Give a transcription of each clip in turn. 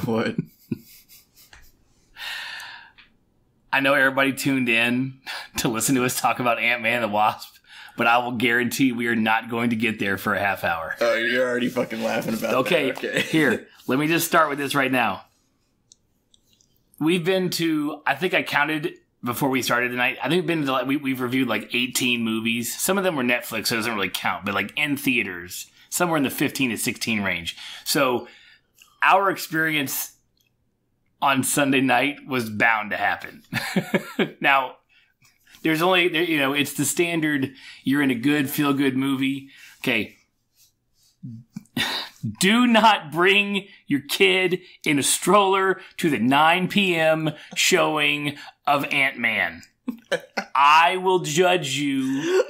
What? I know everybody tuned in to listen to us talk about Ant-Man and the Wasp, but I will guarantee we are not going to get there for a half hour. Oh, you're already fucking laughing about that. Okay, here. Let me just start with this right now. We've been to, I think I counted before we started tonight, I think we've reviewed like 18 movies. Some of them were Netflix, so it doesn't really count, but like in theaters, somewhere in the 15 to 16 range. So our experience on Sunday night was bound to happen. Now, there's only, it's the standard, you're in a good, feel-good movie. Okay. Do not bring your kid in a stroller to the 9 p.m. showing of Ant-Man. I will judge you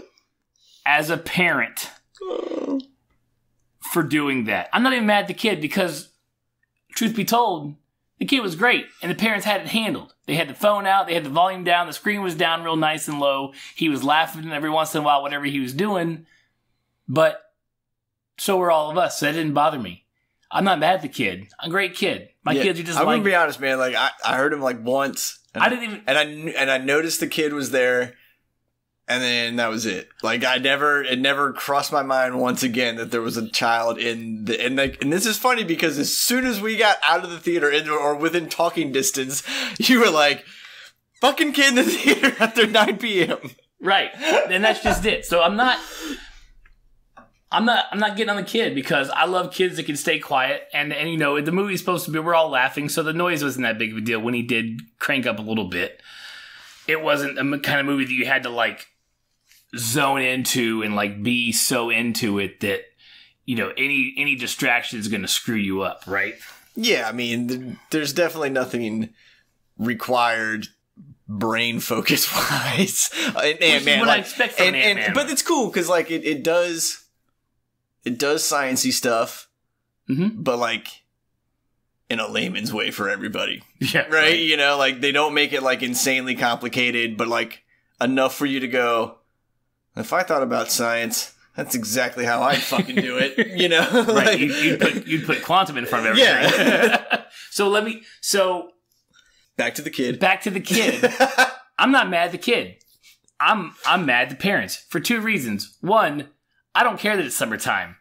as a parent for doing that. I'm not even mad at the kid because, truth be told, the kid was great, and the parents had it handled. They had the phone out, they had the volume down, the screen was down real nice and low. He was laughing every once in a while, whatever he was doing. But so were all of us, so that didn't bother me. I'm not mad at the kid. I'm a great kid. My kids are just I'm gonna be honest, man. Like I heard him like once. And I didn't even... And I noticed the kid was there, and then that was it. Like it never crossed my mind once again that there was a child in the, and this is funny because as soon as we got out of the theater or within talking distance, you were like, fucking kid in the theater after 9 p.m. Right. And that's just it. So I'm not getting on the kid because I love kids that can stay quiet. And the movie's supposed to be, we're all laughing. So the noise wasn't that big of a deal when he did crank up a little bit. It wasn't a kind of movie that you had to like zone into and like be so into it that, any distraction is going to screw you up. Right. Yeah. I mean, there's definitely nothing required brain focus wise. Ant-Man. What I expect from Ant-Man. But it's cool because like it does sciencey stuff, but like in a layman's way for everybody. Yeah. Right? Like they don't make it like insanely complicated, but like enough for you to go, if I thought about science, that's exactly how I'd fucking do it. Right. You'd put quantum in front of everything. Yeah. So back to the kid. I'm not mad at the kid. I'm mad at the parents for two reasons. One, I don't care that it's summertime.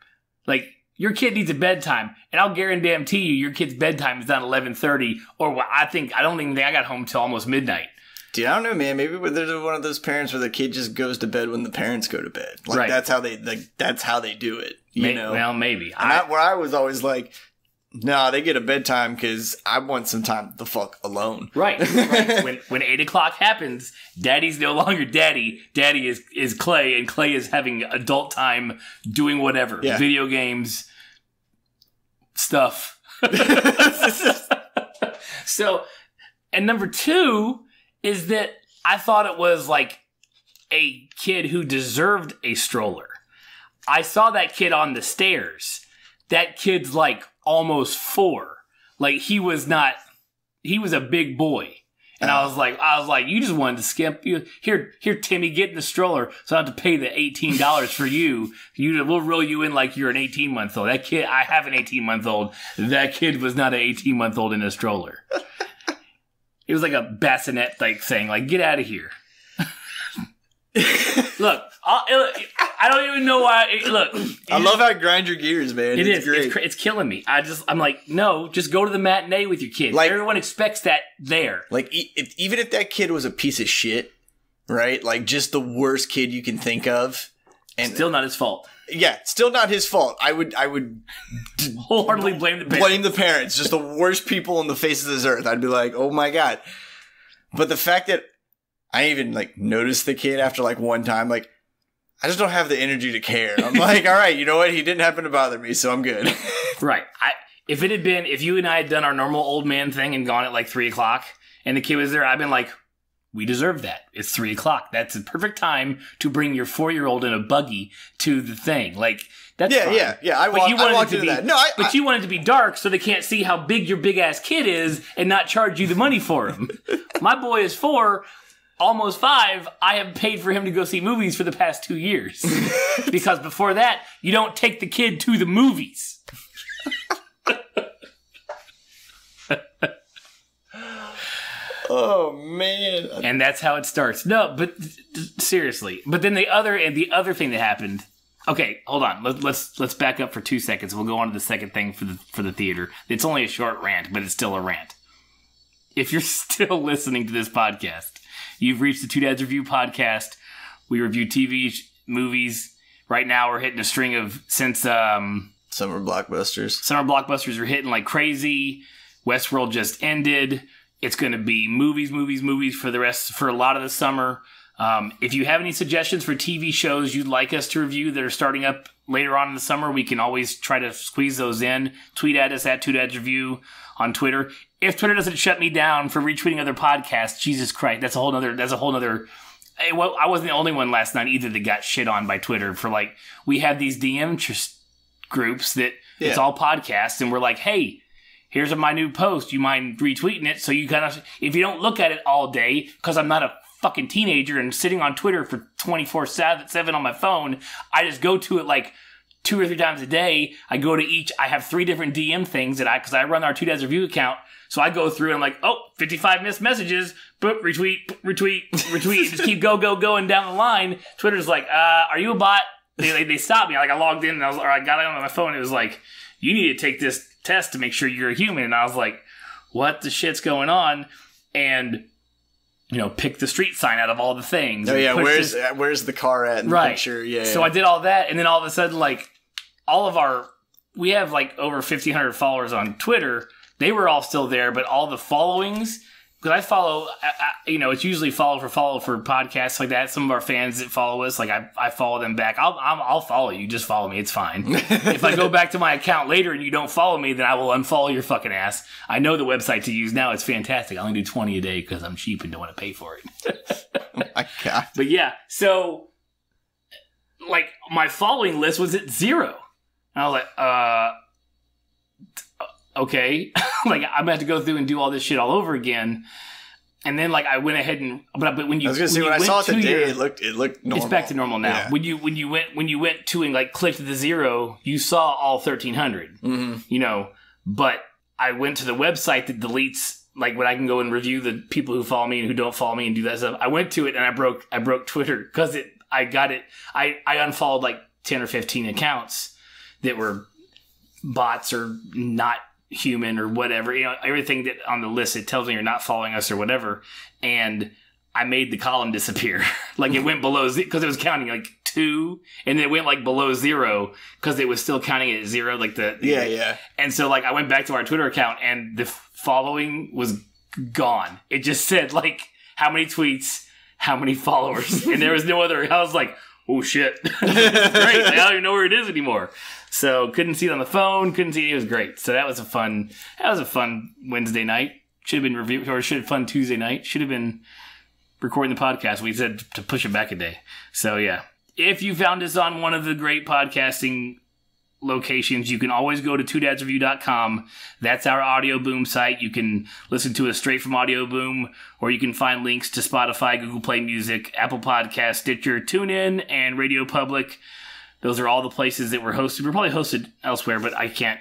Like, your kid needs a bedtime, and I'll guarantee you your kid's bedtime is not 11:30, or I don't even think I got home till almost midnight. Dude, I don't know, man. Maybe they're one of those parents where the kid just goes to bed when the parents go to bed. Like, right. That's how they do it. Well, maybe. Where I was always like, no, they get a bedtime because I want some time the fuck alone. Right. When 8 o'clock happens, Daddy's no longer Daddy. Daddy is Clay, and Clay is having adult time doing whatever. Yeah. Video games, stuff. So, and number two is that I thought it was like a kid who deserved a stroller. I saw that kid on the stairs. That kid's like almost 4. Like he was a big boy. And I was like, you just wanted to skimp. Here, Timmy, get in the stroller so I don't have to pay the $18 for you. We'll roll you in like you're an 18-month-old. That kid, I have an 18-month-old. That kid was not an 18-month-old in a stroller. It was like a bassinet like saying, like, get out of here. Look, I don't even know why. Look, I love how it grinds your gears, man. It's great. It's killing me. I'm like, no, just go to the matinee with your kids. Like, everyone expects that there. Like, even if that kid was a piece of shit, right? Like, just the worst kid you can think of, and still not his fault. Yeah, still not his fault. I would wholeheartedly blame the parents. Blame the parents. Just the worst people on the face of this earth. I'd be like, oh my god. But the fact that I even like noticed the kid after like one time, like, I just don't have the energy to care. I'm like, all right, you know what? He didn't happen to bother me, so I'm good. Right. If you and I had done our normal old man thing and gone at like 3 o'clock and the kid was there, I've been like, we deserve that. It's 3 o'clock. That's the perfect time to bring your 4-year-old in a buggy to the thing. Like, that's fine. Yeah. I walked into that. No, but you want it to be dark so they can't see how big your big ass kid is and not charge you the money for him. My boy is 4. Almost 5, I have paid for him to go see movies for the past 2 years. Because before that, you don't take the kid to the movies. Oh man! And that's how it starts. No, but seriously. But then the other thing that happened. Okay, hold on. Let's back up for 2 seconds. We'll go on to the second thing for the theater. It's only a short rant, but it's still a rant. If you're still listening to this podcast, you've reached the Two Dads Review podcast. We review TV, movies. Right now, we're hitting a string of since summer blockbusters. Summer blockbusters are hitting like crazy. Westworld just ended. It's going to be movies for a lot of the summer. If you have any suggestions for TV shows you'd like us to review that are starting up later on in the summer, we can always try to squeeze those in. Tweet at us at 2dadsreview on Twitter. If Twitter doesn't shut me down for retweeting other podcasts, Jesus Christ, that's a whole nother. Well, I wasn't the only one last night either that got shit on by Twitter for like, we have these DM groups that it's all podcasts and we're like, hey, here's my new post. You mind retweeting it? So you kind of, if you don't look at it all day, because I'm not a fucking teenager and sitting on Twitter for 24/7 on my phone, I just go to it like 2 or 3 times a day. I go to each, I have 3 different DM things because I run our Two Dads Review account. So I go through and I'm like, 55 missed messages, but retweet, just keep going down the line. Twitter's like, are you a bot? They stopped me. I logged in and I got it on my phone. It was like, you need to take this test to make sure you're a human. And I was like, what the shit's going on? And, pick the street sign out of all the things. Oh yeah, where's the car at in the picture? Yeah. So I did all that, and then all of a sudden, we have like over 1,500 followers on Twitter. They were all still there, but all the followings, because I follow, it's usually follow for podcasts like that. Some of our fans that follow us, like I follow them back. I'll follow you. Just follow me. It's fine. If I go back to my account later and you don't follow me, then I will unfollow your fucking ass. I know the website to use now. It's fantastic. I only do 20 a day because I'm cheap and don't want to pay for it. Oh my God. But yeah, so like my following list was at 0. And I was like, okay, like I'm gonna have to go through and do all this shit all over again. And then like I went ahead and but when you I was gonna say when I saw it today, it looked normal. It's back to normal now. Yeah. When you went to and like clicked the 0, you saw all 1,300. Mm-hmm. But I went to the website that deletes like when I can go and review the people who follow me and who don't follow me and do that stuff. I went to it and I broke Twitter because I unfollowed like 10 or 15 accounts that were bots or not human or whatever, everything that on the list, it tells me you're not following us or whatever. And I made the column disappear. Like it went below, because it was counting like 2 and then it went like below 0 because it was still counting at 0. Like yeah. And so like I went back to our Twitter account and the following was gone. It just said like how many tweets, how many followers, and there was no other. I was like, oh shit. Great. I don't even know where it is anymore. So couldn't see it on the phone. Couldn't see it. It was great. So that was a fun Wednesday night. Should have been reviewed, or should have fun Tuesday night. Should have been recording the podcast. We said to push it back a day. So yeah, if you found us on one of the great podcasting locations, you can always go to 2dadsreview.com. That's our Audio Boom site. You can listen to us straight from Audio Boom, or you can find links to Spotify, Google Play Music, Apple Podcasts, Stitcher, TuneIn, and Radio Public. Those are all the places that we're hosted. We're probably hosted elsewhere, but I can't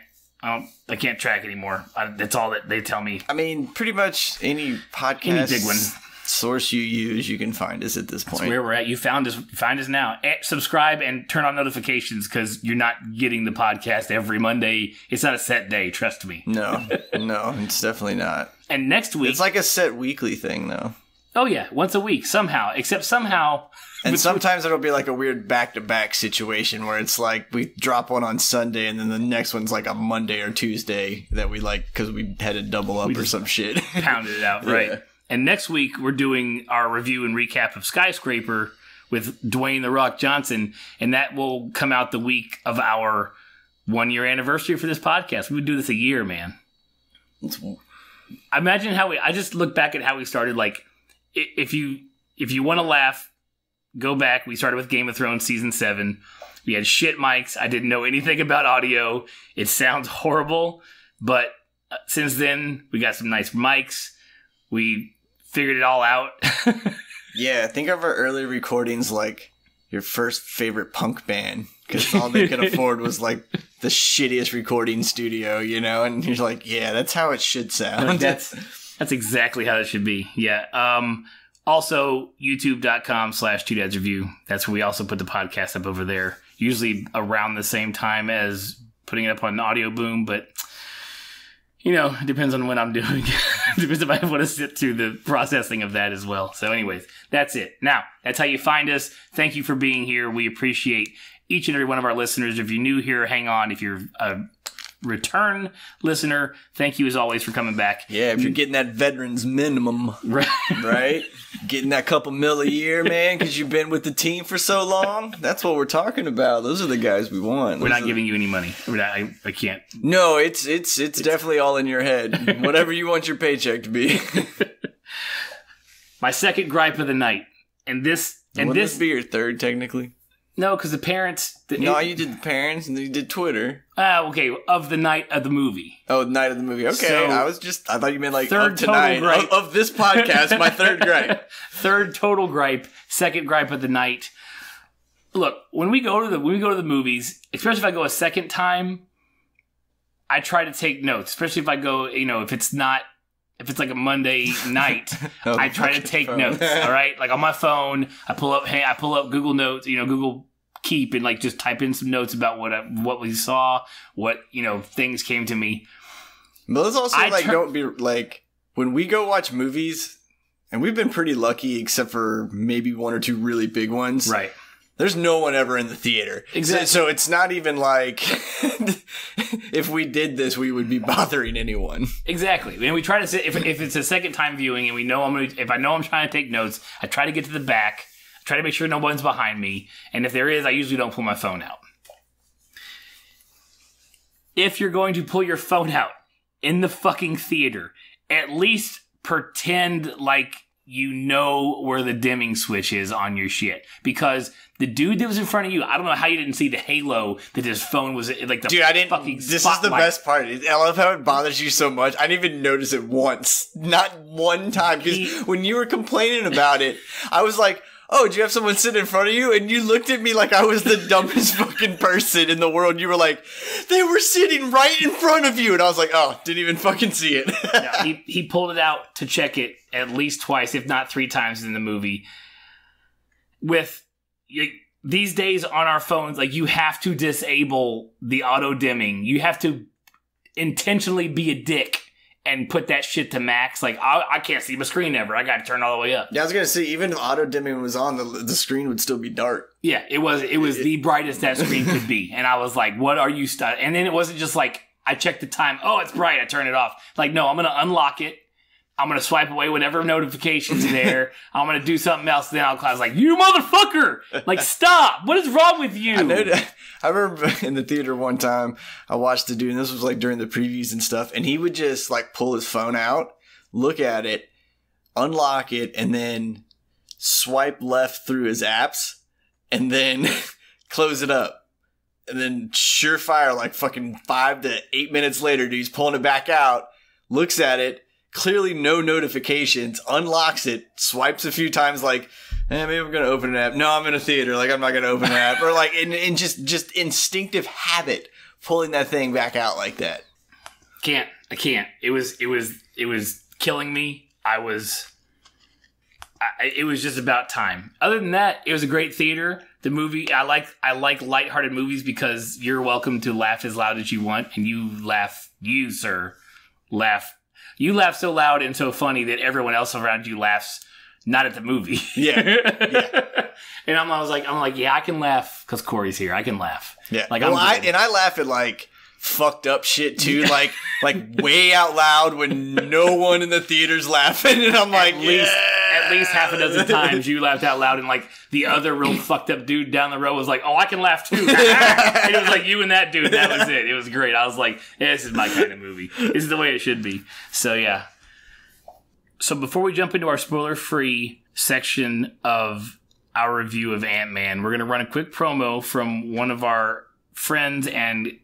track anymore. That's all that they tell me. I mean, pretty much any podcast, any big one source you use, you can find us at this point. That's where we're at. You found us. Find us now. Subscribe and turn on notifications because you're not getting the podcast every Monday. It's not a set day. Trust me. No, it's definitely not. And next week, it's like a set weekly thing, though. Oh yeah, once a week somehow. Except somehow. And sometimes it'll be like a weird back-to-back situation where it's like we drop one on Sunday and then the next one's like a Monday or Tuesday that we like because we had to double up or some shit. Pounded it out, right? Yeah. And next week we're doing our review and recap of Skyscraper with Dwayne "The Rock" Johnson, and that will come out the week of our 1-year anniversary for this podcast. We would do this a year, man. Imagine how I just look back at how we started. Like, if you want to laugh, go back. We started with Game of Thrones season 7. We had shit mics. I didn't know anything about audio. It sounds horrible, but since then we got some nice mics. We figured it all out. Yeah, think of our early recordings like your first favorite punk band, because all they could afford was like the shittiest recording studio, and you're like, yeah, that's how it should sound. Like That's exactly how it should be. Yeah. Also, youtube.com/2dadsreview. That's where we also put the podcast up over there. Usually around the same time as putting it up on Audio Boom, but you know, it depends on what I'm doing. It depends if I want to sit through the processing of that as well. So anyways, that's it. Now, that's how you find us. Thank you for being here. We appreciate each and every one of our listeners. If you're new here, hang on. If you're a return listener, thank you as always for coming back. Yeah, if you're getting that veterans minimum, right? Getting that couple mil a year, man, because you've been with the team for so long. That's what we're talking about. Those are the guys we want. We're not giving you any money. I can't. No, it's definitely all in your head. Whatever you want your paycheck to be. My second gripe of the night, and this be your third technically. No, because the parents... you did the parents, and then you did Twitter. Okay, of the night of the movie. Oh, the night of the movie. Okay, so, I thought you meant like third of tonight. Gripe. Of this podcast, my third gripe. Third total gripe, second gripe of the night. Look, when we go to the movies, especially if I go a second time, I try to take notes. Especially if I go, if it's like a Monday night, I try to take notes. All right, like on my phone, I pull up Google Notes, Google Keep, and like just type in some notes about what we saw, what things came to me. But let's also don't be like when we go watch movies, and we've been pretty lucky, except for maybe one or two really big ones. Right. There's no one ever in the theater. Exactly. So it's not even like if we did this, we would be bothering anyone. Exactly. And we try to sit, if it's a second time viewing and we know if I know I'm trying to take notes, I try to get to the back. I try to make sure no one's behind me. And if there is, I usually don't pull my phone out. If you're going to pull your phone out in the fucking theater, at least pretend like you know where the dimming switch is on your shit. Because the dude that was in front of you, I don't know how you didn't see the halo that his phone was like the fucking This spotlight. is the best part. I love how it bothers you so much. I didn't even notice it once. Not one time. Because when you were complaining about it, I was like, oh, do you have someone sit in front of you? And you looked at me like I was the dumbest fucking person in the world. You were like, they were sitting right in front of you. And I was like, oh, didn't even fucking see it. No, he pulled it out to check it at least twice, if not 3 times in the movie. With these days on our phones, like you have to disable the auto dimming. You have to intentionally be a dick and put that shit to max. Like, I can't see my screen ever. I got to turn all the way up. Yeah, I was going to say, even if auto dimming was on, the screen would still be dark. Yeah, it was the brightest that screen could be. And I was like, what are you And then it wasn't just like, I checked the time. Oh, it's bright. I turn it off. Like, no, I'm going to unlock it. I'm going to swipe away whatever notifications there. I'm going to do something else. Then I was like, you motherfucker! Like, stop! What is wrong with you? I remember in the theater one time, I watched a dude, and this was like during the previews and stuff, and he would just like pull his phone out, look at it, unlock it, and then swipe left through his apps, and then close it up. And then surefire, like fucking 5 to 8 minutes later, dude, he's pulling it back out, looks at it, clearly no notifications, unlocks it, swipes a few times like, maybe I'm going to open an app. No, I'm in a theater. Like, I'm not going to open an app. Or like, in just instinctive habit, pulling that thing back out like that. I can't. It was killing me. It was just about time. Other than that, it was a great theater. The movie, I like lighthearted movies because you're welcome to laugh as loud as you want. And you, sir, laugh. You laugh so loud and so funny that everyone else around you laughs, not at the movie. Yeah. And I was like, yeah, I can laugh because Corey's here. I can laugh. Yeah. Like, I laugh at like fucked up shit too, like way out loud when no one in the theater's laughing, and I'm like, at least half a dozen times you laughed out loud, and like the other real fucked up dude down the row was like, oh, I can laugh too. And it was like you and that dude. That was it. It was great. I was like, yeah, this is my kind of movie. This is the way it should be. So yeah. So before we jump into our spoiler-free section of our review of Ant-Man, we're going to run a quick promo from one of our friends and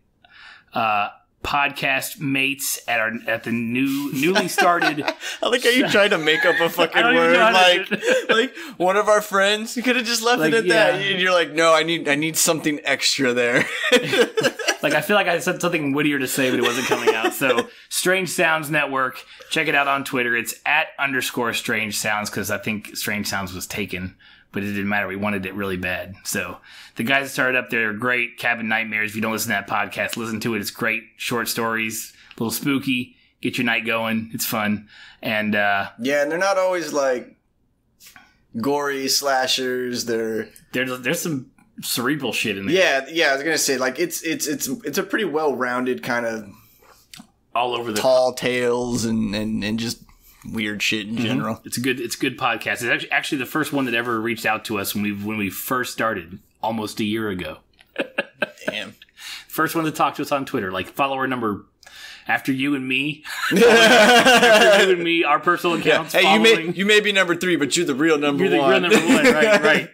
podcast mates at the newly started. I like how you tried to make up a fucking word, like one of our friends. You could have just left it at that, and you're like, no, I need something extra there. Like, I feel like I said something wittier to say, but it wasn't coming out. So, Strange Sounds Network, check it out on Twitter. It's @_Strange Sounds, because I think Strange Sounds was taken. But it didn't matter. We wanted it really bad. So the guys that started up there are great. Cabin Nightmares. If you don't listen to that podcast, listen to it. It's great. Short stories. A little spooky. Get your night going. It's fun. And and they're not always like gory slashers. There's some cerebral shit in there. Yeah. I was gonna say, like, it's a pretty well-rounded kind of all over the tall tales and just weird shit in general. It's a good podcast. It's actually the first one that ever reached out to us when we first started almost a year ago. Damn. First one to talk to us on Twitter, like follower number after you and me. After you and me, our personal accounts. Yeah. Hey, you may be number 3, but you're the real number 1. You're the real number 1, right.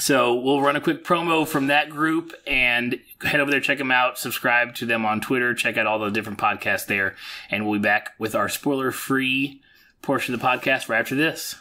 So we'll run a quick promo from that group and head over there, check them out, subscribe to them on Twitter, check out all the different podcasts there, and we'll be back with our spoiler-free portion of the podcast right after this.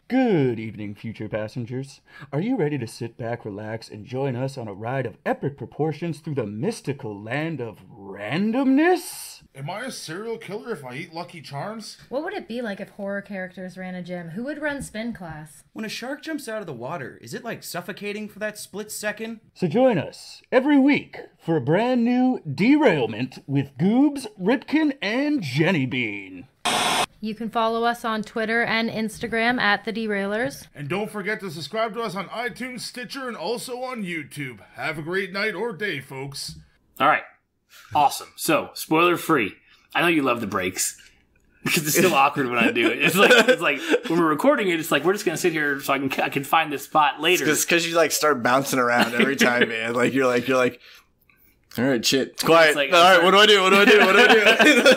Good evening, future passengers. Are you ready to sit back, relax, and join us on a ride of epic proportions through the mystical land of randomness? Am I a serial killer if I eat Lucky Charms? What would it be like if horror characters ran a gym? Who would run spin class? When a shark jumps out of the water, is it like suffocating for that split second? So join us every week for a brand new derailment with Goobs, Ripkin, and Jenny Bean. You can follow us on Twitter and Instagram @The Derailers. And don't forget to subscribe to us on iTunes, Stitcher, and also on YouTube. Have a great night or day, folks. All right. Awesome. So, spoiler free. I know you love the breaks because it's still awkward when I do it. It's like when we're recording it, it's like we're just gonna sit here so I can find this spot later. Because you like start bouncing around every time, man. Like you're like, all right, shit, it's quiet. Like, all right, what do I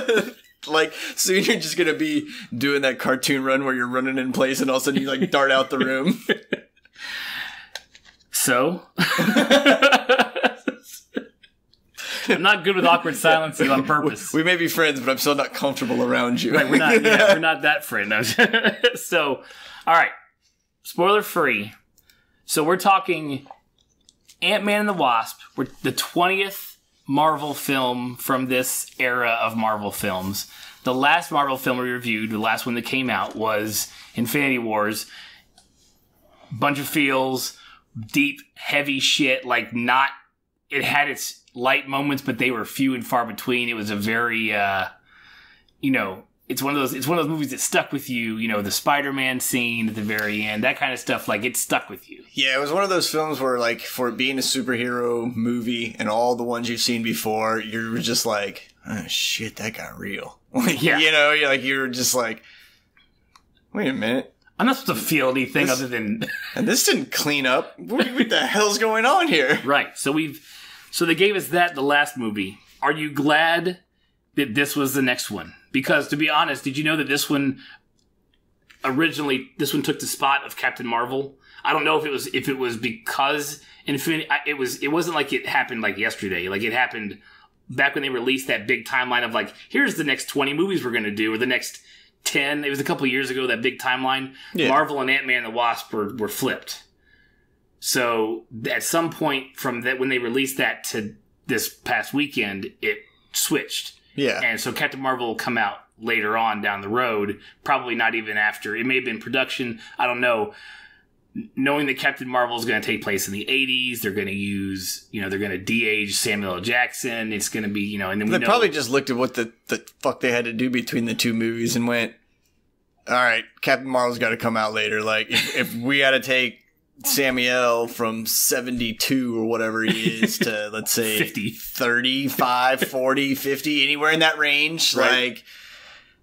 do? Like, soon you're just gonna be doing that cartoon run where you're running in place and all of a sudden you like dart out the room. So. I'm not good with awkward silences on purpose. We may be friends, but I'm still not comfortable around you. Right, we're not that friend. So, all right, spoiler free. So we're talking Ant-Man and the Wasp. We're the 20th Marvel film from this era of Marvel films. The last Marvel film we reviewed, the last one that came out, was Infinity Wars. Bunch of feels, deep, heavy shit. Like not, it had its light moments, but they were few and far between. It was a very, it's one of those movies that stuck with you. You know, the Spider-Man scene at the very end, that kind of stuff. Like it stuck with you. Yeah, it was one of those films where, like, for it being a superhero movie and all the ones you've seen before, you're just like, oh shit, that got real. Like, yeah, you're just like, wait a minute. I'm not supposed to feel anything other than, and this didn't clean up. What the hell's going on here? Right. So they gave us the last movie. Are you glad that this was the next one? Because to be honest, did you know that this one took the spot of Captain Marvel? I don't know if it was because Infinity. It wasn't like it happened like yesterday. Like it happened back when they released that big timeline of like, here's the next 20 movies we're going to do, or the next 10. It was a couple of years ago, that big timeline. Yeah. Marvel and Ant-Man and the Wasp were flipped. So at some point from that, when they released that to this past weekend, it switched. Yeah. And so Captain Marvel will come out later on down the road, probably not even after. It may have been production. I don't know. Knowing that Captain Marvel is going to take place in the 80s, they're going to use, they're going to de-age Samuel L. Jackson. It's going to be, and then they probably just looked at what the fuck they had to do between the two movies and went, all right, Captain Marvel's got to come out later. Like, if we got to take Samuel from 72 or whatever he is to, let's say, 50. 35, 40, 50, anywhere in that range. Right.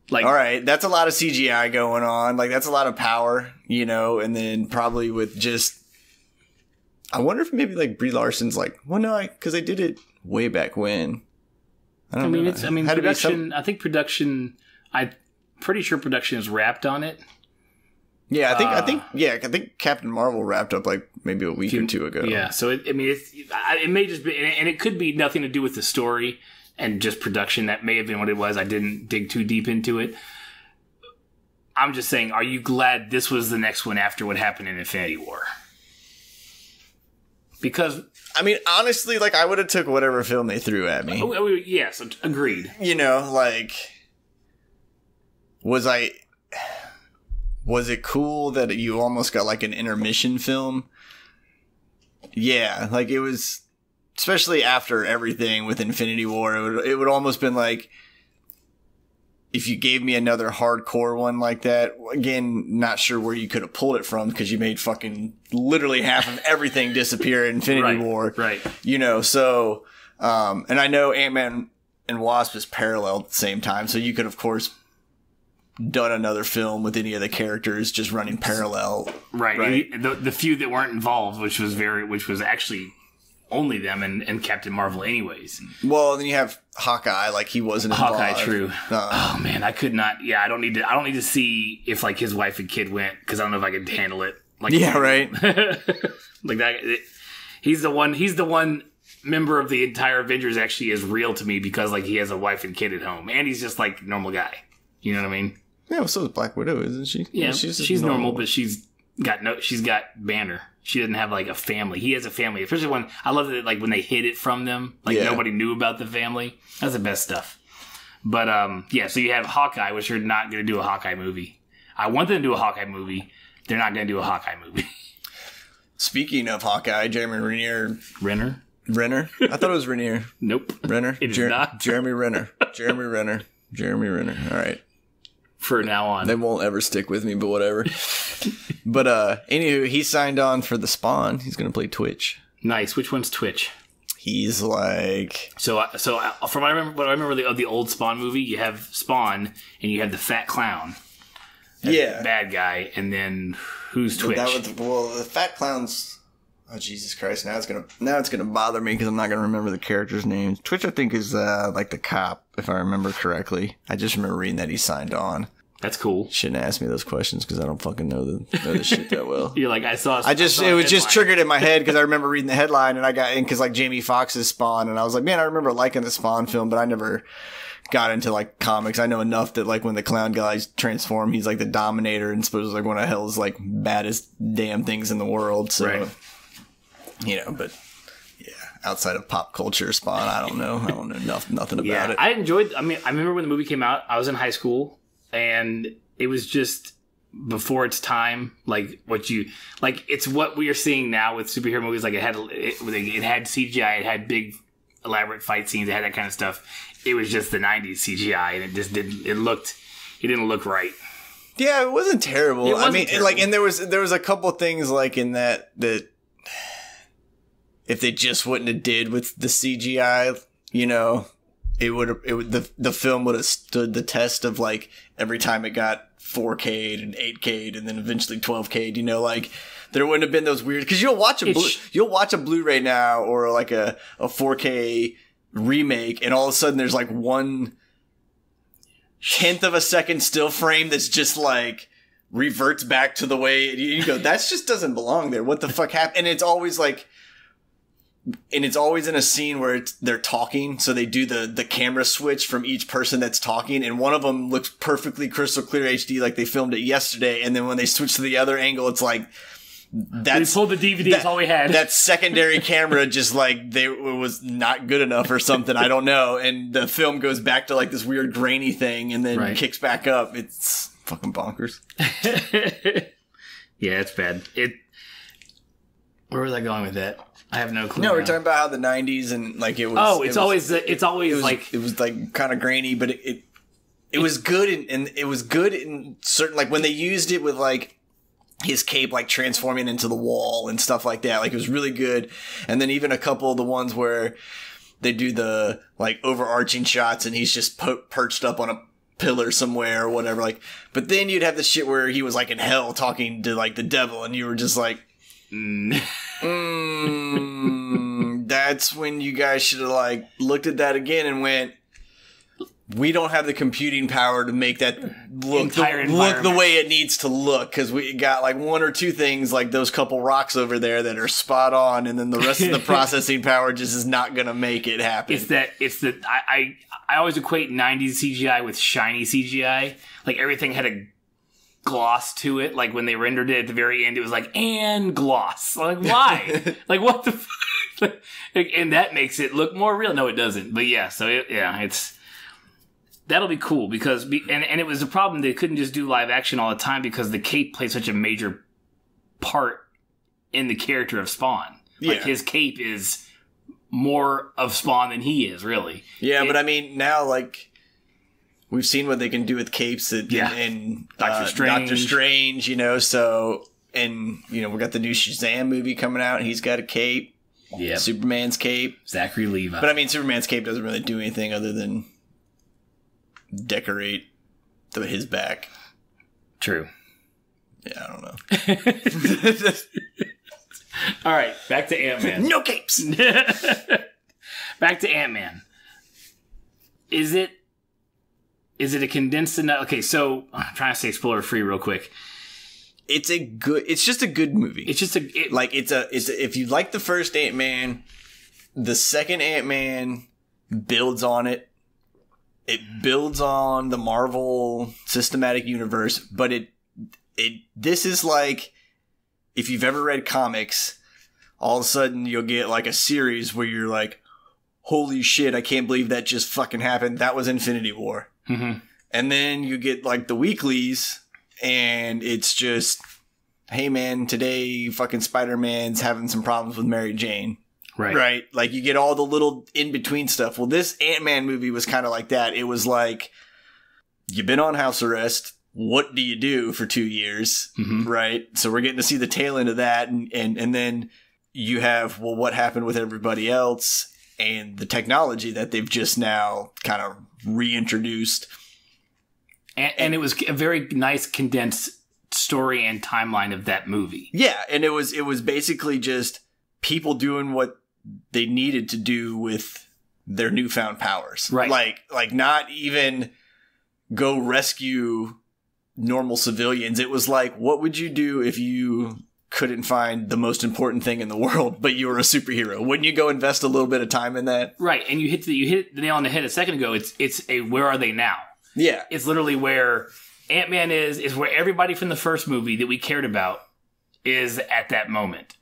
Like, all right, that's a lot of CGI going on. Like, that's a lot of power, and then probably with just, I wonder if maybe like Brie Larson's like, well, no, because they did it way back when. I mean, production, I think production, I'm pretty sure production is wrapped on it. Yeah, I think Captain Marvel wrapped up like maybe a week or two ago. Yeah, so it may just be, and it could be nothing to do with the story. and just production. That may have been what it was. I didn't dig too deep into it. I'm just saying, are you glad this was the next one after what happened in Infinity War? Because I mean, honestly, like, I would have took whatever film they threw at me. Yes, agreed. You know, like, was it cool that you almost got like an intermission film? Yeah, like it was, especially after everything with Infinity War, it would almost been like, if you gave me another hardcore one like that, again, not sure where you could have pulled it from because you made fucking literally half of everything disappear in Infinity War. Right. You know, so, and I know Ant-Man and Wasp is parallel at the same time, so you could, of course, done another film with any of the characters just running parallel. Right. The few that weren't involved, which was actually only them and Captain Marvel anyways. Well, then you have Hawkeye, like he wasn't involved. Hawkeye, true. Oh man, I could not. Yeah, I don't need to see if like his wife and kid went, because I don't know if I could handle it. Like, yeah, right. Like that. He's the one member of the entire Avengers actually is real to me, because like he has a wife and kid at home, and he's just like a normal guy. You know what I mean? Yeah, well, so is Black Widow, isn't she? Yeah, she's normal, but she's got Banner. She doesn't have like a family. He has a family, especially when I love that, like when they hid it from them, like nobody knew about the family. That's the best stuff. But yeah, so you have Hawkeye, which you're not going to do a Hawkeye movie. I want them to do a Hawkeye movie. They're not going to do a Hawkeye movie. Speaking of Hawkeye, Jeremy Renner. I thought it was Renner. Nope. Renner. It is not. Jeremy Renner. All right. For now on. They won't ever stick with me, but whatever. But anywho, he signed on for the Spawn. He's going to play Twitch. Nice. Which one's Twitch? He's like... So from what I remember of the old Spawn movie, you have Spawn and you have the fat clown. Yeah. The bad guy. And then who's Twitch? The fat clown's... Oh, Jesus Christ. Now it's gonna bother me because I'm not going to remember the character's names. Twitch, I think, is like the cop, if I remember correctly. I just remember reading that he signed on. That's cool. Shouldn't ask me those questions because I don't fucking know the shit that well. You're like, it was just triggered in my head because I remember reading the headline and I got in because like Jamie Foxx's Spawn, and I was like, man, I remember liking the Spawn film, but I never got into like comics. I know enough that like when the clown guys transform, he's like the Dominator and supposedly like one of hell's like baddest damn things in the world. So. Right. You know, but yeah, outside of pop culture Spawn, I don't know nothing about it. I remember when the movie came out, I was in high school, and it was just before its time. Like it's what we are seeing now with superhero movies. Like it had CGI, it had big elaborate fight scenes, it had that kind of stuff. It was just the 90s CGI, and it just didn't look right. Yeah, it wasn't terrible. Terrible. Like, and there was a couple of things like in that if they just wouldn't have did with the CGI, you know, the film would have stood the test of like every time it got 4K'd and 8K'd and then eventually 12K'd, you know, like there wouldn't have been those weird, because you'll watch a Blu-ray now or like a 4K remake, and all of a sudden there's like 1/10 of a second still frame that's just like reverts back to the way you go, that just doesn't belong there. What the fuck happened? And it's always in a scene where they're talking, so they do the camera switch from each person that's talking, and one of them looks perfectly crystal clear HD like they filmed it yesterday, and then when they switch to the other angle, it's like we pulled the DVD, that's all we had. That secondary camera just like it was not good enough or something, I don't know, and the film goes back to like this weird grainy thing and then kicks back up. It's fucking bonkers. Yeah, it's bad. Where was I going with that? I have no clue. No, we're talking about how the 90s and like it was. Oh, it was like kind of grainy, but it was good and it was good in certain, like when they used it with like his cape like transforming into the wall and stuff like that. Like it was really good. And then even a couple of the ones where they do the like overarching shots and he's just perched up on a pillar somewhere or whatever. Like, but then you'd have the shit where he was like in hell talking to like the devil, and you were just like. That's when you guys should have like looked at that again and went, we don't have the computing power to make that look the way it needs to look, because we got like one or two things, like those couple rocks over there that are spot on, and then the rest of the processing power just is not going to make it happen. I always equate 90s CGI with shiny CGI. Like everything had a gloss to it. Like when they rendered it at the very end, it was like, and gloss. Like, why? Like, what the fuck? And that makes it look more real. No, it doesn't. But yeah, so it's... That'll be cool because and it was a problem. They couldn't just do live action all the time because the cape plays such a major part in the character of Spawn. Like his cape is more of Spawn than he is, really. Yeah, but I mean, now like we've seen what they can do with capes in Doctor Strange, you know. So and you know we got the new Shazam movie coming out, and he's got a cape. Yeah, Superman's cape, Zachary Levi. But I mean, Superman's cape doesn't really do anything other than decorate his back. True. Yeah, I don't know. All right, back to Ant-Man. No capes. Back to Ant-Man. Is it a condensed enough? Okay, so I'm trying to stay spoiler free real quick. It's just a good movie. It's just if you like the first Ant-Man, the second Ant-Man builds on it. It builds on the Marvel Cinematic Universe, but this is like, if you've ever read comics, all of a sudden you'll get like a series where you're like, holy shit, I can't believe that just fucking happened. That was Infinity War. Mm-hmm. And then you get like the weeklies, and it's just, hey man, today fucking Spider-Man's having some problems with Mary Jane. Right. Like you get all the little in-between stuff. Well, this Ant-Man movie was kind of like that. It was like, you've been on house arrest. What do you do for 2 years? Mm-hmm. Right. So we're getting to see the tail end of that. And then you have, well, what happened with everybody else and the technology that they've just now kind of reintroduced. And it was a very nice condensed story and timeline of that movie. Yeah. And it was basically just people doing what they needed to do with their newfound powers. Right. Like not even go rescue normal civilians. It was like, what would you do if you couldn't find the most important thing in the world, but you were a superhero? Wouldn't you go invest a little bit of time in that? Right. And you hit the nail on the head a second ago. It's a where are they now? Yeah. It's literally where Ant-Man is where everybody from the first movie that we cared about is at that moment.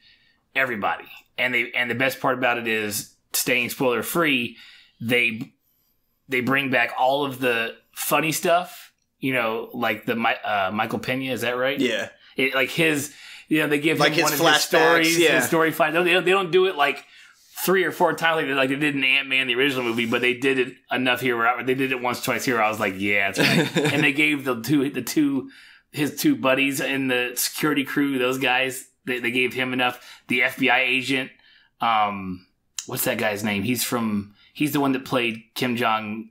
Everybody. And the best part about it is, staying spoiler free, they bring back all of the funny stuff, you know, like the Michael Pena, is that right? Yeah. Like his, you know, they give like him one of his stories, his story fight. They don't do it like 3 or 4 times like they did in Ant-Man, the original movie, but they did it enough here where they did it once, twice here. I was like, yeah, that's right. And they gave his two buddies in the security crew, those guys, they gave him enough. The FBI agent, what's that guy's name? He's the one that played Kim Jong.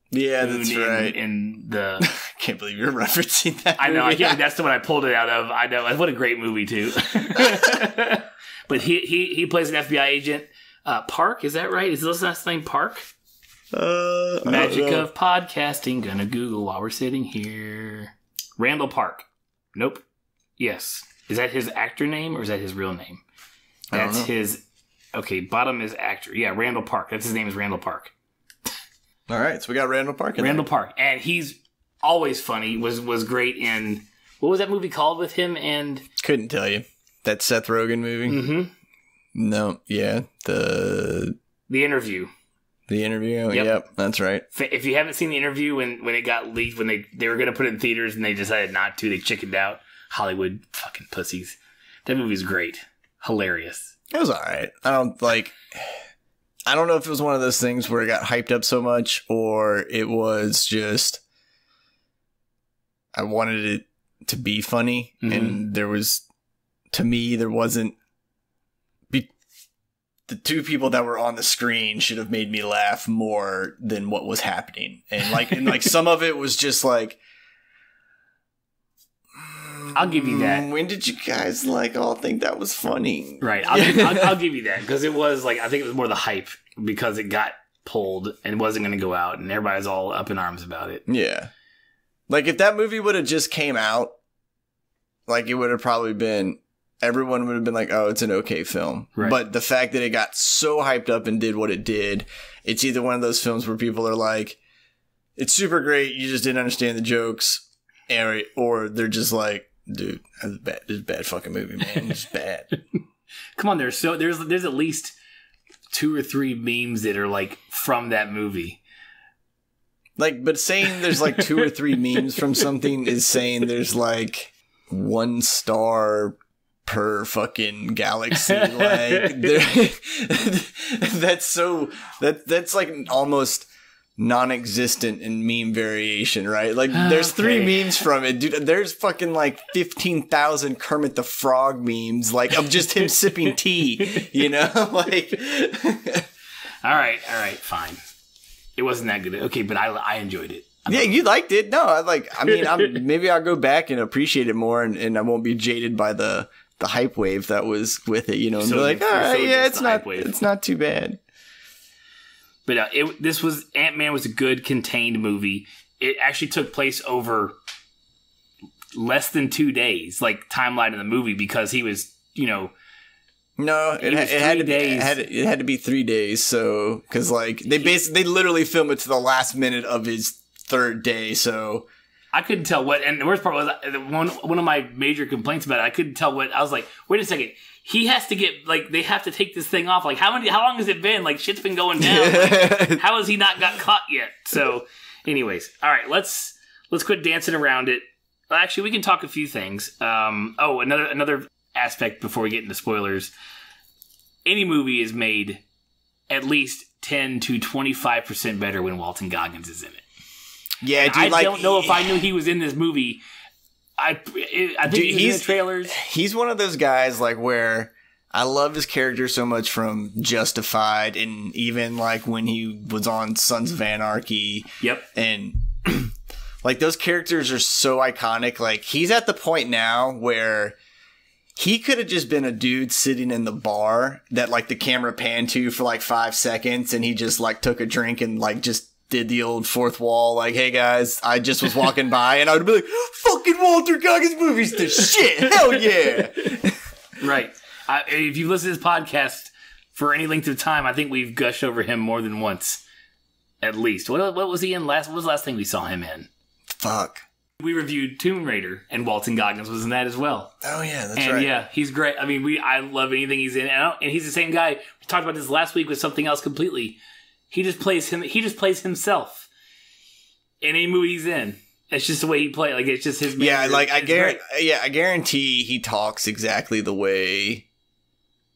Yeah, that's right. In the, I can't believe you're referencing that. I know. I can't. That's the one I pulled it out of. I know. What a great movie too. But he plays an FBI agent. Park, is that right? Is his last name Park? Magic of podcasting. Gonna Google while we're sitting here. Randall Park. Nope. Yes. Is that his actor name or is that his real name? That's his. Okay, bottom is actor. Yeah, Randall Park. That's his name is Randall Park. All right, so we got Randall Park. Park, and he's always funny. Was great in, what was that movie called with him? And couldn't tell you. That Seth Rogen movie. Mm-hmm. No, yeah, the Interview. The Interview. Yep, that's right. If you haven't seen The Interview, when it got leaked, when they were going to put it in theaters and they decided not to, they chickened out. Hollywood fucking pussies. That movie's great, hilarious. It was all right. I don't know if it was one of those things where it got hyped up so much, or it was just I wanted it to be funny, and there wasn't. The two people that were on the screen should have made me laugh more than what was happening, and some of it was just like. I'll give you that. When did you guys all think that was funny? Right. I'll give you that because it was I think it was more the hype because it got pulled and wasn't going to go out, and everybody's all up in arms about it. Yeah. Like, if that movie would have just came out, like, it would have probably been, everyone would have been like, oh, it's an okay film. Right. But the fact that it got so hyped up and did what it did, it's either one of those films where people are like, it's super great, you just didn't understand the jokes, or they're just like, dude, this is a bad fucking movie, man. It's bad. Come on, there's at least 2 or 3 memes that are like from that movie. Like, but saying there's like 2 or 3 memes from something is saying there's like 1 star per fucking galaxy. Like, that's like almost non-existent in meme variation, right? Like, there's 3 memes from it, dude. There's fucking like 15,000 Kermit the Frog memes, like, of just him sipping tea, you know? Like, all right, fine. It wasn't that good. Okay, but I enjoyed it. Yeah, you liked it. No, maybe I'll go back and appreciate it more, and I won't be jaded by the hype wave that was with it, you know, and be like, all right, yeah, it's not too bad. But Ant-Man was a good contained movie. It actually took place over less than 2 days, like timeline of the movie, because he was, you know. No, it had to be 3 days. So, because like they literally film it to the last minute of his 3rd day. So I couldn't tell what, and the worst part was one of my major complaints about it. I couldn't tell what. I was like, wait a second. He has to get, like, they have to take this thing off. Like, how long has it been? Like, shit's been going down. Like, how has he not got caught yet? So, anyways, all right, let's quit dancing around it. Well, actually, we can talk a few things. Another aspect before we get into spoilers. Any movie is made at least 10 to 25% better when Walton Goggins is in it. Yeah, dude, I don't know if I knew he was in this movie. I think he's in the trailers. He's one of those guys, like, where I love his character so much from Justified, and even like when he was on Sons of Anarchy. Yep. And like, those characters are so iconic. Like, he's at the point now where he could have just been a dude sitting in the bar that like the camera panned to for like 5 seconds, and he just like took a drink and like just did the old fourth wall, like, hey guys, I just was walking by, and I would be like, fucking Walter Goggins movies the shit, hell yeah. Right. If you listen to this podcast for any length of time, I think we've gushed over him more than once, at least. What was he in last? What was the last thing we saw him in? Fuck. We reviewed Tomb Raider, and Walton Goggins was in that as well. Oh yeah, that's and right. Yeah, he's great. I mean, I love anything he's in, and he's the same guy. We talked about this last week with something else completely. He just plays him. He just plays himself in any movie he's in. It's just the way he plays. Like, it's just his. Yeah, like I guarantee he talks exactly the way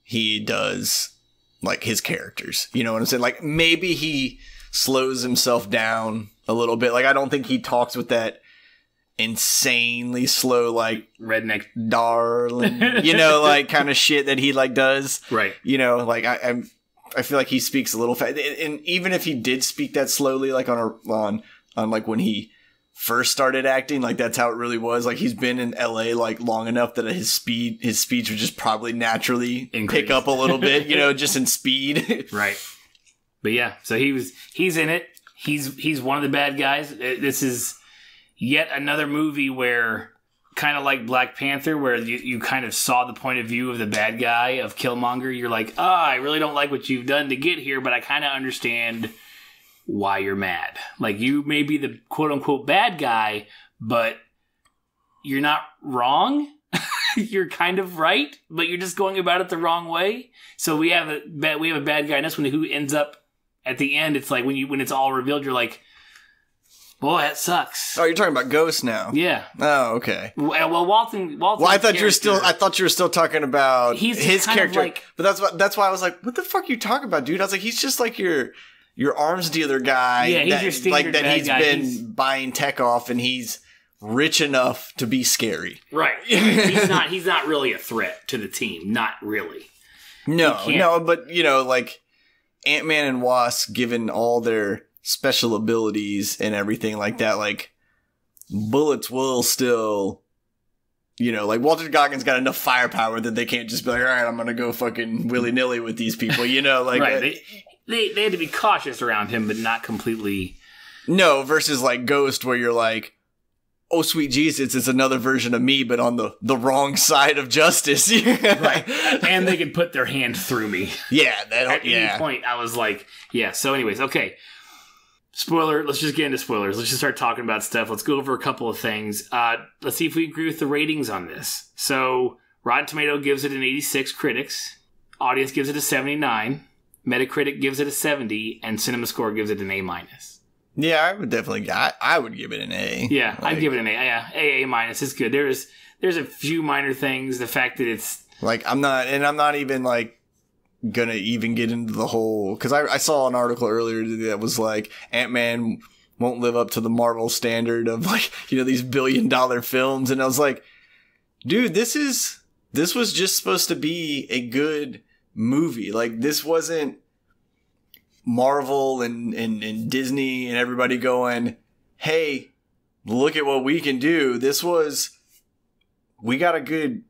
he does, like, his characters. You know what I'm saying? Like, maybe he slows himself down a little bit. Like, I don't think he talks with that insanely slow, like, redneck darling, you know, like, kind of shit that he like does. Right. You know, like I feel like he speaks a little fast, and even if he did speak that slowly, like on like when he first started acting, like that's how it really was. Like, he's been in LA like long enough that his speech would just probably naturally pick up a little bit, you know, just in speed. Right. But yeah, so he's in it. He's one of the bad guys. This is yet another movie where, kind of like Black Panther, where you kind of saw the point of view of the bad guy, of Killmonger. You're like, I really don't like what you've done to get here, but I kind of understand why you're mad. Like, you may be the quote-unquote bad guy, but you're not wrong. You're kind of right, but you're just going about it the wrong way. So we have a bad guy in this one who ends up, at the end, it's like when it's all revealed, you're like, boy, that sucks. Oh, you're talking about Ghost now. Yeah. Oh, okay. Well, Walton. Well, I thought you were still talking about his character. Like, but that's why I was like, what the fuck are you talking about, dude? I was like, he's just like your arms dealer guy. Yeah, he's your standard bad he's guy. Been buying tech off, and he's rich enough to be scary. Right. He's not really a threat to the team. Not really. No, but you know, like Ant-Man and Wasp, given all their special abilities and everything like that, like, bullets will still, you know, like, Walter Goggins got enough firepower that they can't just be like, all right, I'm gonna go fucking willy-nilly with these people, you know, like, right. they had to be cautious around him, but not completely. No, versus like Ghost, where you're like, oh, sweet Jesus, it's another version of me, but on the wrong side of justice. Right. And they could put their hand through me. Yeah. At any point, I was like, yeah. So anyways, okay. Spoiler, let's just get into spoilers. Let's just start talking about stuff. Let's go over a couple of things. Let's see if we agree with the ratings on this. So Rotten Tomato gives it an 86, critics. Audience gives it a 79. Metacritic gives it a 70. And CinemaScore gives it an A-. Yeah, I would definitely. I would give it an A. Yeah, I'd give it an A. Yeah, A-. It's good. There's a few minor things. The fact that it's like I'm not even like gonna even get into the whole, because I saw an article earlier that was like Ant-Man won't live up to the Marvel standard of like these $1 billion films, and I was like, dude, this was just supposed to be a good movie. Like this wasn't Marvel and Disney and everybody going, hey, look at what we can do. We got a good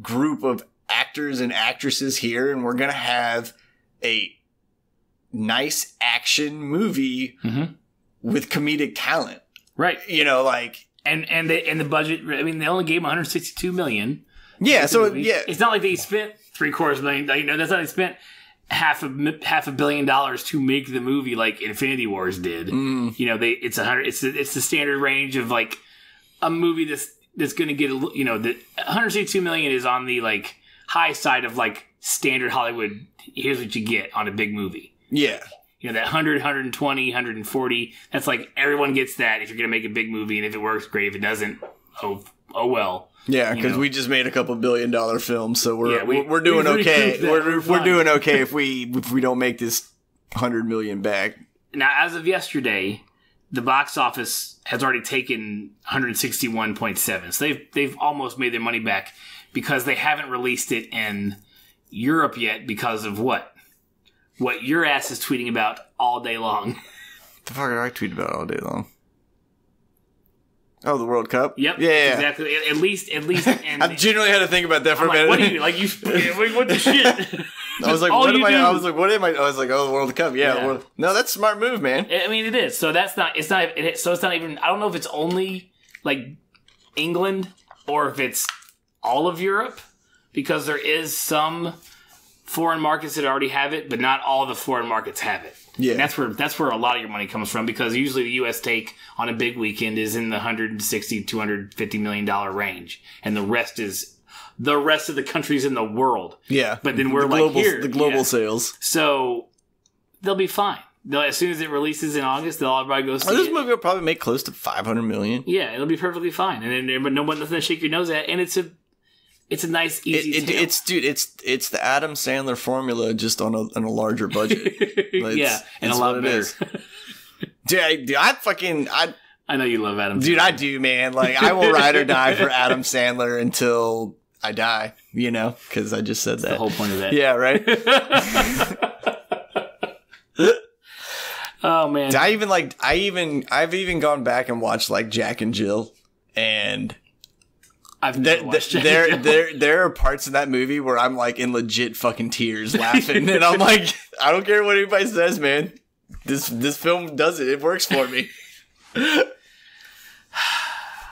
group of actors and actresses here, and we're going to have a nice action movie with comedic talent. Right. And the budget, I mean, they only gave them $162 million. Yeah, so yeah. It's not like they spent $750 million. That's not they spent half a billion dollars to make the movie like Infinity Wars did. It's the standard range of like a movie that's going to get the $162 million is on the like high side of like standard Hollywood. Here's what you get on a big movie. Yeah. That 100, 120, 140, that's like everyone gets that if you're going to make a big movie, and if it works, great. If it doesn't, oh well. Yeah, because we just made a couple $1 billion films, so we're doing okay. We're doing okay if we don't make this 100 million back. Now, as of yesterday, the box office has already taken 161.7. So they've almost made their money back because they haven't released it in Europe yet because of what your ass is tweeting about all day long. The fuck did I tweet about all day long? Oh, the World Cup? Yep. Yeah. Exactly. At least. I genuinely had to think about that for a minute. What do you like? What the shit? I was like, what am I? I was like, what am I? I was like, oh, the World Cup. Yeah. No, that's a smart move, man. I mean, it is. So that's not. It's not. So it's not even. I don't know if it's only like England or if it's all of Europe, because there is some foreign markets that already have it, but not all the foreign markets have it. Yeah, and that's where a lot of your money comes from, because usually the U.S. take on a big weekend is in the $160 to $250 million range, and the rest of the countries in the world. Yeah, but then we're the global sales, so they'll be fine. As soon as it releases in August, they'll everybody go see it. This movie will probably make close to $500 million. Yeah, it'll be perfectly fine, and then but no one nothing to shake your nose at, and it's a nice, easy tale. It's the Adam Sandler formula, just on a larger budget. Yeah, and a lot better. Dude, I know you love Adam Sandler. Dude, I do, man. Like, I will ride or die for Adam Sandler until I die, because I just said that. That's the whole point of that. Yeah, right? Oh, man. I've even gone back and watched, like, Jack and Jill, and there are parts of that movie where I'm like in legit fucking tears laughing, and I'm like, I don't care what anybody says, man. This film does it. It works for me.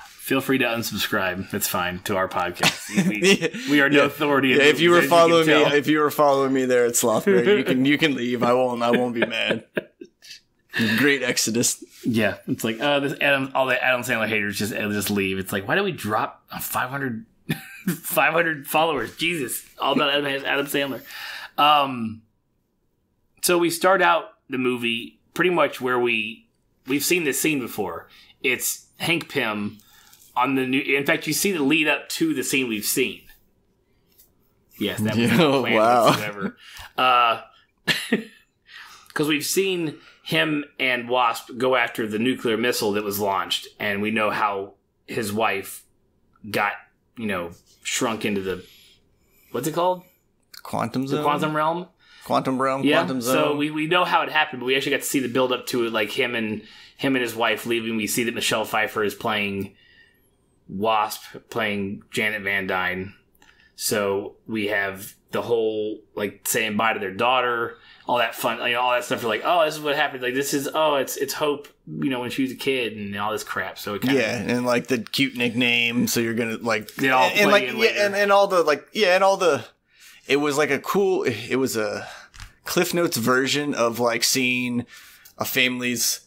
Feel free to unsubscribe. That's fine to our podcast. We are no authority. Yeah, if you were following me there at Slothberry, you can leave. I won't be mad. Great exodus. Yeah, it's like all the Adam Sandler haters just leave. It's like, why do we drop 500 followers? Jesus, all about Adam Sandler. So we start out the movie pretty much where we've seen this scene before. It's Hank Pym on the new. In fact, you see the lead up to the scene we've seen. Yes, that was the plan whatsoever. Because we've seen him and Wasp go after the nuclear missile that was launched, and we know how his wife got, shrunk into the, what's it called? Quantum zone? The quantum realm? Quantum realm, yeah. Quantum zone. So we know how it happened, but we actually got to see the build up to it, like him and his wife leaving. We see that Michelle Pfeiffer is playing Wasp, playing Janet Van Dyne. So we have the whole like saying bye to their daughter, all that fun, all that stuff. You're like, oh, this is what happened. Like this is it's Hope, when she was a kid and all this crap. So it kind of, and like the cute nickname. So you're gonna like it all and like later. and all the like and all the. It was like it was a Cliff Notes version of like seeing a family's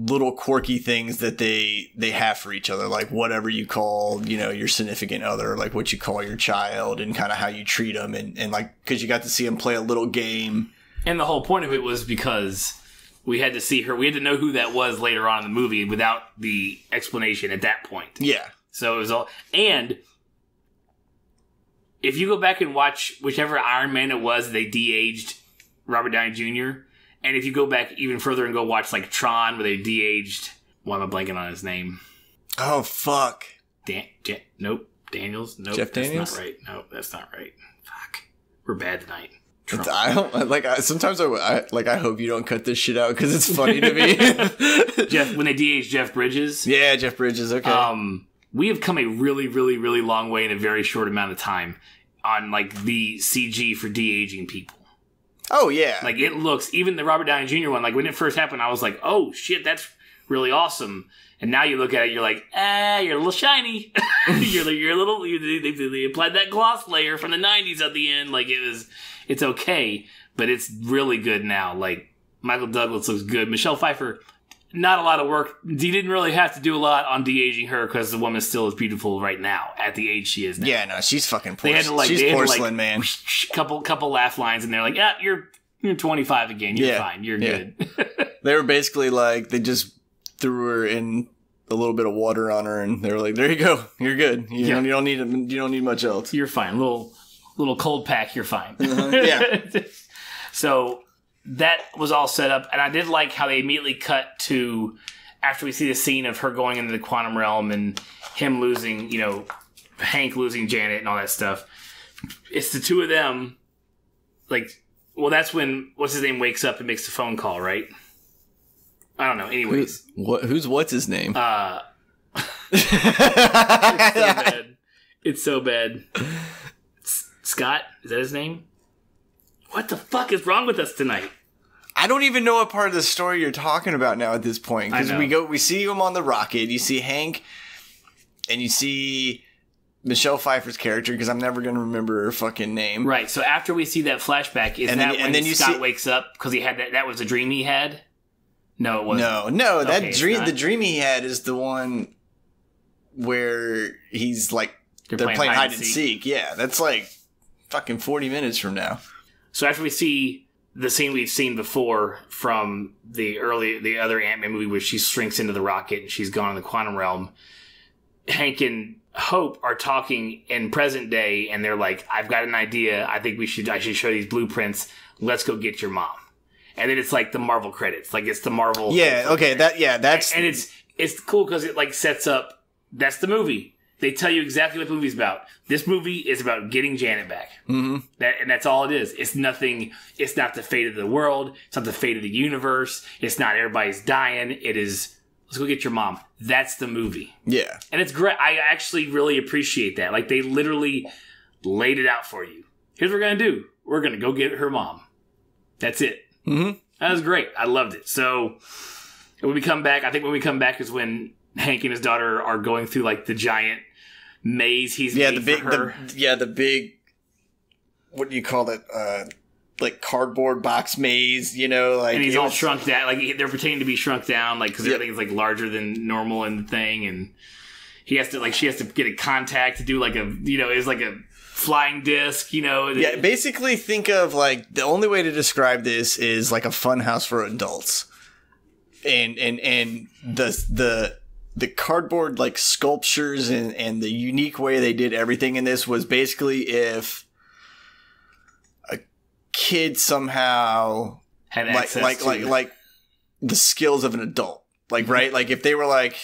little quirky things that they have for each other, like whatever you call your significant other, like what you call your child, and kind of how you treat them, and like because you got to see them play a little game. And the whole point of it was because we had to see her, we had to know who that was later on in the movie without the explanation at that point. Yeah, so it was all. And if you go back and watch whichever Iron Man it was, they de-aged Robert Downey Jr. And if you go back even further and go watch like Tron, where they de-aged, why am I blanking on his name? Oh fuck! Nope. Daniels. Nope. Jeff Daniels. That's not right. Nope. That's not right. Fuck. We're bad tonight. I don't sometimes I hope you don't cut this shit out because it's funny to me. When they de-aged Jeff Bridges. Yeah, Jeff Bridges. Okay. We have come a really, really, really long way in a very short amount of time on like the CG for de-aging people. Oh, yeah. Like, it looks, even the Robert Downey Jr. one, like, when it first happened, I was like, oh, shit, that's really awesome. And now you look at it, you're like, you're a little shiny. you're a little, they applied that gloss layer from the 90s at the end. Like, it's okay, but it's really good now. Like, Michael Douglas looks good. Michelle Pfeiffer, not a lot of work. He didn't really have to do a lot on de-aging her because the woman still is beautiful right now at the age she is now. Yeah, no, she's fucking porcelain. She's porcelain, man. Couple laugh lines, and they're like, yeah, you're 25 again. You're fine. You're good. They were basically like, they just threw her in a little bit of water on her, and they were like, there you go. You're good. You don't need much else. You're fine. Little cold pack. You're fine. Yeah. So that was all set up, and I did like how they immediately cut to after we see the scene of her going into the quantum realm and him losing, Hank losing Janet and all that stuff. It's the two of them, like, well, that's when what's his name wakes up and makes the phone call, right? I don't know. Anyways, what's his name? It's so bad. Scott, is that his name? What the fuck is wrong with us tonight? I don't even know what part of the story you're talking about now at this point. Because we see him on the rocket. You see Hank, and you see Michelle Pfeiffer's character, because I'm never going to remember her fucking name. Right. So after we see that flashback, when Scott wakes up because he had that was a dream he had? No, it wasn't. No. The dream he had is the one where he's like they're playing hide and seek. Yeah, that's like fucking 40 minutes from now. So after we see the scene we've seen before from the other Ant-Man movie where she shrinks into the rocket and she's gone in the quantum realm, Hank and Hope are talking in present day, and they're like, I've got an idea. I think I should show these blueprints. Let's go get your mom. And then it's like the Marvel credits. Like it's the Marvel. Yeah, okay. That's. And it's cool because it like sets up, that's the movie. They tell you exactly what the movie's about. This movie is about getting Janet back. Mm-hmm. And that's all it is. It's nothing. It's not the fate of the world. It's not the fate of the universe. It's not everybody's dying. It is, let's go get your mom. That's the movie. Yeah. And it's great. I actually really appreciate that. Like they literally laid it out for you. Here's what we're going to do. We're going to go get her mom. That's it. Mm-hmm. That was great. I loved it. So when we come back, I think when we come back is when Hank and his daughter are going through like the giant maze he's made for her. The big, what do you call it? Like cardboard box maze, like. And he's all shrunk down. Like they're pretending to be shrunk down, like because everything's like larger than normal in the thing, and she has to get a contact to do like a, it's like a flying disc, Yeah, basically think of like the only way to describe this is like a fun house for adults, and the cardboard like sculptures and the unique way they did everything in this was basically if a kid somehow had access like the skills of an adult, like mm-hmm. right, like if they were like,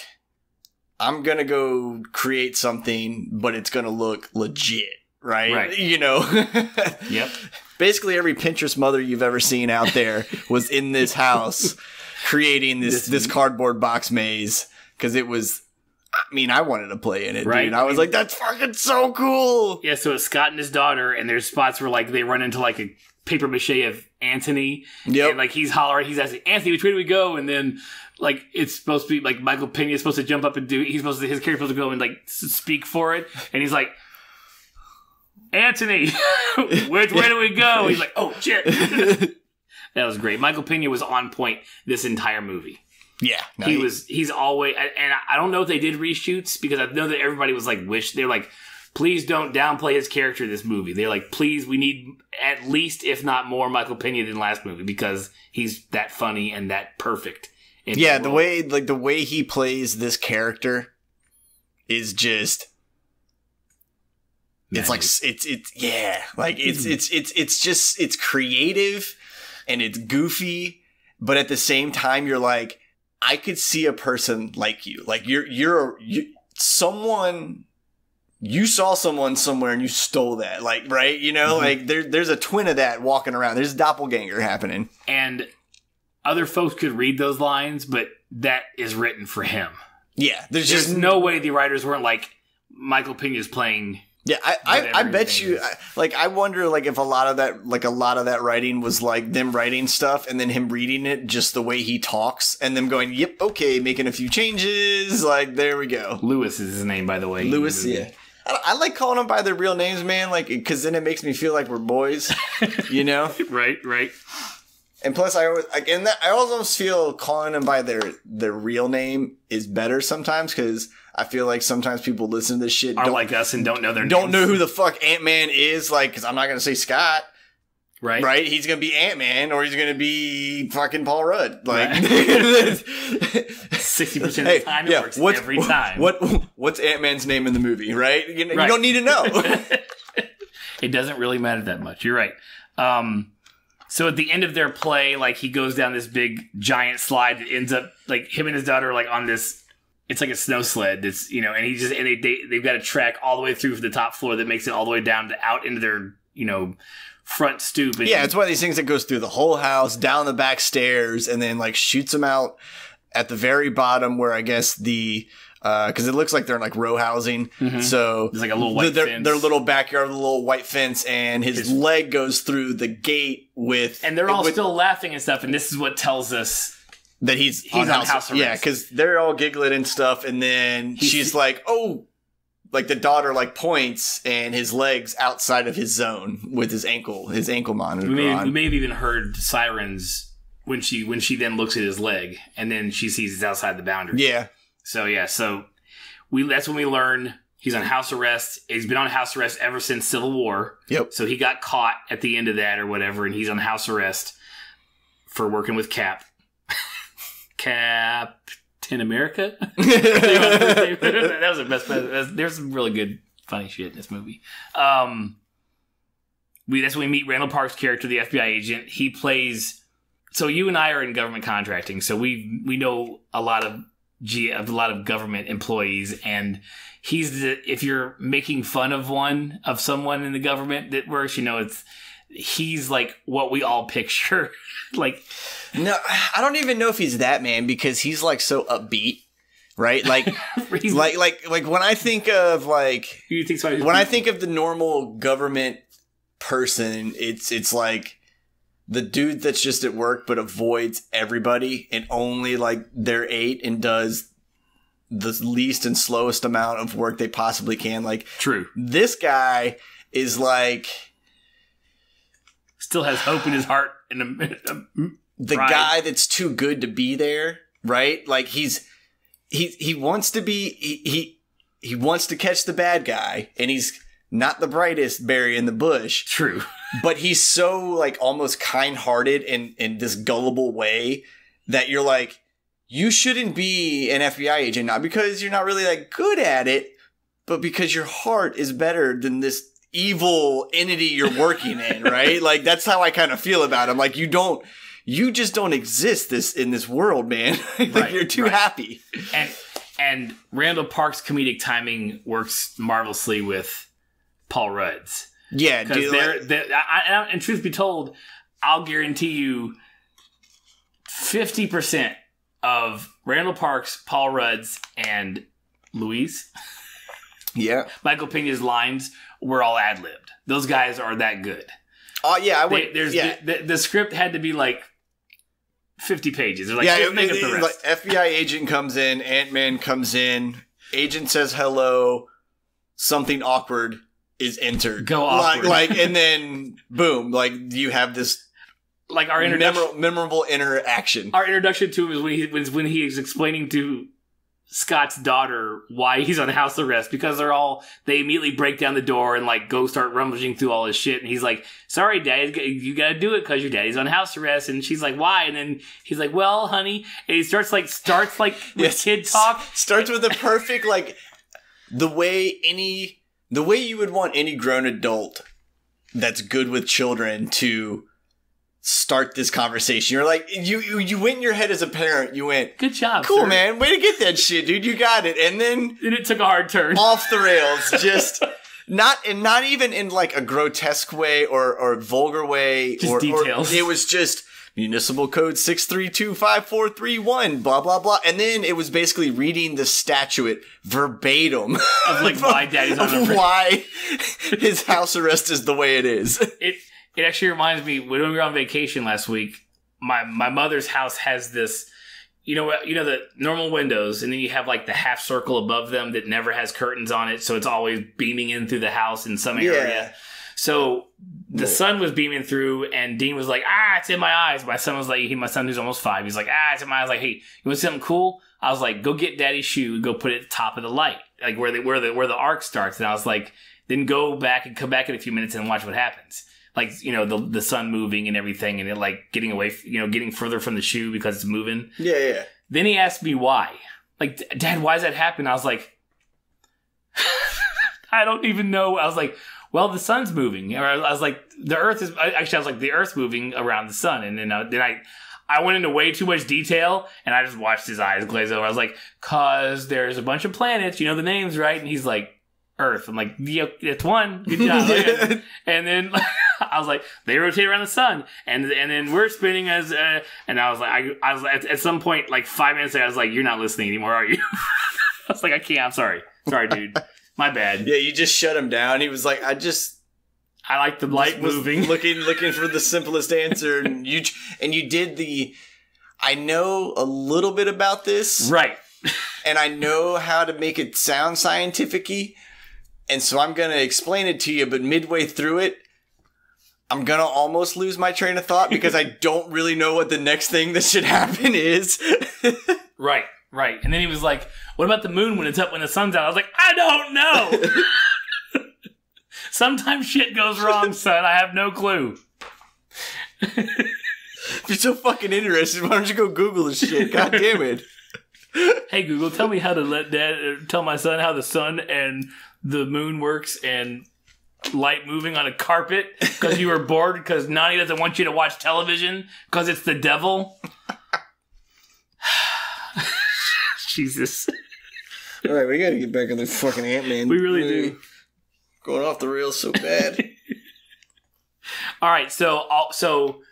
I'm gonna go create something, but it's gonna look legit. Right. Yep. Basically, every Pinterest mother you've ever seen out there was in this house creating this cardboard box maze because it was. I mean, I wanted to play in it, Right? dude. I was like, that's fucking so cool. Yeah, so it's Scott and his daughter, and there's spots where like they run into like a paper mache of Anthony. Yep. And like he's hollering, he's asking, Anthony, which way do we go? And then like it's supposed to be like Michael Pena is supposed to jump up and his character's supposed to go and like speak for it. And he's like, Anthony, where do we go? He's like, oh shit. That was great. Michael Pena was on point this entire movie. Yeah. No, He's always, and I don't know if they did reshoots because I know that everybody was like, they're like, please don't downplay his character in this movie. They're like, please, we need at least, if not more, Michael Pena than last movie because he's that funny and that perfect. Yeah, the way he plays this character is just, it's like, it's creative and it's goofy, but at the same time, you're like, I could see a person like you. Like you saw someone somewhere and you stole that. Like, right? You know, like there's a twin of that walking around. There's a doppelganger happening. And other folks could read those lines, but that is written for him. Yeah. There's no way the writers weren't like, Michael Pena's playing. Yeah, I bet you, I wonder, like, if a lot of that writing was, like, them writing stuff and then him reading it just the way he talks and them going, yep, okay, making a few changes, like, there we go. Lewis is his name, by the way. Lewis, yeah. I like calling them by their real names, man, like, because then it makes me feel like we're boys, you know? Right. And plus, I almost feel calling them by their real name is better sometimes because I feel like sometimes people listen to this shit are like us and don't know their names. Don't know who the fuck Ant-Man is, like, because I'm not going to say Scott. Right? He's going to be Ant-Man or he's going to be fucking Paul Rudd. Like, 60% of the time it works every time. What's Ant-Man's name in the movie, right? You don't need to know. It doesn't really matter that much. You're right. So at the end of their play, like, he goes down this big giant slide that ends up, like, him and his daughter are, like, on this, it's like a snow sled that's, you know, and they've got a track all the way through the top floor that makes it all the way down to out into their, you know, front stoop. And, yeah, it's one of these things that goes through the whole house, down the back stairs, and then, like, shoots them out at the very bottom where I guess because it looks like they're in like row housing. Mm-hmm. So there's like a little white fence. Their little backyard with a little white fence, and his leg goes through the gate and they're all still laughing and stuff, and this is what tells us that he's on house arrest. Yeah, because they're all giggling and stuff, and then she's like, oh, like the daughter like points, and his leg's outside of his zone with his ankle monitor on. We may have even heard sirens when she then looks at his leg, and then she sees it's outside the boundary. Yeah. So that's when we learn he's on house arrest. He's been on house arrest ever since Civil War. Yep. So he got caught at the end of that or whatever, and he's on house arrest for working with Cap. Captain America? That was the best. There's some really good, funny shit in this movie. That's when we meet Randall Park's character, the FBI agent. He plays... So you and I are in government contracting, so we know a lot of government employees, and if you're making fun of someone in the government that works, you know, he's like what we all picture. Like, no, I don't even know if he's that, man, because he's like so upbeat, right? Like, like when I think of like, I think of the normal government person, it's like the dude that's just at work but avoids everybody and only like their 8 and does the least and slowest amount of work they possibly can. Like, true. This guy is like still has hope in his heart and the guy that's too good to be there, right? Like he wants to be he wants to catch the bad guy, and he's not the brightest berry in the bush. True. But he's so like almost kind-hearted in this gullible way that you're like, you shouldn't be an FBI agent, not because you're not really that good at it, but because your heart is better than this evil entity you're working in, right? Like, that's how I kind of feel about him. Like, you just don't exist in this world, man. Like, right, you're too happy. And Randall Park's comedic timing works marvelously with Paul Rudd's. Yeah, dude. And truth be told, I'll guarantee you 50% of Randall Park's, Paul Rudd's, and Luis. Yeah. Michael Pena's lines were all ad-libbed. Those guys are that good. Oh, yeah. I would. The script had to be like 50 pages. They're like, yeah, just make up the rest. Like FBI agent comes in, Ant-Man comes in, agent says hello, something awkward is entered. Go awkward. And then boom, like you have this like our introduction, memorable interaction. Our introduction to him is when he is explaining to Scott's daughter why he's on house arrest, because they immediately break down the door and like go start rummaging through all his shit, and he's like, sorry dad, you gotta do it because your daddy's on house arrest. And she's like, why? And then he's like, well honey, and he starts like with kid talk, starts with a perfect like the way you would want any grown adult that's good with children to start this conversation. You're like, you went in your head as a parent. You went, good job, cool, sir. Man. Way to get that shit, dude. You got it. And then it took a hard turn off the rails. Just not even in like a grotesque way or vulgar way. Just details. It was just municipal code 6325431, blah, blah, blah. And then it was basically reading the statute verbatim of like why daddy's on arrest. Why his house arrest is the way it is. It actually reminds me, when we were on vacation last week, my mother's house has this, you know the normal windows, and then you have like the half circle above them that never has curtains on it, so it's always beaming in through the house in some area. So the sun was beaming through, and Dean was like, it's in my eyes. My son was like, my son who's almost 5, he's like, it's in my eyes. Like, hey, you want something cool? I was like, go get daddy's shoe and go put it at the top of the light, like where the arc starts. And I was like, then go back and come back in a few minutes and watch what happens. Like, the sun moving and everything, and it like getting away, getting further from the shoe because it's moving. Yeah. Then he asked me why. Like, Dad, why does that happen? I was like, I don't even know. I was like, well, the sun's moving. Or I was like, the earth's moving around the sun. And then I went into way too much detail, and I just watched his eyes glaze over. I was like, cause there's a bunch of planets, the names, right? And he's like, Earth. I'm like, yeah, it's one. Good job. And then I was like, they rotate around the sun, and then we're spinning as. And I was like, I was at some point, like 5 minutes later, I was like, you're not listening anymore, are you? I was like, I can't. I'm sorry, dude. My bad. Yeah, you just shut him down. He was like, I like the light moving, looking for the simplest answer, and you did the. I know a little bit about this, right? And I know how to make it sound scientific-y. And so I'm going to explain it to you, but midway through it, I'm going to almost lose my train of thought because I don't really know what the next thing that should happen is. Right. And then he was like, what about the moon when it's up when the sun's out? I was like, I don't know. Sometimes shit goes wrong, son. I have no clue. If you're so fucking interested, why don't you go Google this shit? God damn it. Hey, Google, tell me how to tell my son how the sun and the moon works and light moving on a carpet because you were bored because Nani doesn't want you to watch television because it's the devil. Jesus. All right, we got to get back on the fucking Ant-Man. We really do. Going off the rails so bad. All right, so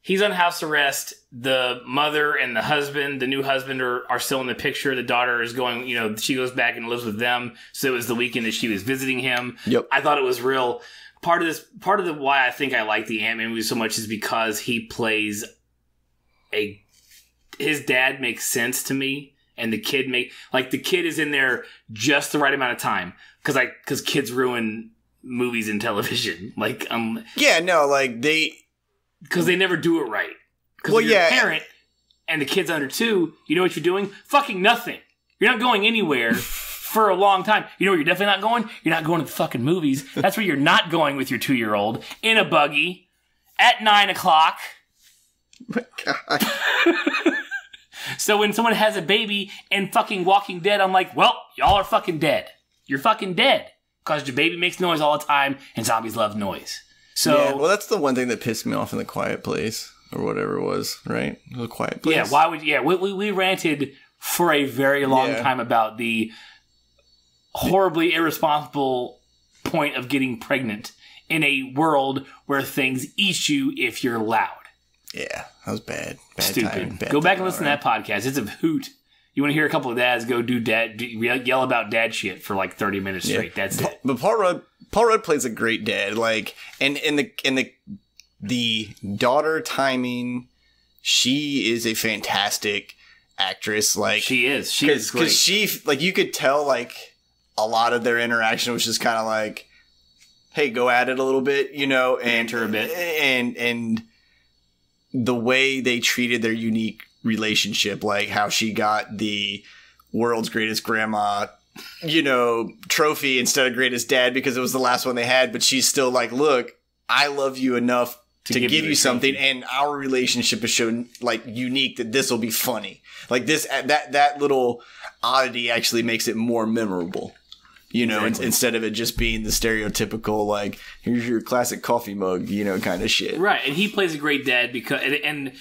he's on house arrest. The mother and the new husband are still in the picture. The daughter is going, she goes back and lives with them. So it was the weekend that she was visiting him. Yep. I thought it was real. Part of why I think I like the Ant-Man movie so much is because he plays his dad makes sense to me, and the kid the kid is in there just the right amount of time because kids ruin movies and television. Because they never do it right. Because if you're a parent and the kid's under 2, you know what you're doing? Fucking nothing. You're not going anywhere for a long time. You know where you're definitely not going? You're not going to the fucking movies. That's where you're not going with your 2-year-old in a buggy at 9 o'clock. My God. So when someone has a baby in fucking Walking Dead, I'm like, well, y'all are fucking dead. You're fucking dead. Because your baby makes noise all the time, and zombies love noise. So, yeah, well, that's the one thing that pissed me off in The Quiet Place, or whatever it was, right? The Quiet Place. Yeah, we ranted for a very long time about the horribly irresponsible point of getting pregnant in a world where things eat you if you're loud. Yeah, that was bad. Bad Stupid. time, bad Go back time, and listen to that podcast. It's a hoot. You want to hear a couple of dads go yell about dad shit for like 30 minutes straight. That's it. But Paul Rudd plays a great dad. Like, and in the daughter timing, she is a fantastic actress. Like, she is great. Because she, like, you could tell, like, a lot of their interaction was just kind of like, hey, go at it a little bit, you know, and banter a bit, and the way they treated their unique relationship, like how she got the world's greatest grandma, you know, trophy instead of greatest dad because it was the last one they had, but she's still like, look, I love you enough to give you something, and our relationship is shown like unique that this will be funny. Like this, that little oddity actually makes it more memorable. You know, exactly. Instead of it just being the stereotypical, like, here's your classic coffee mug, you know, kind of shit. Right, and he plays a great dad because, and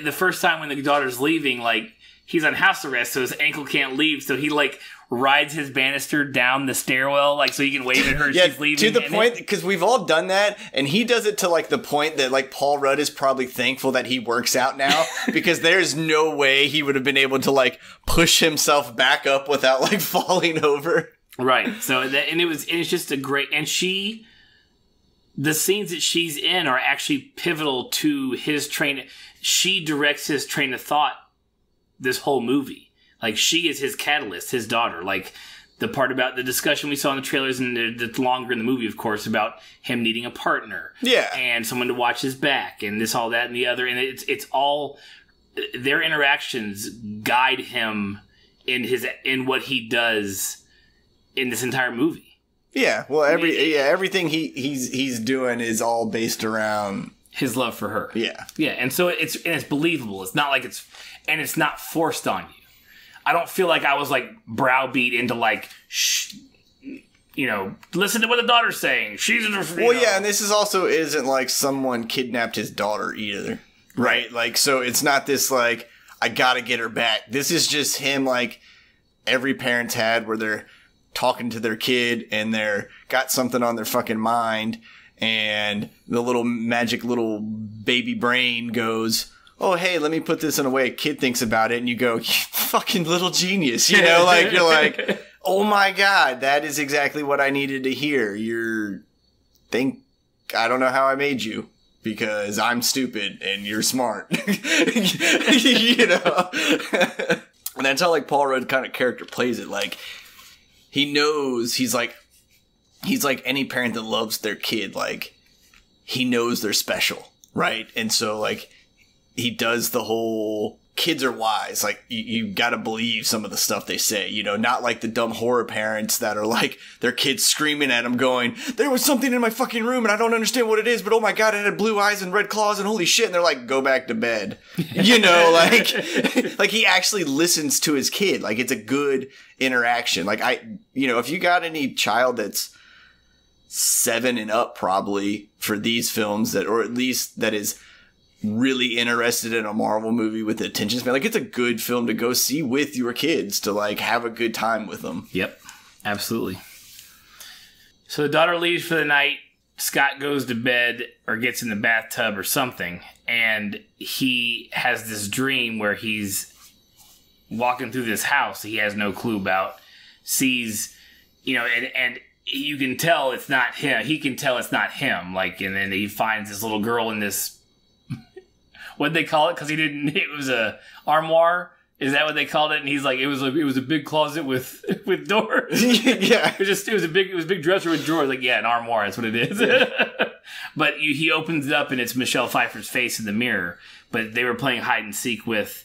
the first time when the daughter's leaving, like, he's on house arrest, so his ankle can't leave, so he, like, rides his banister down the stairwell, like, so he can wave at her as she's leaving. To the point, because we've all done that, and he does it to, like, the point that, like, Paul Rudd is probably thankful that he works out now, because there's no way he would have been able to, like, push himself back up without, like, falling over. Right. So it's just a great, and the scenes that she's in are actually pivotal to his train. She directs his train of thought this whole movie. Like, she is his catalyst, his daughter. Like, the part about the discussion we saw in the trailers and the longer in the movie, of course, about him needing a partner. Yeah. And someone to watch his back and this, all that, and the other. And it's all, their interactions guide him in what he does in this entire movie. Yeah, well, everything he's doing is all based around his love for her. Yeah, yeah, and so it's believable. It's not like it's not forced on you. I don't feel like I was like browbeat into like, shh, you know, listen to what the daughter's saying. She's in her. Well, yeah, and this is also isn't like someone kidnapped his daughter either, right? Like, so it's not this like I gotta get her back. This is just him like every parent's had where they're talking to their kid and they're got something on their fucking mind and the little magic little baby brain goes, oh, hey, let me put this in a way a kid thinks about it, and you go, you fucking little genius, you know, like you're like, oh my God, that is exactly what I needed to hear. I don't know how I made you because I'm stupid and you're smart. You know. And that's how like Paul Rudd kind of character plays it. Like, he knows he's like any parent that loves their kid. Like, he knows they're special, right? And so like he does the whole kids are wise. Like, you got to believe some of the stuff they say, you know, not like the dumb horror parents that are like their kids screaming at them going, there was something in my fucking room and I don't understand what it is, but oh my God, it had blue eyes and red claws and holy shit. And they're like, go back to bed, you know, like he actually listens to his kid. Like, it's a good interaction. Like, if you got any child that's 7 and up, probably for these films or at least that is really interested in a Marvel movie with the attention span, like, it's a good film to go see with your kids to like have a good time with them. Yep, absolutely. So the daughter leaves for the night. Scott goes to bed or gets in the bathtub or something, and he has this dream where he's walking through this house he has no clue about, sees, you know, and you can tell it's not him. He can tell it's not him. Like, and then he finds this little girl in this, what'd they call it? Because it was a armoire. Is that what they called it? And he's like, it was a big closet with doors. Yeah. It was a big dresser with drawers. Like, yeah, an armoire. That's what it is. But he opens it up and it's Michelle Pfeiffer's face in the mirror. But they were playing hide and seek with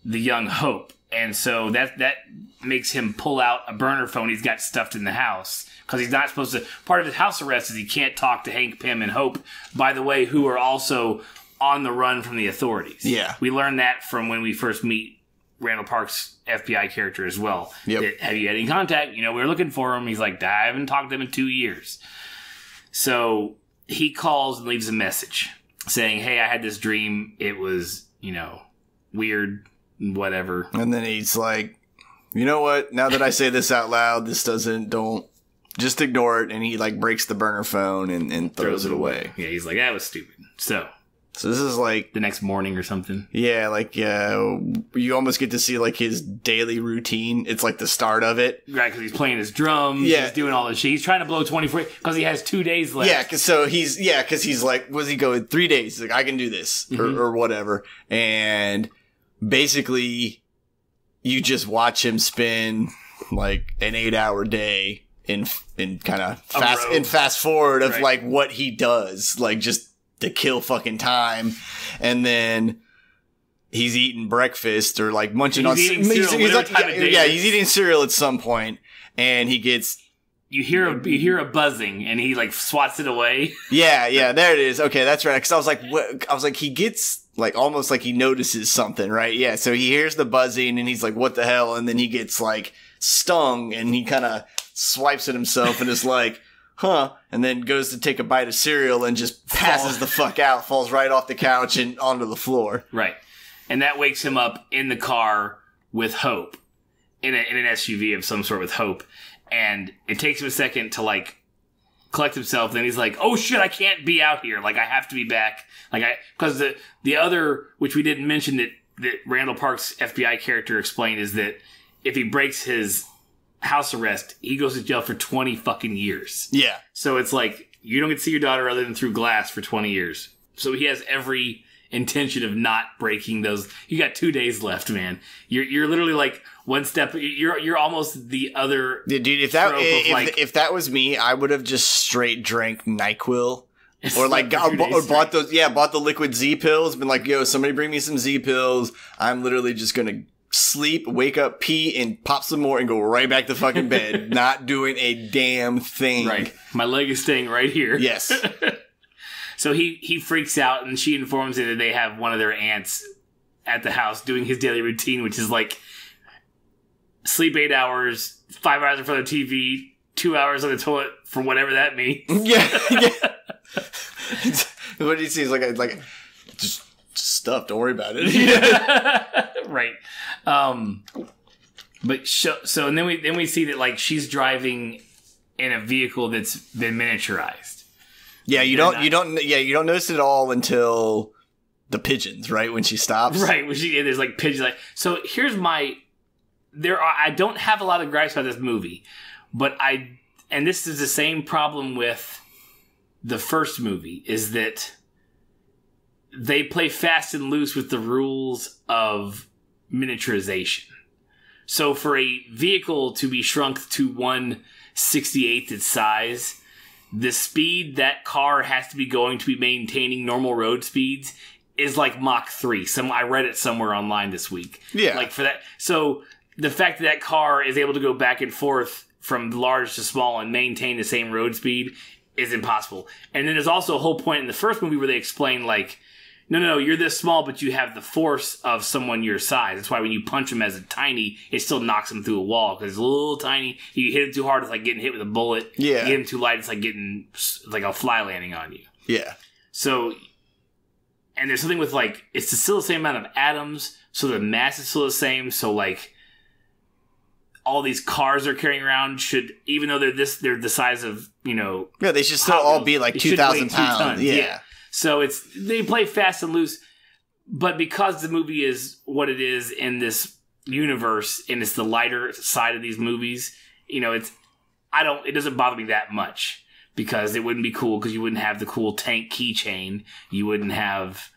the young Hope. And so that makes him pull out a burner phone he's got stuffed in the house. Because he's not supposed to. Part of his house arrest is he can't talk to Hank Pym and Hope, by the way, who are also on the run from the authorities. Yeah. We learned that from when we first meet Randall Park's FBI character as well. Yep. Have you had any contact? You know, we were looking for him. He's like, I haven't talked to him in 2 years. So he calls and leaves a message saying, hey, I had this dream. It was, you know, weird, whatever. And then he's like, you know what? Now that I say this out loud, don't just ignore it. And he like breaks the burner phone and throws it away. Yeah, he's like, that was stupid. So So this is like the next morning or something. Yeah, like you almost get to see like his daily routine. It's like the start of it, right? Because he's playing his drums. Yeah, he's doing all this shit. He's trying to blow 24 because he has 2 days left. Yeah, because he's like, what's he going? 3 days. He's like, I can do this or whatever. And basically, you just watch him spend like an 8-hour day in kind of fast forward of like what he does, like just to kill fucking time. And then he's eating breakfast or like munching on cereal. He's eating cereal at some point, and he gets. You hear a buzzing, and he like swats it away. Yeah, there it is. Okay, that's right. Because I was like, he gets like almost like he notices something, right? Yeah. So he hears the buzzing, and he's like, "What the hell?" And then he gets like stung, and he kind of swipes at himself, and is like, "Huh?" And then goes to take a bite of cereal and just passes the fuck out, falls right off the couch and onto the floor. Right. And that wakes him up in the car with Hope, in an SUV of some sort with Hope. And it takes him a second to like collect himself. Then he's like, "Oh shit, I can't be out here. Like I have to be back." Because the other, which we didn't mention that Randall Park's FBI character explained, is that if he breaks his house arrest, he goes to jail for 20 fucking years. Yeah. So it's like, you don't get to see your daughter other than through glass for 20 years. So he has every intention of not breaking those. You got 2 days left, man. You're literally like one step. You're almost the other. Yeah, dude, if that was me, I would have just straight drank NyQuil. Or like bought the liquid Z pills. Been like, yo, somebody bring me some Z pills. I'm literally just gonna sleep, wake up, pee, and pop some more, and go right back to fucking bed. Not doing a damn thing. Right. My leg is staying right here. Yes. So he freaks out, and she informs him that they have one of their aunts at the house doing his daily routine, which is like sleep 8 hours, 5 hours in front of the TV, 2 hours on the toilet for whatever that means. Yeah. What do you see? Is like just stuff. Don't worry about it. Right. But so and then we see that like she's driving in a vehicle that's been miniaturized. Yeah, you don't notice it at all until the pigeons, right? When she stops. Right. There's like pigeons. Like, so here's I don't have a lot of gripes about this movie, but and this is the same problem with the first movie, is that they play fast and loose with the rules of miniaturization. So for a vehicle to be shrunk to 1/68th its size, the speed that car has to be going to be maintaining normal road speeds is like Mach 3. I read it somewhere online this week. Yeah. Like for that. So the fact that car is able to go back and forth from large to small and maintain the same road speed is impossible. And then there's also a whole point in the first movie where they explain like, no, you're this small, but you have the force of someone your size. That's why when you punch him as a tiny, it still knocks him through a wall, because it's a little tiny. You hit him too hard, it's like getting hit with a bullet. Yeah. You hit him too light, it's like getting like a fly landing on you. Yeah. So, and there's something with like, it's still the same amount of atoms, so the mass is still the same. So like, all these cars they're carrying around should, even though they're the size of, yeah, they should still all be like 2,000 pounds. Yeah. So they play fast and loose, but because the movie is what it is in this universe, and it's the lighter side of these movies, it doesn't bother me that much, because it wouldn't be cool, because you wouldn't have the cool tank keychain. You wouldn't have,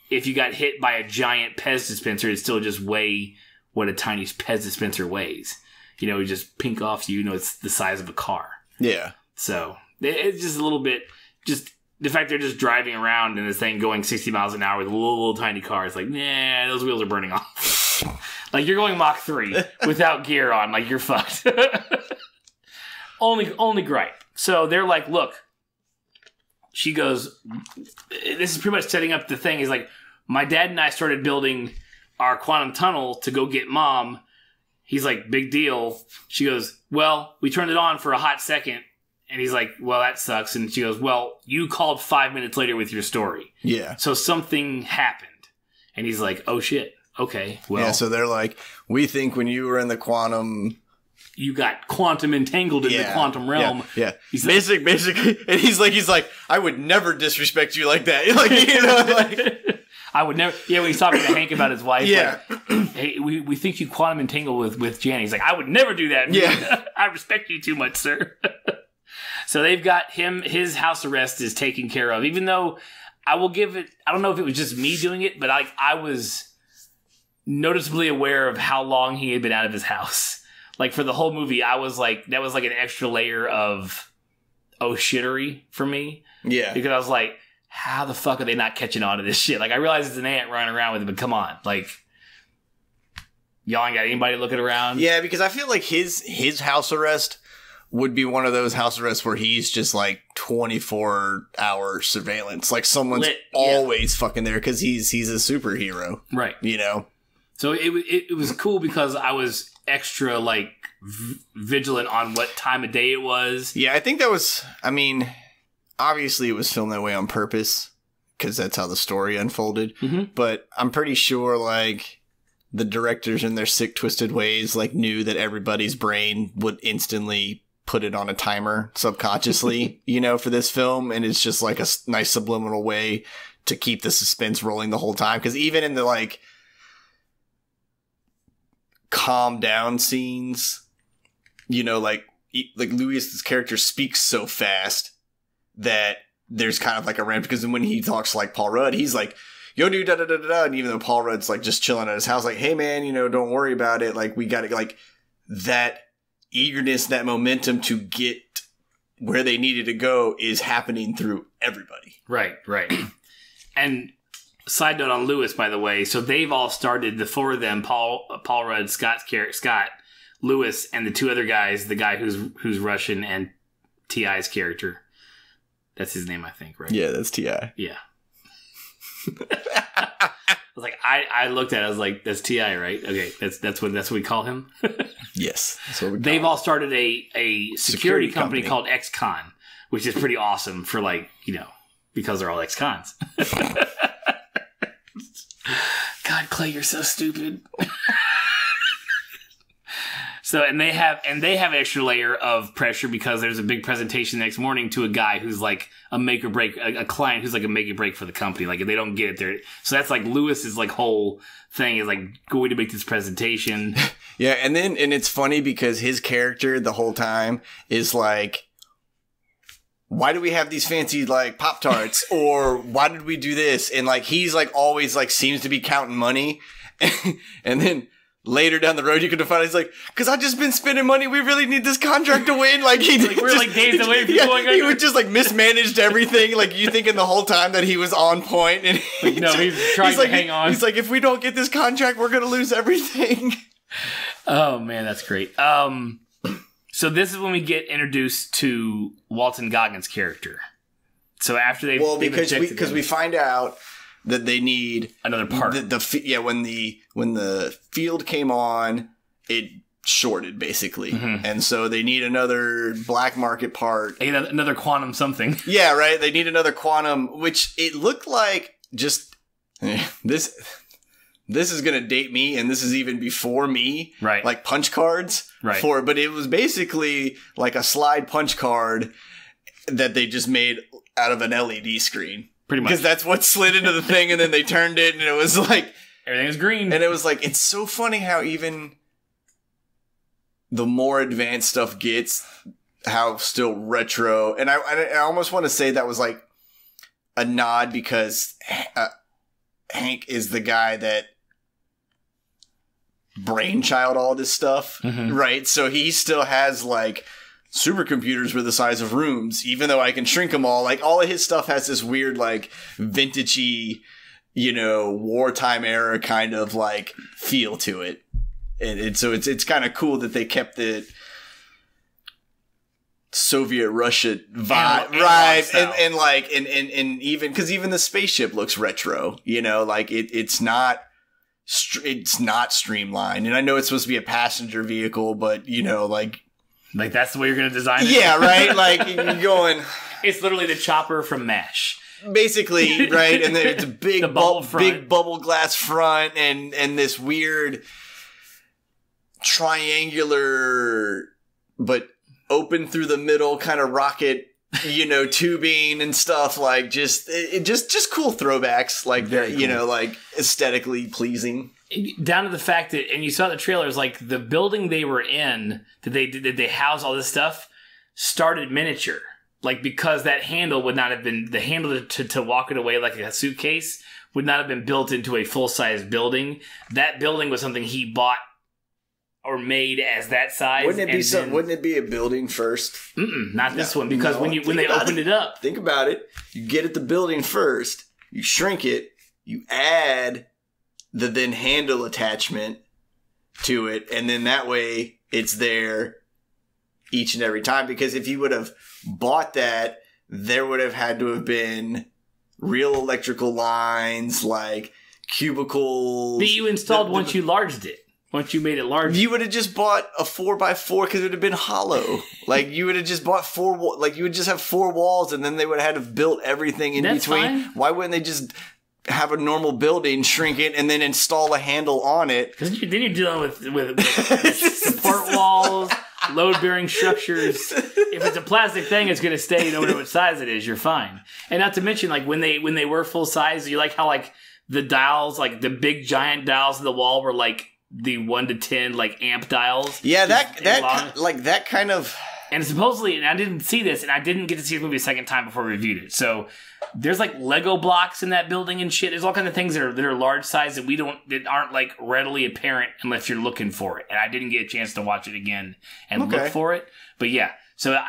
if you got hit by a giant Pez dispenser, it'd still just weigh what a tiny Pez dispenser weighs. It just pink off you, it's the size of a car. Yeah. So it's just a little bit, just the fact they're just driving around in this thing going 60 miles an hour with a little tiny car. It's like, nah, those wheels are burning off. Like, you're going Mach 3 without gear on. Like, you're fucked. Only gripe. So they're like, look, she goes, this is pretty much setting up the thing. Is like, my dad and I started building our quantum tunnel to go get mom. He's like, big deal. She goes, well, we turned it on for a hot second. And he's like, well, that sucks. And she goes, well, you called 5 minutes later with your story. Yeah. So something happened. And he's like, oh, shit. Okay. Well. Yeah, so they're like, we think when you were in the quantum you got quantum entangled in the quantum realm. Yeah. He's basically, and he's like, I would never disrespect you like that. Like, you know, like I would never. Yeah, when he's talking to Hank about his wife. Yeah. Like, hey, we think you quantum entangled with Jan. He's like, I would never do that. Yeah. I respect you too much, sir. So they've got his house arrest is taken care of, even though I will give it, I don't know if it was just me doing it, but I was noticeably aware of how long he had been out of his house. Like for the whole movie, I was like, that was like an extra layer of oh shittery for me. Yeah. Because I was like, how the fuck are they not catching on to this shit? Like I realize it's an ant running around with it, but come on. Like y'all ain't got anybody looking around. Yeah, because I feel like his house arrest would be one of those house arrests where he's just like 24-hour surveillance. Like someone's always fucking there because he's a superhero. Right. You know? So it was cool because I was extra like vigilant on what time of day it was. Yeah, I think that was, I mean, obviously it was filmed that way on purpose because that's how the story unfolded. Mm-hmm. But I'm pretty sure like the directors in their sick, twisted ways like knew that everybody's brain would instantly put it on a timer subconsciously, you know, for this film. And it's just like a nice subliminal way to keep the suspense rolling the whole time. Because even in the like calm down scenes, you know, like Louis's character speaks so fast that there's kind of like a ramp. Because when he talks like Paul Rudd, he's like, yo, dude, da da da da. And even though Paul Rudd's like just chilling at his house, like, hey, man, you know, don't worry about it. Like, we got to like that eagerness, that momentum to get where they needed to go is happening through everybody. Right. And side note on Lewis, by the way, so they've all started, the four of them, Paul Rudd, Scott, Lewis, and the two other guys, the guy who's Russian and T.I.'s character. That's his name, I think, right? Yeah, that's T.I. Yeah. I was like, I looked at it, I was like, that's T.I., right? Okay, that's what we call him. Yes. That's what we call They've him. all started a security company called Ex-Con, which is pretty awesome for like, you know, because they're all ex-cons. God, Clay, you're so stupid. So, and they have an extra layer of pressure because there's a big presentation the next morning to a guy who's like a make or break, a client who's like a make or break for the company. Like if they don't get it there. So that's like Lewis's like whole thing is like going to make this presentation. Yeah. And it's funny because his character the whole time is like, why do we have these fancy like Pop-Tarts? Or why did we do this? And like, he's like always like seems to be counting money. And then later down the road, you could find he's like, because I just been spending money. We really need this contract to win. Like we're like days away from going. He would just like mismanaged everything. Like you thinking the whole time that he was on point, and he's trying to hang on. He's like, if we don't get this contract, we're gonna lose everything. Oh man, that's great. So this is when we get introduced to Walton Goggins' character. So after because we find out that they need another part. When the field came on, it shorted basically, and so they need another black market part. Another quantum something. Yeah, right. They need another quantum, which it looked like just this. This is gonna date me, and this is even before me. Right, like punch cards. Right, but it was basically like a slide punch card that they just made out of an LED screen. Pretty much. Because that's what slid into the thing, and then they turned it, and it was like... everything was green. And it was like, it's so funny how even the more advanced stuff gets, how still retro... And I almost want to say that was like a nod because Hank is the guy that brainchild all this stuff, right? So he still has like... supercomputers were the size of rooms, even though I can shrink them all. Like, all of his stuff has this weird, like, vintagey, you know, wartime era kind of, like, feel to it. And so it's kind of cool that they kept the Soviet Russia vibe, right? And even, because even the spaceship looks retro, you know, like, it's not streamlined. And I know it's supposed to be a passenger vehicle, but, you know, like that's the way you're going to design it? Yeah, right? Like, you're going... It's literally the chopper from MASH. Basically, right? And then it's a big, big bubble glass front and this weird... triangular, but open through the middle kind of rocket, tubing and stuff. Like just cool throwbacks, like that, cool. like aesthetically pleasing. Down to the fact that, and you saw the trailers, like the building they were in, that they house all this stuff, started miniature. Like, because that handle would not have been, the handle to walk it away like a suitcase would not have been built into a full-size building. That building was something he bought or made as that size. Wouldn't it be a building first? Not this one, because when they opened it up. Think about it. You get at the building first, you shrink it, you add the then handle attachment to it, and then that way it's there each and every time. Because if you would have bought that, there would have had to have been real electrical lines, like cubicles that you installed once you larged it. Once you made it large, you would have just bought a 4x4 because it would have been hollow. Like, you would have just bought you would just have 4 walls, and then they would have had to build everything in between. Fine. Why wouldn't they just have a normal building, shrink it, and then install a handle on it? Because then you're dealing with support walls, load-bearing structures. If it's a plastic thing, it's going to stay no matter what size it is. You're fine. And not to mention, like, when they were full size, you like how, like, the dials, like the big giant dials on the wall were like the 1 to 10 like amp dials. Yeah, that kind of. And supposedly, and I didn't see this, and I didn't get to see the movie a second time before we reviewed it. So there's like Lego blocks in that building and shit. There's all kinds of things that are large size that aren't like readily apparent unless you're looking for it. And I didn't get a chance to watch it again and look for it. But yeah, so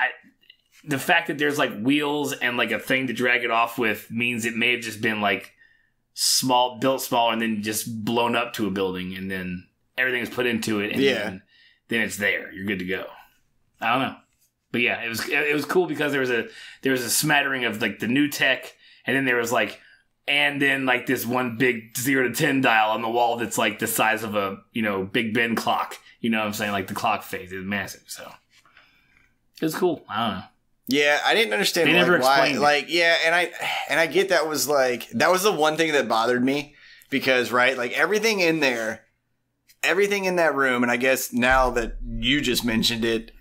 the fact that there's like wheels and like a thing to drag it off with means it may have just been like built small and then just blown up to a building, and then everything is put into it, and then it's there. You're good to go. I don't know. But yeah, it was cool because there was a smattering of like the new tech, and then there was like, and then like this one big 0 to 10 dial on the wall that's like the size of a Big Ben clock. You know what I'm saying? Like the clock face is massive. So it was cool. I don't know. Yeah, I didn't understand they never why. It. Like, yeah, and I get that was the one thing that bothered me, because like everything in that room, and I guess now that you just mentioned it,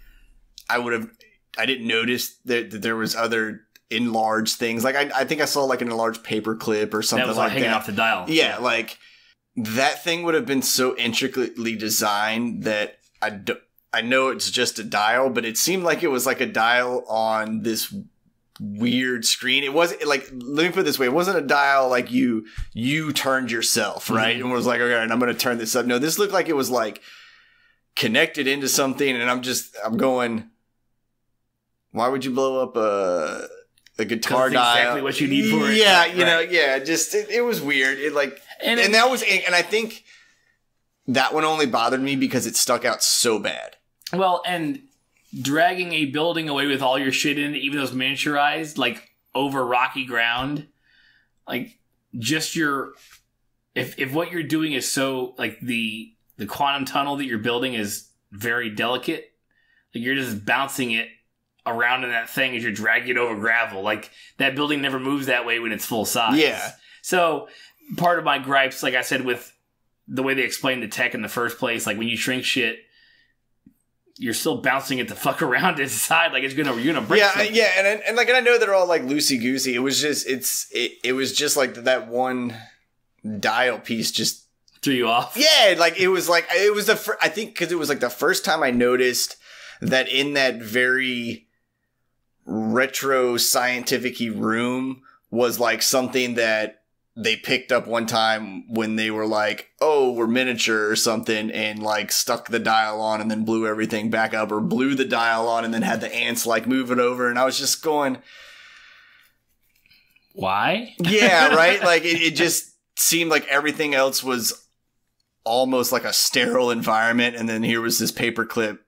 I didn't notice that there was other enlarged things. Like I think I saw like an enlarged paper clip or something that was like hanging that. Off the dial. Yeah, like that thing would have been so intricately designed that I know it's just a dial, but it seemed like it was like a dial on this weird screen. It wasn't like, let me put it this way, it wasn't a dial like you turned yourself, right? And was like, okay, and I'm going to turn this up. No, this looked like it was like connected into something, and I'm going, why would you blow up a guitar dial? Exactly what you need for it. Yeah, right. just it was weird. It like, and I think that one only bothered me because it stuck out so bad. Well, and dragging a building away with all your shit in it, even though it's miniaturized, like over rocky ground, like just if what you're doing is so like the quantum tunnel that you're building is very delicate, like you're just bouncing it around in that thing as you're dragging it over gravel. Like that building never moves that way when it's full size. Yeah. So part of my gripes, like I said, with the way they explained the tech in the first place, like when you shrink shit, you're still bouncing it the fuck around inside, like you're gonna break. Yeah, something. yeah, and I know they're all like loosey goosey. It was just it was just like that one dial piece just threw you off. Yeah, like it was I think because it was like the first time I noticed that in that very retro scientific-y room was like something that they picked up one time when they were like, oh, we're miniature or something, and like stuck the dial on and then blew everything back up, or blew the dial on and then had the ants like move it over. And I was just going, why? Yeah, right? Like it just seemed like everything else was almost like a sterile environment. And then here was this paperclip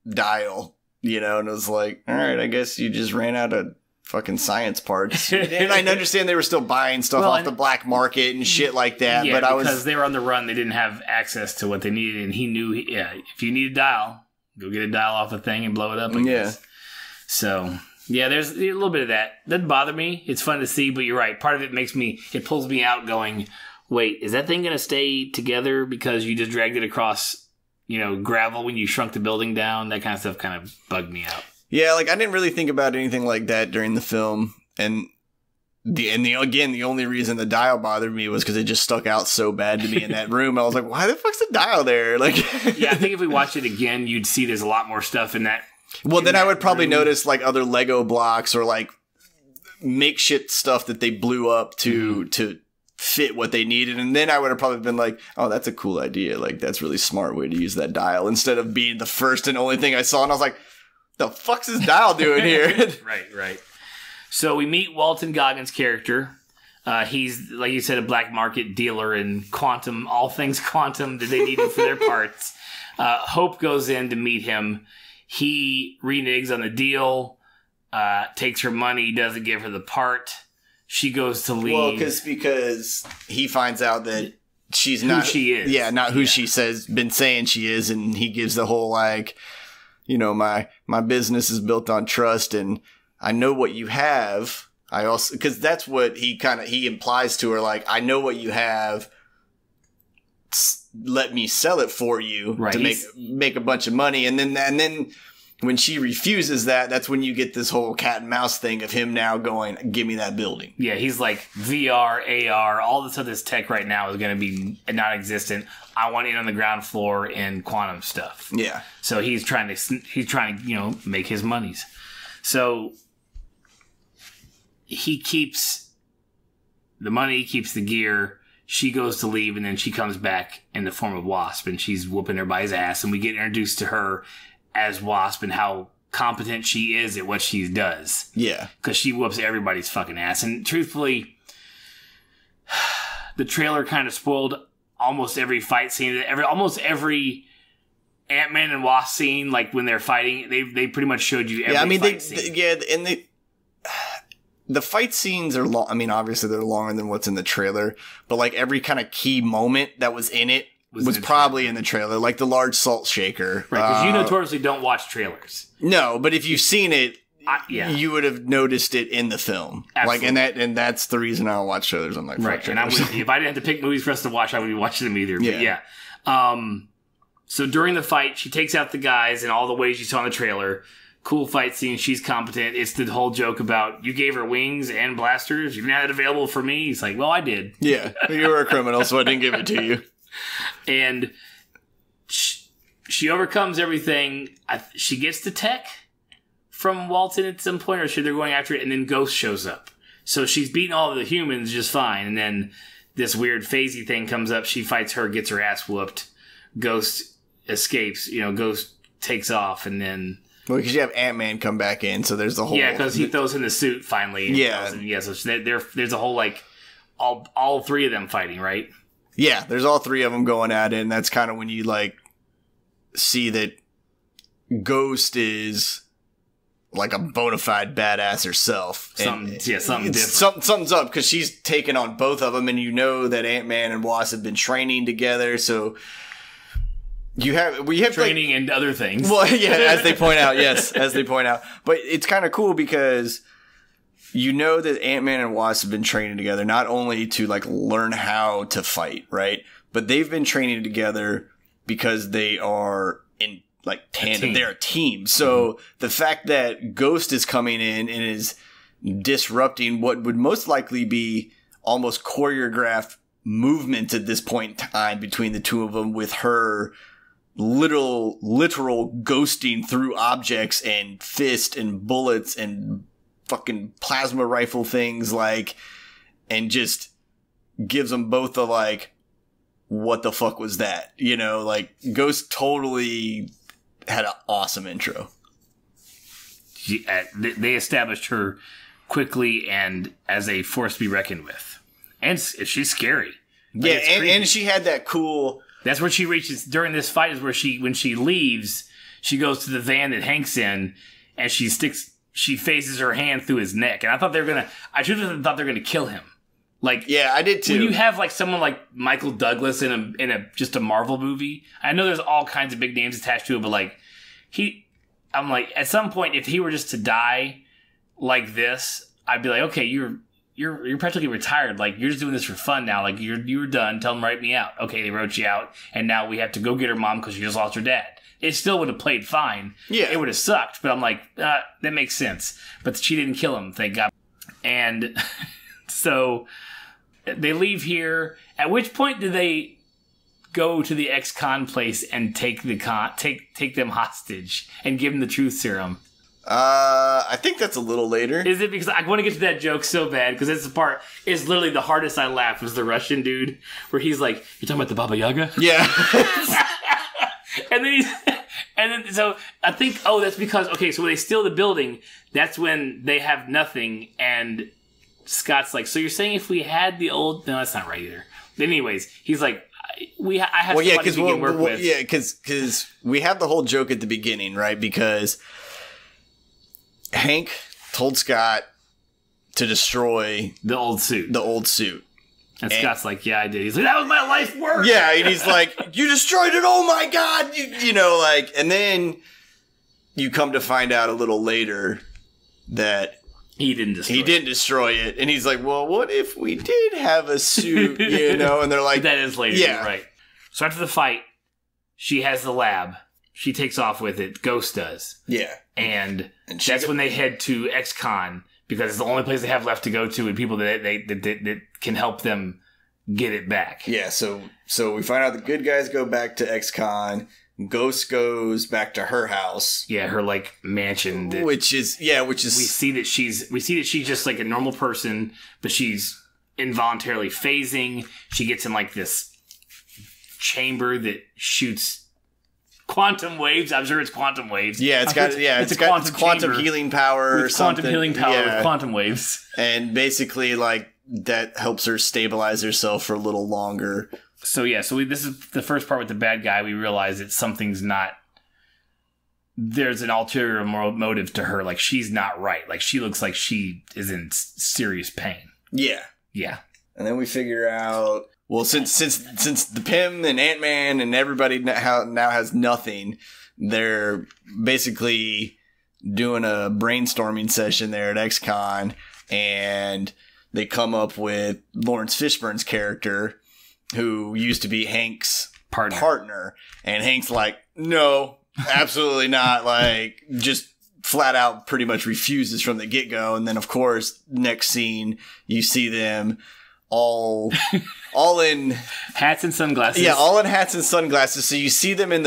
dial, and it was like, all right, I guess you just ran out of fucking science parts. And I understand they were still buying stuff off the black market and shit like that. Yeah, but because they were on the run, they didn't have access to what they needed, and he knew, if you need a dial, go get a dial off the thing and blow it up, I guess. So, yeah, there's a little bit of that. Doesn't bother me. It's fun to see, but you're right. Part of it pulls me out going, wait, is that thing going to stay together because you just dragged it across gravel when you shrunk the building down. That kind of stuff kind of bugged me out. Yeah, like I didn't really think about anything like that during the film, and the only reason the dial bothered me was because it just stuck out so bad to me in that room. I was like, why the fuck's the dial there? Like, yeah, I think if we watch it again, you'd see there's a lot more stuff in that. Well, then I would probably notice like other Lego blocks or like makeshift stuff that they blew up to fit what they needed, and then I would have probably been like, oh, that's a cool idea. Like, that's a really smart way to use that dial instead of being the first and only thing I saw, and I was like, the fuck's this dial doing here? Right. So we meet Walton Goggins' character. He's, like you said, a black market dealer in quantum, all things quantum that they needed for their parts. Hope goes in to meet him. He reneges on the deal, takes her money, doesn't give her the part. She goes to leave. Well, because he finds out that she's not who she is. Yeah, not who she been saying she is, and he gives the whole like, my business is built on trust, and I know what you have. I also, because that's what he implies to her, like, I know what you have. Let me sell it for you to make a bunch of money, and then when she refuses that, that's when you get this whole cat and mouse thing of him now going, give me that building. Yeah, he's like, VR, AR, all this other tech right now is going to be non-existent. I want in on the ground floor in quantum stuff. Yeah. So he's trying to make his monies. So he keeps the money, keeps the gear. She goes to leave, and then she comes back in the form of Wasp, and she's whooping everybody's ass, and we get introduced to her as Wasp and how competent she is at what she does. Yeah. Because she whoops everybody's fucking ass. And truthfully, the trailer kind of spoiled almost every fight scene. Almost every Ant-Man and Wasp scene, like when they're fighting, they pretty much showed you every fight scene. The fight scenes are long. I mean, obviously they're longer than what's in the trailer, but like every kind of key moment that was in it was probably in the trailer, like the large salt shaker. Right, because you notoriously don't watch trailers. No, but if you've seen it, yeah, you would have noticed it in the film. Absolutely. Like, and that's the reason I don't watch trailers. I'm like, fuck right. trailers. And if I didn't have to pick movies for us to watch, I wouldn't be watching them either. Yeah. But yeah. So during the fight, she takes out the guys in all the ways you saw in the trailer. Cool fight scene. She's competent. It's the whole joke about you gave her wings and blasters. You didn't have it available for me. He's like, well, I did. Yeah, you were a criminal, so I didn't give it to you. And she overcomes everything. She gets the tech from Walton at some point, or they're going after it, and then Ghost shows up. So she's beating all of the humans just fine, and then this weird phasey thing comes up. She fights her, gets her ass whooped. Ghost escapes. Ghost takes off, and then... Well, because you have Ant-Man come back in, so there's the whole... Yeah, because he throws in the suit finally. Yeah. So there's a whole, like, all three of them fighting, right? Yeah, there's all three of them going at it, and that's kind of when you, like, see that Ghost is, like, a bona fide badass herself. Something's different. Something's up, because she's taken on both of them, and you know that Ant-Man and Wasp have been training together, so... We have training and other things. Well, yeah, as they point out, yes, as they point out. But it's kind of cool because you know that Ant-Man and Wasp have been training together not only to like learn how to fight, right? But they've been training together because they are in like tandem. They're a team. So the fact that Ghost is coming in and is disrupting what would most likely be almost choreographed movements at this point in time between the two of them, with her literal ghosting through objects and fist and bullets and fucking plasma rifle things, like, and just gives them both a like, what the fuck was that? Like, Ghost totally had an awesome intro. They established her quickly and as a force to be reckoned with. And she's scary. Like, yeah, and she had that cool... That's where she reaches during this fight, is where when she leaves, she goes to the van that Hank's in, and she phases her hand through his neck. And I thought I should have thought they were gonna kill him. Like, yeah, I did too. When you have like someone like Michael Douglas in a just a Marvel movie, I know there's all kinds of big names attached to it, but like I'm like, at some point, if he were just to die like this, I'd be like, okay, you're you're practically retired. Like, you're just doing this for fun now. Like, you were done. Tell them to write me out. Okay, they wrote you out, and now we have to go get her mom because she just lost her dad. It still would have played fine. Yeah. It would have sucked, but I'm like, that makes sense. But she didn't kill him, thank God. And so they leave here. At which point do they go to the ex-con place and take them hostage and give them the truth serum? I think that's a little later. Is it? Because I want to get to that joke so bad, because this part is literally the hardest I laughed was the Russian dude where he's like, "You're talking about the Baba Yaga?" Yeah. and then so I think, that's because, okay, so when they steal the building, that's when they have nothing, and Scott's like, so you're saying if we had the old... No, that's not right either. But anyways, he's like, I have somebody we can work with. Yeah, because we have the whole joke at the beginning, right? Because Hank told Scott to destroy the old suit. And Scott's like, yeah, I did. He's like, that was my life work. Yeah, and he's like, you destroyed it. Oh my God. And then you come to find out a little later that he didn't destroy it. And he's like, well, what if we did have a suit, And they're like, that is later. Yeah. Right. So after the fight, she has the lab. She takes off with it. Ghost does. Yeah. And that's when they head to ex-con, because it's the only place they have left to go to and people that can help them get it back. Yeah, so we find out the good guys go back to ex-con. Ghost goes back to her house. Yeah, her like mansion. Which is we see that she's just like a normal person, but she's involuntarily phasing. She gets in like this chamber that shoots quantum waves. I'm sure it's quantum waves. Yeah, it's quantum healing power or something. Quantum healing power with quantum waves. And basically, like, that helps her stabilize herself for a little longer. So this is the first part with the bad guy. We realize that something's not... There's an ulterior motive to her. Like, she's not right. Like, she looks like she is in serious pain. Yeah. Yeah. And then we figure out... Well, since the Pym and Ant-Man and everybody now has nothing, they're basically doing a brainstorming session there at ex-con, and they come up with Lawrence Fishburne's character, who used to be Hank's partner. And Hank's like, no, absolutely not. Like, just flat out pretty much refuses from the get-go. And then, of course, next scene, you see them all in hats and sunglasses. Yeah, all in hats and sunglasses. So you see them in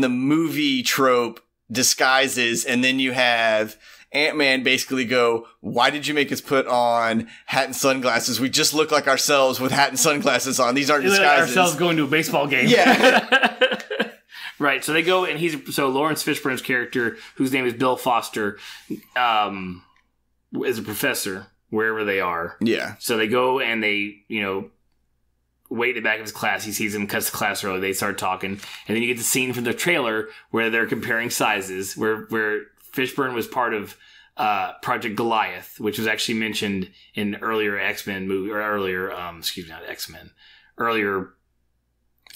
the movie trope disguises, and then you have Ant-Man basically go, why did you make us put on hat and sunglasses? We just look like ourselves with hat and sunglasses on. These aren't disguises. Like ourselves going to a baseball game. Yeah. Right. So they go, and Lawrence Fishburne's character, whose name is Bill Foster, is a professor wherever they are. Yeah. So they go and they, wait in the back of his class. He sees him, cuts the class early. They start talking. And then you get the scene from the trailer where they're comparing sizes, where Fishburne was part of Project Goliath, which was actually mentioned in earlier X-Men movie, or earlier, not X-Men, earlier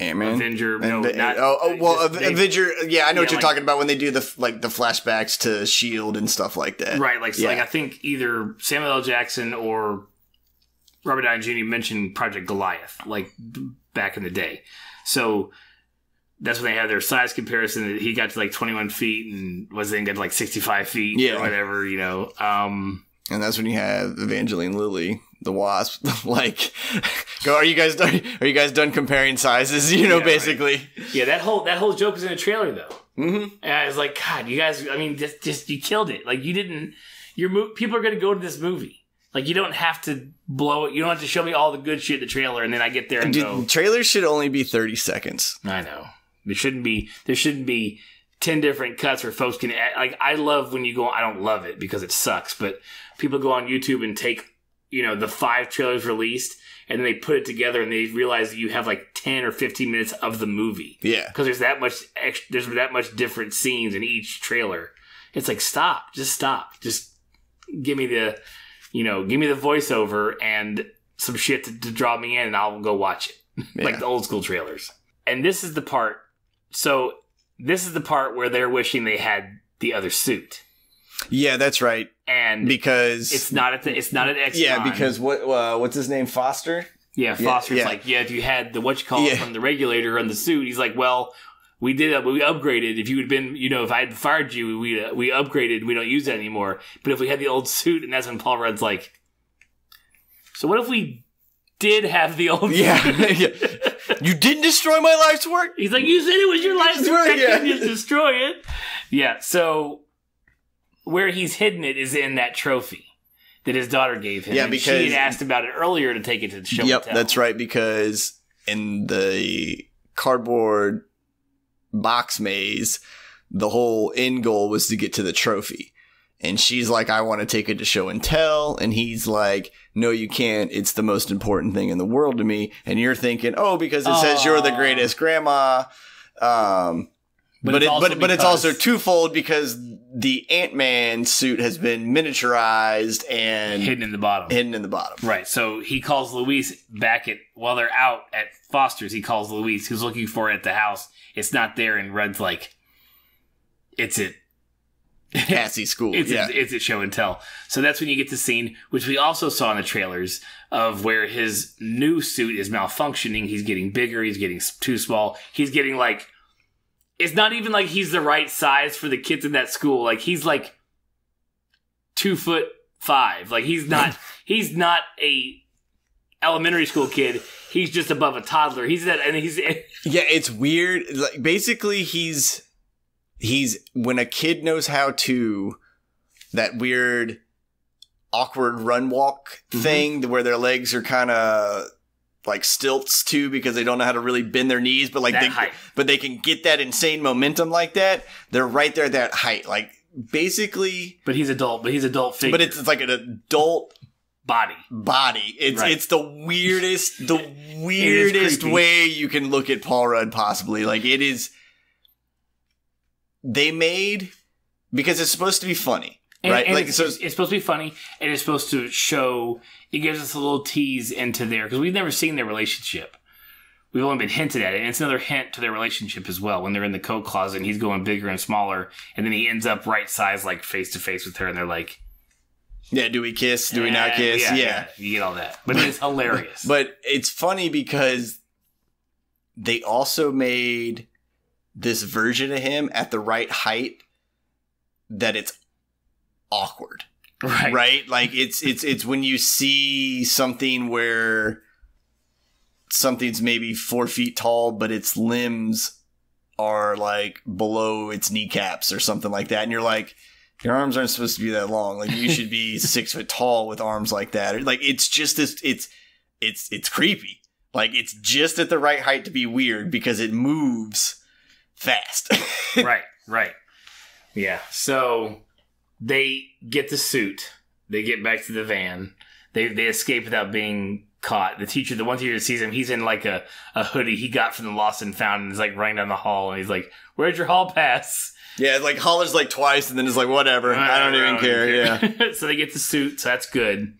Ant-Man? Avenger. Avenger. Yeah, I know what you're talking about when they do the flashbacks to S.H.I.E.L.D. and stuff like that. Right, like I think either Samuel L. Jackson or Robert Downey Jr. mentioned Project Goliath, like back in the day. So that's when they had their size comparison. He got to like 21 feet and then got to like 65 feet or whatever, And that's when you have Evangeline Lilly, the Wasp, like, go, are you guys done comparing sizes? Basically. Right. Yeah, that whole joke was in the trailer though. Mm-hmm. And I was like, God, you guys, I mean, just you killed it. Like, you didn't, people are going to go to this movie. Like, you don't have to blow it. You don't have to show me all the good shit in the trailer and then I get there and go. Trailers should only be 30 seconds. I know. There shouldn't be 10 different cuts where folks can add, like, I love when you go, I don't love it because it sucks, but people go on YouTube and take, the 5 trailers released and then they put it together and they realize that you have like 10 or 15 minutes of the movie. Yeah. Because there's that much different scenes in each trailer. It's like, stop. Just give me the voiceover and some shit to draw me in and I'll go watch it. Yeah. Like the old school trailers. And this is the part. So this is the part where they're wishing they had the other suit. Yeah, that's right. And because it's not at X-Con. Yeah, because what's his name? Foster? Yeah, Foster's like, if you had the from the regulator on the suit, he's like, well, we upgraded. If you had been, if I had fired you, we upgraded. We don't use that anymore. But if we had the old suit, and that's when Paul Rudd's like, so what if we did have the old suit? You didn't destroy my life's work? He's like, you said it was your life's work. I couldn't just destroy it. Yeah, so where he's hidden it is in that trophy that his daughter gave him. Yeah, because she had asked about it earlier to take it to the show. Yep, that's right, because in the cardboard box maze, the whole end goal was to get to the trophy. And she's like, I want to take it to show and tell. And he's like, no, you can't. It's the most important thing in the world to me. And you're thinking, because it says you're the greatest grandma. But it's also twofold because the Ant-Man suit has been miniaturized and hidden in the bottom. Right. So he calls Luis while they're out at Foster's. He calls Luis, who's looking for it at the house. It's not there. And Red's like, it's at Cassie's school. It's at show and tell. So that's when you get the scene, which we also saw in the trailers, of where his new suit is malfunctioning. He's getting bigger. He's getting too small. He's getting like, it's not even like he's the right size for the kids in that school. Like he's like 2'5". Like he's not a elementary school kid. He's just above a toddler. It's weird. Like basically he's when a kid knows how to, that weird awkward run walk thing where their legs are kind of like stilts too because they don't know how to really bend their knees, but they can get that insane momentum like that. They're right there at that height. Like basically, but he's adult figure. But it's like an adult body. It's the weirdest way you can look at Paul Rudd possibly. Like it is. They made, because it's supposed to be funny, right? And it's supposed to be funny, and it's supposed to show. It gives us a little tease into there because we've never seen their relationship. We've only been hinted at it, and it's another hint to their relationship as well. When they're in the coat closet, and he's going bigger and smaller, and then he ends up right size, like face to face with her, and they're like, "Yeah, do we kiss? Do we not kiss? Yeah, you get all that." But it's hilarious. But it's funny because they also made this version of him at the right height that it's awkward. Right? Like it's when you see something where something's maybe 4 feet tall, but its limbs are like below its kneecaps or something like that. And you're like, your arms aren't supposed to be that long. Like you should be 6 foot tall with arms like that. Or, like it's just this, it's creepy. Like it's just at the right height to be weird because it moves fast. Right. Yeah. So they get the suit. They get back to the van. They escape without being caught. The one teacher that sees him, he's in like a hoodie he got from the Lost and Found, and is like running down the hall, and he's like, "Where's your hall pass?" Yeah, like hollers like twice, and then is like, "Whatever, I don't even care." Yeah. So they get the suit, so that's good.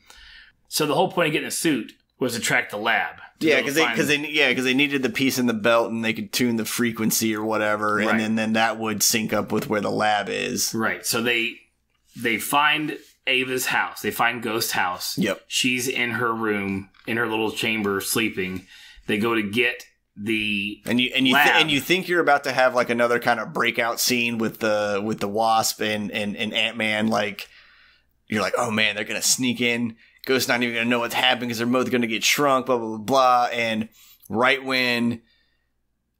So the whole point of getting a suit was to track the lab. Yeah, because they needed the piece in the belt, and they could tune the frequency or whatever, and then that would sync up with where the lab is. Right. So they find Ava's house. They find Ghost's house. Yep. She's in her room, in her little chamber, sleeping. They go to get the and you think you're about to have like another kind of breakout scene with the Wasp and Ant-Man. Like you're like, oh man, they're gonna sneak in. Ghost's not even going to know what's happening because they're both going to get shrunk, blah, blah, blah, blah. And right when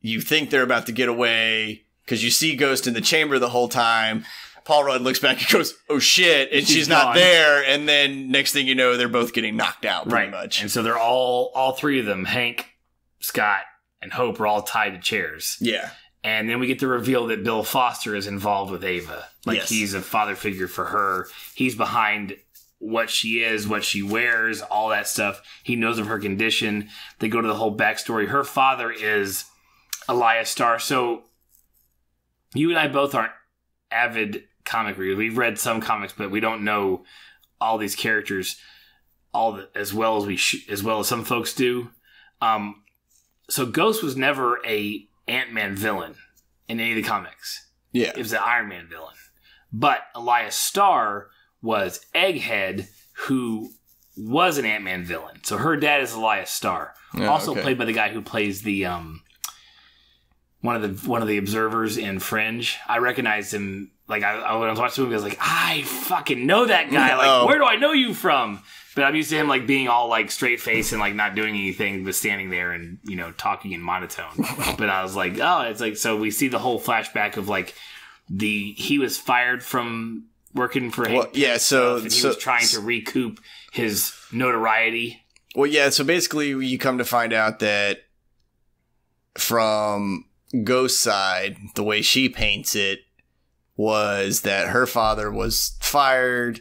you think they're about to get away, because you see Ghost in the chamber the whole time, Paul Rudd looks back and goes, oh shit, and she's not there. And then next thing you know, they're both getting knocked out pretty much. And so they're all three of them, Hank, Scott, and Hope, are all tied to chairs. Yeah. And then we get the reveal that Bill Foster is involved with Ava. Like he's a father figure for her. He's behind what she is, what she wears, all that stuff. He knows of her condition. They go to the whole backstory. Her father is Elias Starr. So you and I both aren't avid comic readers. We've read some comics, but we don't know all these characters as well as some folks do. So Ghost was never a Ant-Man villain in any of the comics. Yeah, it was an Iron Man villain. But Elias Starr was Egghead, who was an Ant-Man villain. So her dad is Elias Starr, also played by the guy who plays the one of the observers in Fringe. I recognized him. Like, when I was watching the movie, I was like, I fucking know that guy. Like, where do I know you from? But I'm used to him, like, being all, like, straight-faced and, like, not doing anything but standing there and, you know, talking in monotone. But I was like, oh, it's like, so we see the whole flashback of, like, he was fired from working for Hank. Yeah, so and he was trying to recoup his notoriety. Well, yeah, so basically you come to find out that from Ghost's side, the way she paints it, was that her father was fired.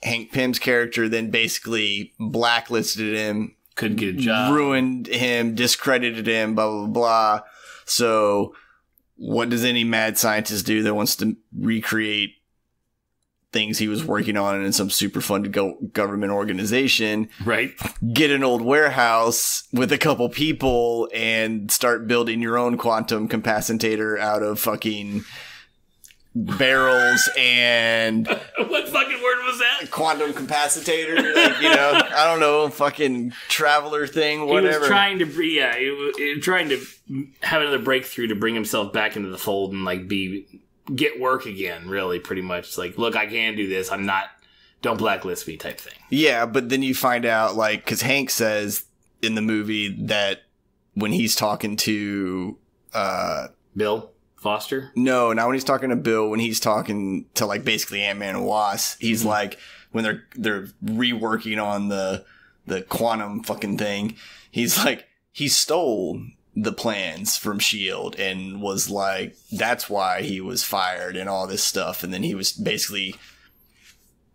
Hank Pym's character then basically blacklisted him. Couldn't get a job. Ruined him, discredited him, blah, blah, blah. So what does any mad scientist do that wants to recreate things he was working on in some super funded government organization? Right. Get an old warehouse with a couple people and start building your own quantum capacitator out of fucking barrels and what fucking word was that? Quantum capacitator, like, you know, I don't know, fucking traveler thing, whatever. He was trying to he was trying to have another breakthrough to bring himself back into the fold and like get work again, really, pretty much. It's like, look, I can do this. I'm not, don't blacklist me type thing. Yeah, but then you find out, like, because Hank says in the movie that when he's talking to Bill Foster? No, not when he's talking to Bill. When he's talking to, like, basically Ant-Man and Wasp, he's like, when they're reworking on the quantum fucking thing, he's like, he stole the plans from S.H.I.E.L.D. and was like, that's why he was fired and all this stuff. And then he was basically,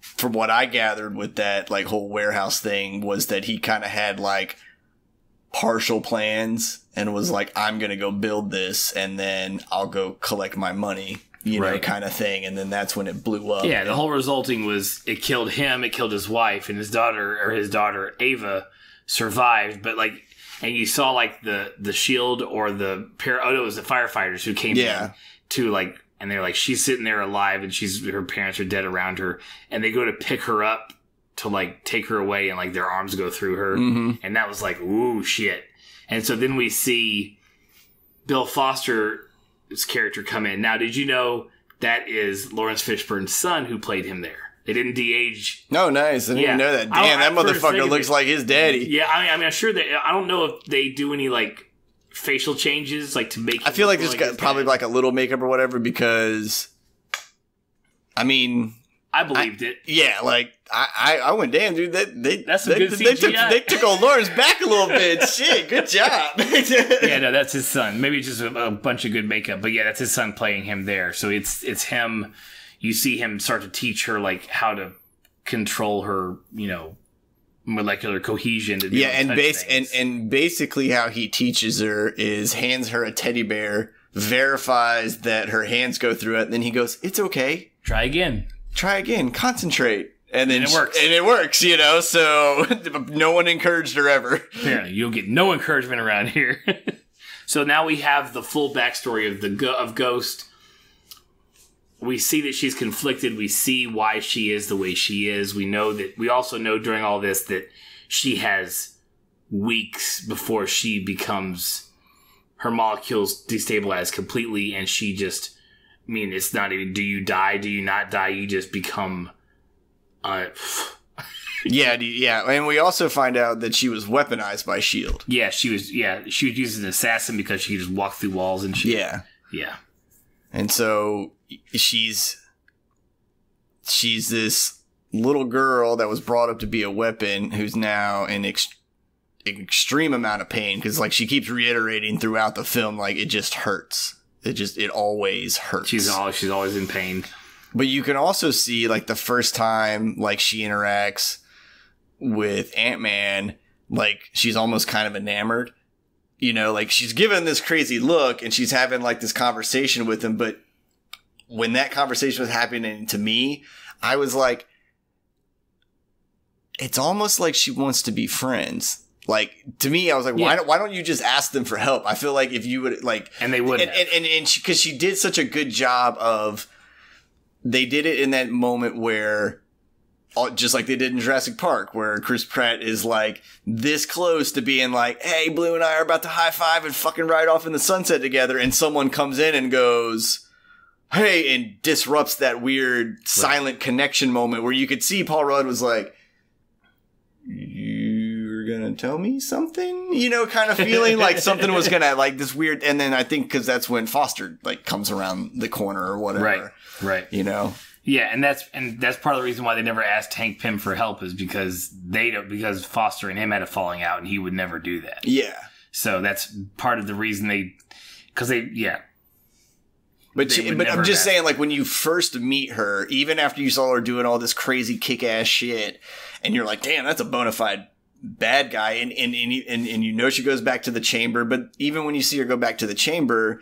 from what I gathered with that, like, whole warehouse thing, was that he kind of had, like, partial plans and was like, I'm going to go build this and then I'll go collect my money, you know, kind of thing. And then that's when it blew up. Yeah, the whole resulting was it killed him, it killed his wife, and his daughter Ava survived. But like, and you saw like the S.H.I.E.L.D. or the it was the firefighters who came in to like, and they're like, she's sitting there alive and her parents are dead around her, and they go to pick her up to like take her away, and like their arms go through her. And that was like, ooh, shit. And so then we see Bill Foster's character come in. Now, did you know that is Lawrence Fishburne's son who played him there? They didn't de-age. No, nice. I didn't even know that. Damn, that motherfucker looks like his daddy. Yeah, I mean, I'm sure that, I don't know if they do any like facial changes, like to make him I feel like there's like probably like a little makeup or whatever, because I mean, I believed it. Yeah, like I went, damn, dude. That's some good CGI. They took old Lawrence back a little bit. Shit, good job. Yeah, no, that's his son. Maybe just a bunch of good makeup, but yeah, that's his son playing him there. So it's him. You see him start to teach her like how to control her, you know, molecular cohesion. To and basically how he teaches her is hands her a teddy bear, verifies that her hands go through it, and then he goes, "It's okay. Try again. Concentrate." And then it works. And it works, you know, so no one encouraged her ever. Apparently, you'll get no encouragement around here. So now we have the full backstory of Ghost. We see that she's conflicted. We see why she is the way she is. We also know during all this that she has weeks before she becomes, her molecules destabilize completely, and she just, I mean, it's not even, do you die, do you not die, you just become... yeah, and we also find out that she was weaponized by S.H.I.E.L.D. Yeah, she was used as an assassin because she could just walk through walls and shit. Yeah. And so she's this little girl that was brought up to be a weapon who's now in extreme amount of pain, because like she keeps reiterating throughout the film, like, it just hurts. It always hurts. She's always in pain. But you can also see, like, the first time, like, she interacts with Ant-Man, like, she's almost kind of enamored. You know, like, she's given this crazy look, and she's having, like, this conversation with him, but when that conversation was happening to me, I was like, it's almost like she wants to be friends. Like, to me, I was like, why don't you just ask them for help? I feel like if you would, like... And they would. And because she did such a good job of they did it in that moment where, just like they did in Jurassic Park, where Chris Pratt is like this close to being like, hey, Blue and I are about to high five and fucking ride off in the sunset together. And someone comes in and goes, hey, and disrupts that weird silent connection moment where you could see Paul Rudd was like, you're gonna tell me something, you know, kind of feeling like something was gonna, like, this weird. And then I think because that's when Foster like comes around the corner or whatever, right, you know. Yeah, and that's part of the reason why they never asked Hank Pym for help, is because because Foster and him had a falling out and he would never do that. Yeah. So that's part of the reason But I'm just saying, like, when you first meet her, even after you saw her doing all this crazy kick-ass shit, and you're like, damn, that's a bona fide bad guy, and you know she goes back to the chamber, but even when you see her go back to the chamber,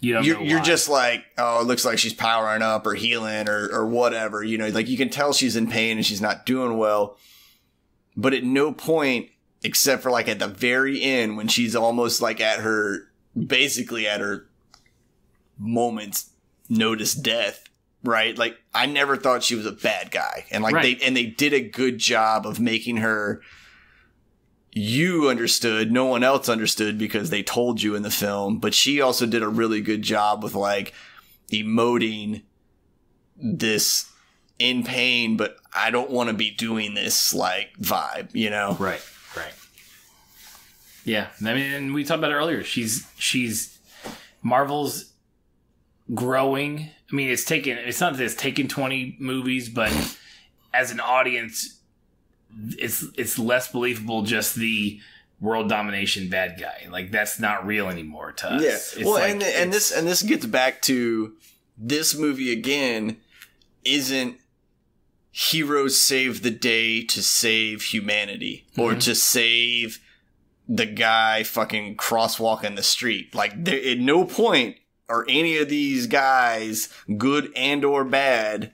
you're just like, oh, it looks like she's powering up or healing or whatever, you know, like you can tell she's in pain and she's not doing well, but at no point, except for like at the very end when she's almost like basically at her moment's notice death, right? Like, I never thought she was a bad guy, and like they did a good job of making her, you understood, no one else understood because they told you in the film, but she also did a really good job with like emoting this in pain, but I don't want to be doing this like vibe, you know? Right. Yeah, I mean, and we talked about it earlier. She's Marvel's growing. I mean, it's not that it's taken 20 movies, but as an audience, it's less believable just the world domination bad guy. Like, that's not real anymore to us. Yeah. It's well, like, and this gets back to this movie again isn't heroes save the day to save humanity or to save the guy fucking crosswalking the street. Like, at no point are any of these guys, good and or bad,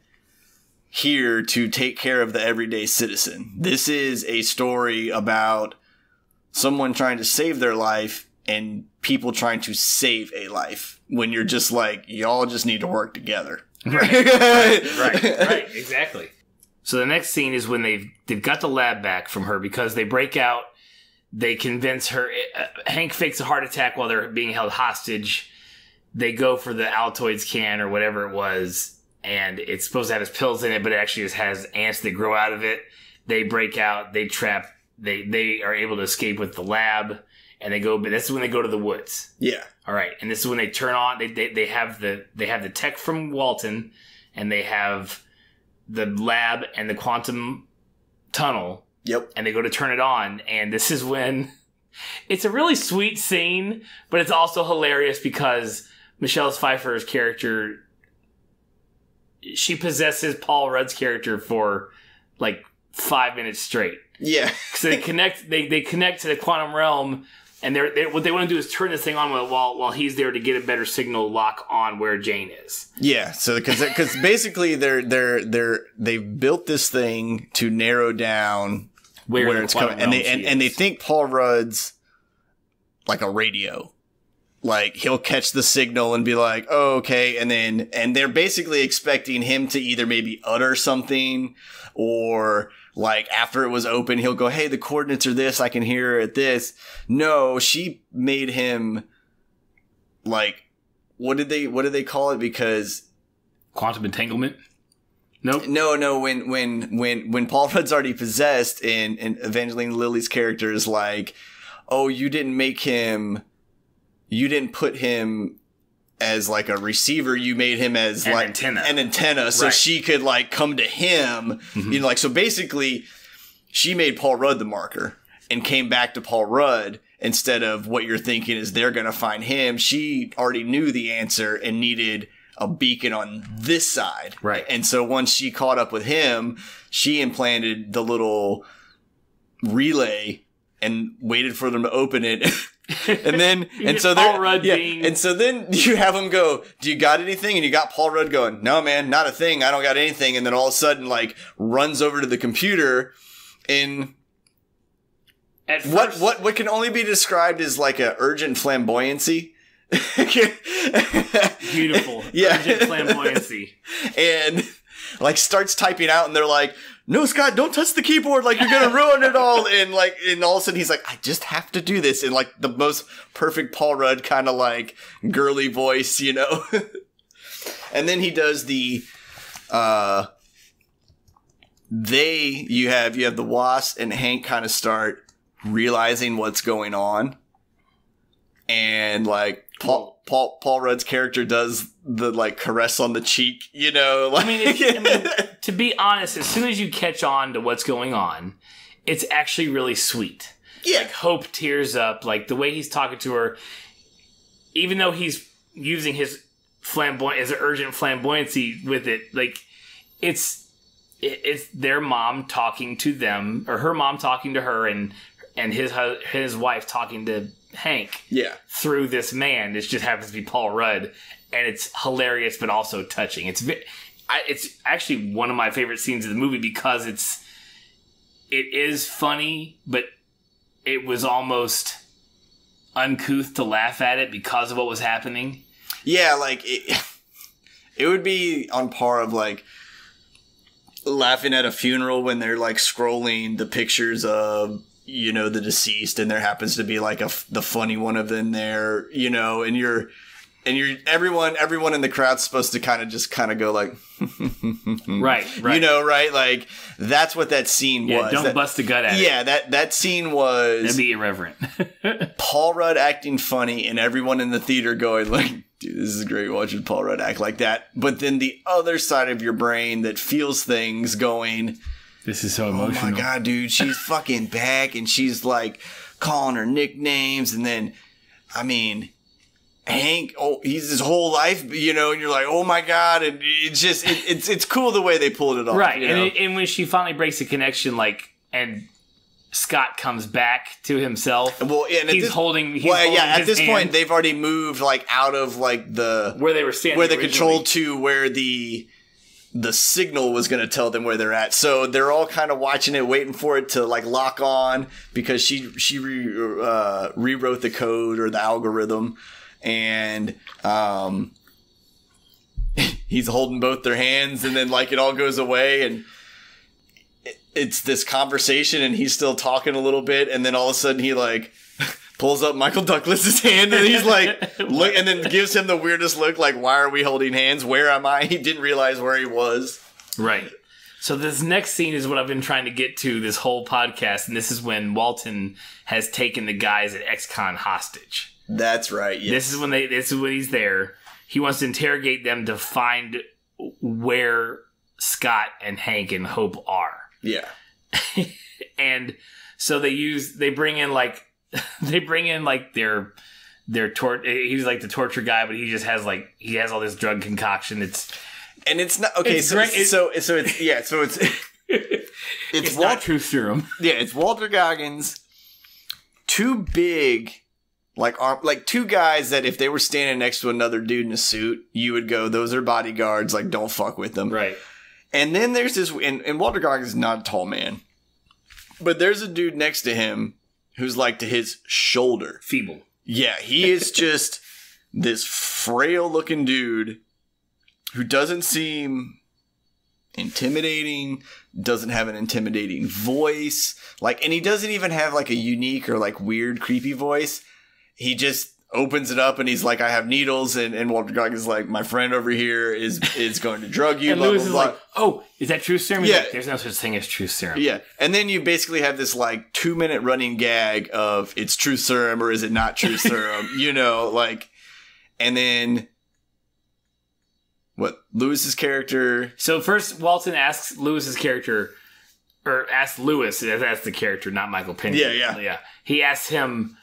here to take care of the everyday citizen. This is a story about someone trying to save their life and people trying to save a life, when you're just like, y'all just need to work together. Right, exactly. So the next scene is when they've got the lab back from her because they break out. They convince her. Hank fakes a heart attack while they're being held hostage. They go for the Altoids can or whatever it was, and it's supposed to have his pills in it, but it actually just has ants that grow out of it. They break out. They trap. They are able to escape with the lab, and they go. But this is when they go to the woods. Yeah. All right, and this is when they turn on. They have the tech from Walton, and they have the lab and the quantum tunnel. Yep. And they go to turn it on, and this is when it's a really sweet scene, but it's also hilarious because Michelle Pfeiffer's character, she possesses Paul Rudd's character for like 5 minutes straight. Yeah. So they connect to the quantum realm, and what they want to do is turn this thing on while he's there to get a better signal lock on where Jane is. Yeah, so because basically they've built this thing to narrow down where it's coming, and they think Paul Rudd's like a radio, like he'll catch the signal and be like, oh, okay, and they're basically expecting him to either maybe utter something or, like, after it was open, he'll go, hey, the coordinates are this, I can hear it this. No, she made him, like, what did they call it? Because quantum entanglement? Nope. No, when Paul Rudd's already possessed and Evangeline Lilly's character is like, oh, you didn't put him as like a receiver, you made him as like an antenna so she could like come to him. You know, like, so basically she made Paul Rudd the marker and came back to Paul Rudd instead of what you're thinking is they're gonna find him. She already knew the answer and needed a beacon on this side, right? And so once she caught up with him, she implanted the little relay and waited for them to open it. And then, and so then you have him go, do you got anything? And you got Paul Rudd going, no, man, not a thing. I don't got anything. And then all of a sudden, like, runs over to the computer and what can only be described as like a urgent flamboyancy. Beautiful. Yeah. Urgent flamboyancy. And like starts typing out, and they're like, "No, Scott, don't touch the keyboard. Like you're gonna ruin it all." And all of a sudden he's like, "I just have to do this." In like the most perfect Paul Rudd kind of like girly voice, you know. And then he does the you have the Wasp and Hank kind of start realizing what's going on, and like Paul Rudd's character does the like caress on the cheek, you know. Like, I mean, to be honest, as soon as you catch on to what's going on, it's actually really sweet. Yeah. Like Hope tears up, like the way he's talking to her, even though he's using his urgent flamboyancy with it, like it's their mom talking to them, or her mom talking to her, and his wife talking to Hank. Yeah. Through this man. It just happens to be Paul Rudd, and it's hilarious but also touching. It's actually one of my favorite scenes of the movie because it is funny, but it was almost uncouth to laugh at it because of what was happening. Yeah, like it would be on par of like laughing at a funeral when they're like scrolling the pictures of, you know, the deceased, and there happens to be like the funny one of them there, you know, and everyone in the crowd's supposed to kind of go like, right, you know, right? Like that's what that scene was. Don't bust a gut at it. Yeah, that scene was. That'd be irreverent. Paul Rudd acting funny, and everyone in the theater going like, dude, this is great watching Paul Rudd act like that. But then the other side of your brain that feels things going, this is so emotional. Oh my God, dude, she's fucking back, and she's like calling her nicknames, and then, I mean, Hank, he's his whole life, you know, and you're like, oh my God, and it's just, it's cool the way they pulled it off. Right, you know? and when she finally breaks the connection, like, and Scott comes back to himself. Well, and he's holding at this hand. point, they've already moved like out of like where they were standing, where the control to where the signal was going to tell them where they're at. So they're all kind of watching it, waiting for it to like lock on, because she rewrote the code or the algorithm, and he's holding both their hands, and then like it all goes away, and it's this conversation, and he's still talking a little bit, and then all of a sudden he like pulls up Michael Douglas's hand, and he's like, look, and then gives him the weirdest look, like, why are we holding hands? Where am I? He didn't realize where he was. Right. So this next scene is what I've been trying to get to this whole podcast, and this is when Walton has taken the guys at XCon hostage. That's right. Yes. This is when he's there. He wants to interrogate them to find where Scott and Hank and Hope are. Yeah. And so they bring in like their he's like the torture guy, but he just has he has all this drug concoction. It's not okay. It's not truth serum. Yeah, it's Walter Goggins. Two big, two guys that if they were standing next to another dude in a suit, you would go, those are bodyguards. Like, don't fuck with them. Right. And then there's this, and Walter Goggins is not a tall man, but there's a dude next to him who's like to his shoulder. Feeble. Yeah, he is just this frail looking dude who doesn't seem intimidating, doesn't have an intimidating voice, and he doesn't even have like a unique or like weird creepy voice. He just opens it up and he's like, I have needles, and Walter Goggins is like, my friend over here is going to drug you. And blah, Lewis blah, is blah. like, oh, is that truth serum? Yeah. Like, there's no such thing as truth serum. Yeah. And then you basically have this 2-minute running gag of it's truth serum or is it not truth serum, you know, and then what Lewis's character. So first Walton asks Lewis's character, or asks Lewis, that's the character, not Michael Pena. Yeah. He asks him,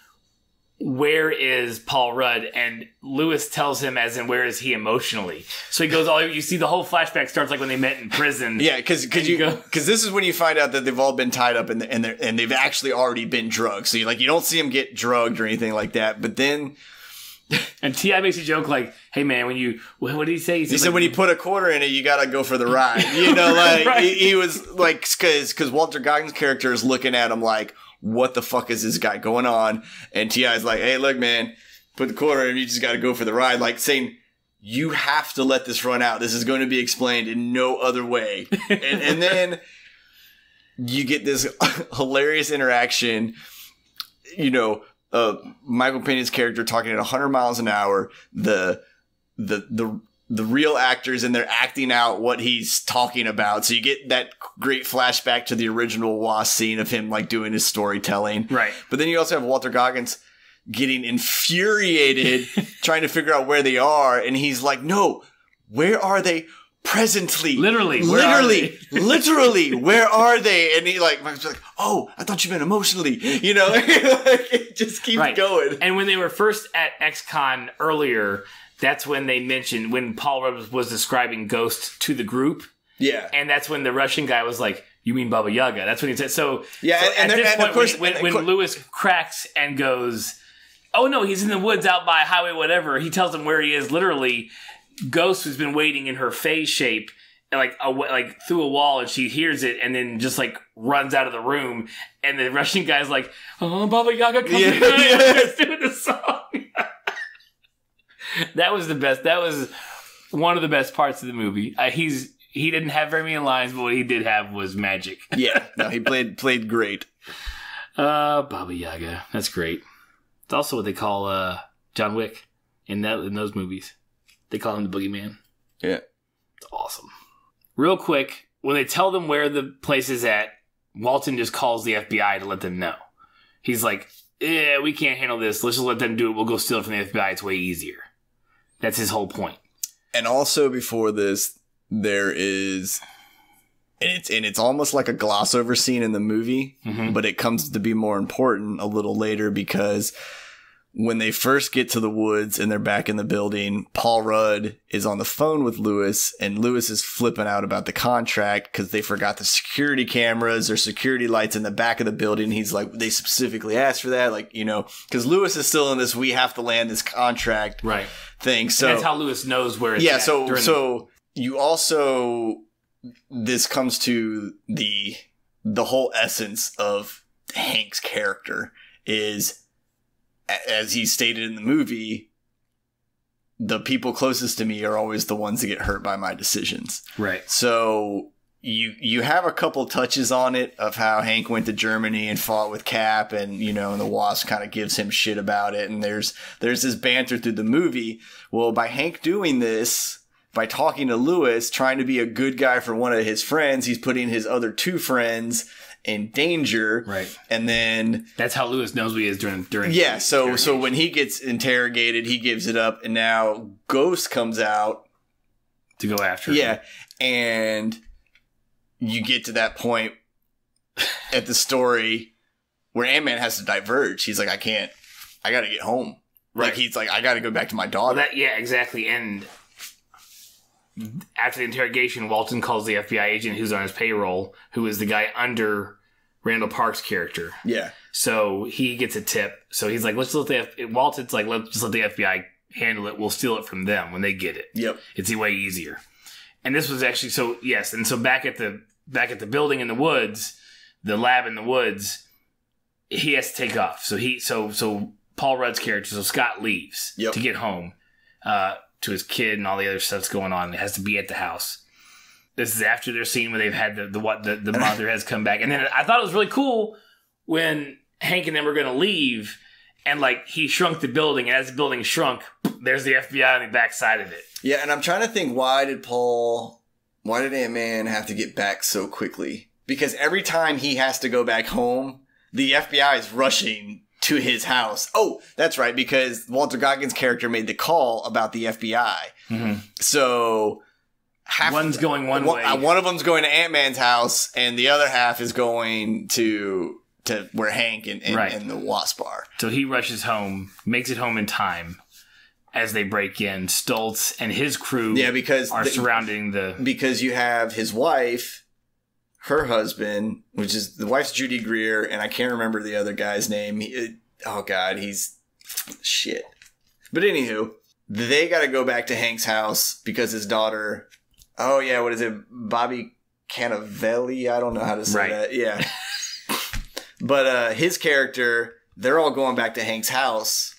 where is Paul Rudd? And Lewis tells him, as in, where is he emotionally? So he goes, you see the whole flashback starts like when they met in prison. Yeah, because this is when you find out that they've all been tied up and they've actually already been drugged. So you don't see them get drugged or anything like that. But then, and T.I. makes a joke like, hey man, what did he say? He said when you put a quarter in it, you gotta go for the ride. You know, Right. he was like, because Walter Goggins' character is looking at him like, what the fuck is this guy going on? And T.I.'s like, hey, look, man, put the quarter in, you just got to go for the ride. Like saying, you have to let this run out. This is going to be explained in no other way. And then you get this hilarious interaction, you know, Michael Pena's character talking at 100 miles an hour, the real actors, and they're acting out what he's talking about. So you get that great flashback to the original Wasp scene of him like doing his storytelling. Right. But then you also have Walter Goggins getting infuriated trying to figure out where they are, and he's like, no, where are they presently? Literally, where are they? And he like, oh, I thought you meant emotionally, you know. It just keeps going. And when they were first at XCon earlier, that's when they mentioned, when Paul Rudd was describing Ghost to the group. Yeah. And that's when the Russian guy was like, you mean Baba Yaga? That's what he said. So, yeah, so and at this point, of course, when Lewis cracks and goes, oh no, he's in the woods out by highway whatever, he tells him where he is. Literally, Ghost has been waiting in her phase shape, like through a wall, and she hears it, and then just like runs out of the room. And the Russian guy's like, "Oh, Baba Yaga, come here!" Let's do the song. That was the best. That was one of the best parts of the movie. He didn't have very many lines, but what he did have was magic. Yeah, no, he played great. Baba Yaga, that's great. It's also what they call John Wick in those movies. They call him the Boogeyman. Yeah. It's awesome. Real quick, when they tell them where the place is at, Walton just calls the FBI to let them know. He's like, yeah, we can't handle this. Let's just let them do it. We'll go steal it from the FBI. It's way easier. That's his whole point. And also before this, there is... And it's almost like a gloss over scene in the movie, but it comes to be more important a little later, because when they first get to the woods and they're back in the building, Paul Rudd is on the phone with Lewis, and Lewis is flipping out about the contract because they forgot the security cameras or security lights in the back of the building. He's like, they specifically asked for that, like, you know, because Lewis is still in this, we have to land this contract thing. So and that's how Lewis knows where it's at. Yeah, so you also... This comes to the whole essence of Hank's character is, as he stated in the movie, the people closest to me are always the ones that get hurt by my decisions. Right. So you have a couple touches on it of how Hank went to Germany and fought with Cap, and you know, and the Wasp kind of gives him shit about it, and there's this banter through the movie. Well, by Hank doing this, by talking to Lewis, trying to be a good guy for one of his friends, he's putting his other two friends in danger. Right. And then... That's how Lewis knows who he is during yeah, so when he gets interrogated, he gives it up, and now Ghost comes out. To go after him. Yeah, and you get to that point at the story where Ant-Man has to diverge. He's like, I gotta get home. Right. Like, he's like, I gotta go back to my daughter. Well, yeah, exactly, and... After the interrogation, Walton calls the FBI agent who's on his payroll, who is the guy under Randall Park's character. Yeah. So he gets a tip. So he's like, Walton's like, let's just let the FBI handle it. We'll steal it from them when they get it. Yep. It's way easier. And this was actually, so yes. And so back at the building in the woods, the lab in the woods, he has to take off. So Paul Rudd's character, so Scott leaves to get home. To his kid and all the other stuff's going on. It has to be at the house. This is after their scene where they've had the mother has come back. And then I thought it was really cool when Hank and them were going to leave, and like he shrunk the building, and as the building shrunk, there's the FBI on the back side of it. Yeah, and I'm trying to think, why did Ant-Man have to get back so quickly? Because every time he has to go back home, the FBI is rushing to his house. Oh, that's right, because Walter Goggins' character made the call about the FBI. Mm-hmm. So one's going one way. One of them's going to Ant-Man's house, and the other half is going to where Hank and the Wasp are. So he rushes home, makes it home in time. As they break in, Stoltz and his crew are surrounding the... Because you have his wife... Her husband, which is the wife's Judy Greer, and I can't remember the other guy's name. He's shit. But anywho, they got to go back to Hank's house because his daughter. Oh yeah, what is it? Bobby Cannavale? I don't know how to say that. Yeah. But his character, they're all going back to Hank's house,